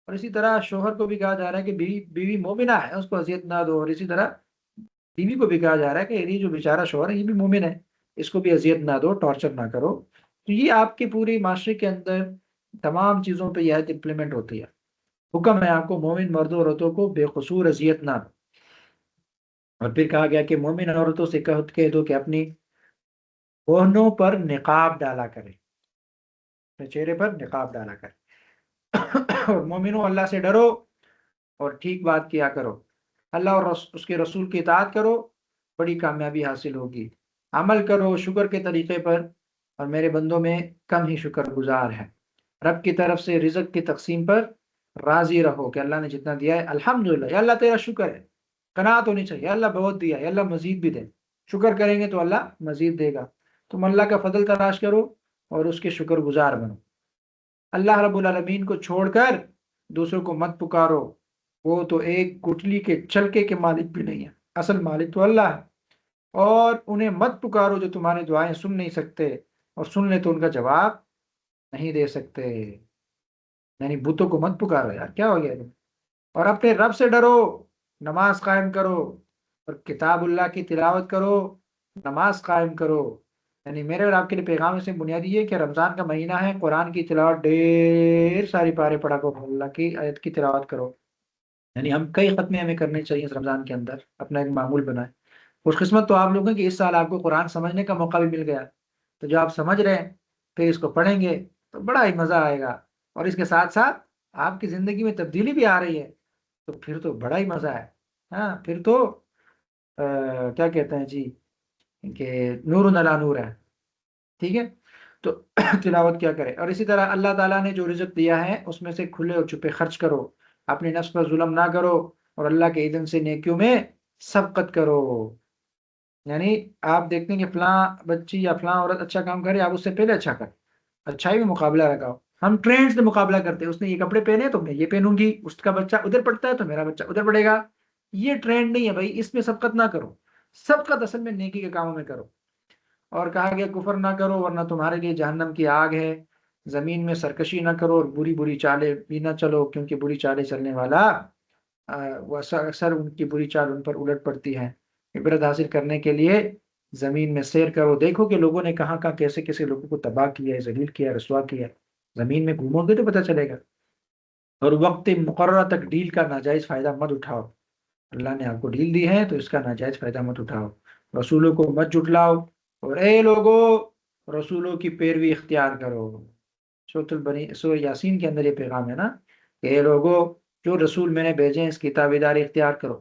اور اسی طرح شوہر کو بھی کہا جا رہا ہے کہ بیوی بیوی مومنہ ہے، اس کو اذیت نہ دو. اور اسی طرح بیوی کو بھی کہا جا رہا ہے کہ یہ جو بیچارہ شوہر ہے یہ بھی مومن ہے، اس کو بھی اذیت نہ دو، ٹارچر نہ کرو. تو یہ آپ کے پوری معاشرے کے اندر تمام چیزوں پہ یہ آیت امپلیمنٹ ہوتی ہے. حکم ہے آپ کو مومن مردوں عورتوں کو بے قصور اذیت نہ دو. اور پھر کہا گیا کہ مومن عورتوں سے کہہ دو کہ اپنی بہنوں پر نقاب ڈالا کرے، اپنے چہرے پر نقاب ڈالا کرے. اور مومنوں اللہ سے ڈرو اور ٹھیک بات کیا کرو، اللہ اور اس کے رسول کی اطاعت کرو، بڑی کامیابی حاصل ہوگی. عمل کرو شکر کے طریقے پر، اور میرے بندوں میں کم ہی شکر گزار ہے. رب کی طرف سے رزق کی تقسیم پر راضی رہو کہ اللہ نے جتنا دیا ہے الحمدللہ، یا اللہ تیرا شکر ہے. قناعت ہونی چاہیے، اللہ بہت دیا ہے، اللہ مزید بھی دے. شکر کریں گے تو اللہ مزید دے گا. تم اللہ کا فضل تلاش کرو اور اس کے شکر گزار بنو. اللہ رب العالمین کو چھوڑ کر دوسروں کو مت پکارو، وہ تو ایک گٹلی کے چھلکے کے مالک بھی نہیں ہے، اصل مالک تو اللہ ہے. اور انہیں مت پکارو جو تمہاری دعائیں سن نہیں سکتے، اور سن لے تو ان کا جواب نہیں دے سکتے. یعنی بتوں کو مت پکارو یار، کیا ہو گیا تم. اور اپنے رب سے ڈرو، نماز قائم کرو، اور کتاب اللہ کی تلاوت کرو، نماز قائم کرو. یعنی میرے اور آپ کے لیے پیغام اس میں بنیادی یہ کہ رمضان کا مہینہ ہے، قرآن کی تلاوت ڈھیر ساری پارے پڑھا کرو، اللہ کی آیت کی تلاوت کرو. یعنی ہم کئی ختمیں ہمیں کرنے چاہیے اس رمضان کے اندر، اپنا ایک معمول بنائیں. خوش قسمت تو آپ لوگ ہیں کہ اس سال آپ کو قرآن سمجھنے کا موقع بھی مل گیا. تو جو آپ سمجھ رہے ہیں پھر اس کو پڑھیں گے تو بڑا ہی مزہ آئے گا، اور اس کے ساتھ ساتھ آپ کی زندگی میں تبدیلی بھی آ رہی ہے، تو پھر تو بڑا ہی مزہ ہے. ہاں پھر تو کیا کہتے ہیں جی، کہ نور علی نور ہے. ٹھیک ہے، تو تلاوت کیا کرے. اور اسی طرح اللہ تعالیٰ نے جو رزق دیا ہے اس میں سے کھلے اور چھپے خرچ کرو، اپنے نفس پر ظلم نہ کرو، اور اللہ کے اذن سے نیکیوں میں سبقت کرو. یعنی آپ دیکھتے ہیں کہ فلاں بچی یا فلاں عورت اچھا کام کرے، آپ اس سے پہلے اچھا کر، اچھائی میں مقابلہ لگاؤ. ہم ٹرینڈ سے مقابلہ کرتے ہیں، اس نے یہ کپڑے پہنے تو میں یہ پہنوں گی، اس کا بچہ ادھر پڑھتا ہے تو میرا بچہ ادھر پڑھے گا. یہ ٹرینڈ نہیں ہے بھائی، اس میں سبقت نہ کرو. سبقت اصل میں نیکی کے کاموں میں کرو. اور کہا گیا کفر نہ کرو ورنہ تمہارے لیے جہنم کی آگ ہے. زمین میں سرکشی نہ کرو اور بری بری چالیں بھی نہ چلو، کیونکہ بری چالیں چلنے والا وہ اکثر ان کی بری چال ان پر الٹ پڑتی ہے. عبرت حاصل کرنے کے لیے زمین میں سیر کرو، دیکھو کہ لوگوں نے کہاں کہاں کیسے کیسے لوگوں کو تباہ کیا ہے، ذلیل کیا ہے، رسوا کیا ہے. زمین میں گھومو گے تو پتہ چلے گا. اور وقت مقررہ تک ڈیل کا ناجائز فائدہ مت اٹھاؤ. اللہ نے آپ کو ڈیل دی ہے تو اس کا ناجائز فائدہ مت اٹھاؤ. رسولوں کو مت جھٹلاؤ، اور اے لوگو رسولوں کی پیروی اختیار کرو. سورہ یاسین کے اندر یہ پیغام ہے نا کہ اے لوگو جو رسول میں نے بھیجے ہیں اس کی تابعداری اختیار کرو.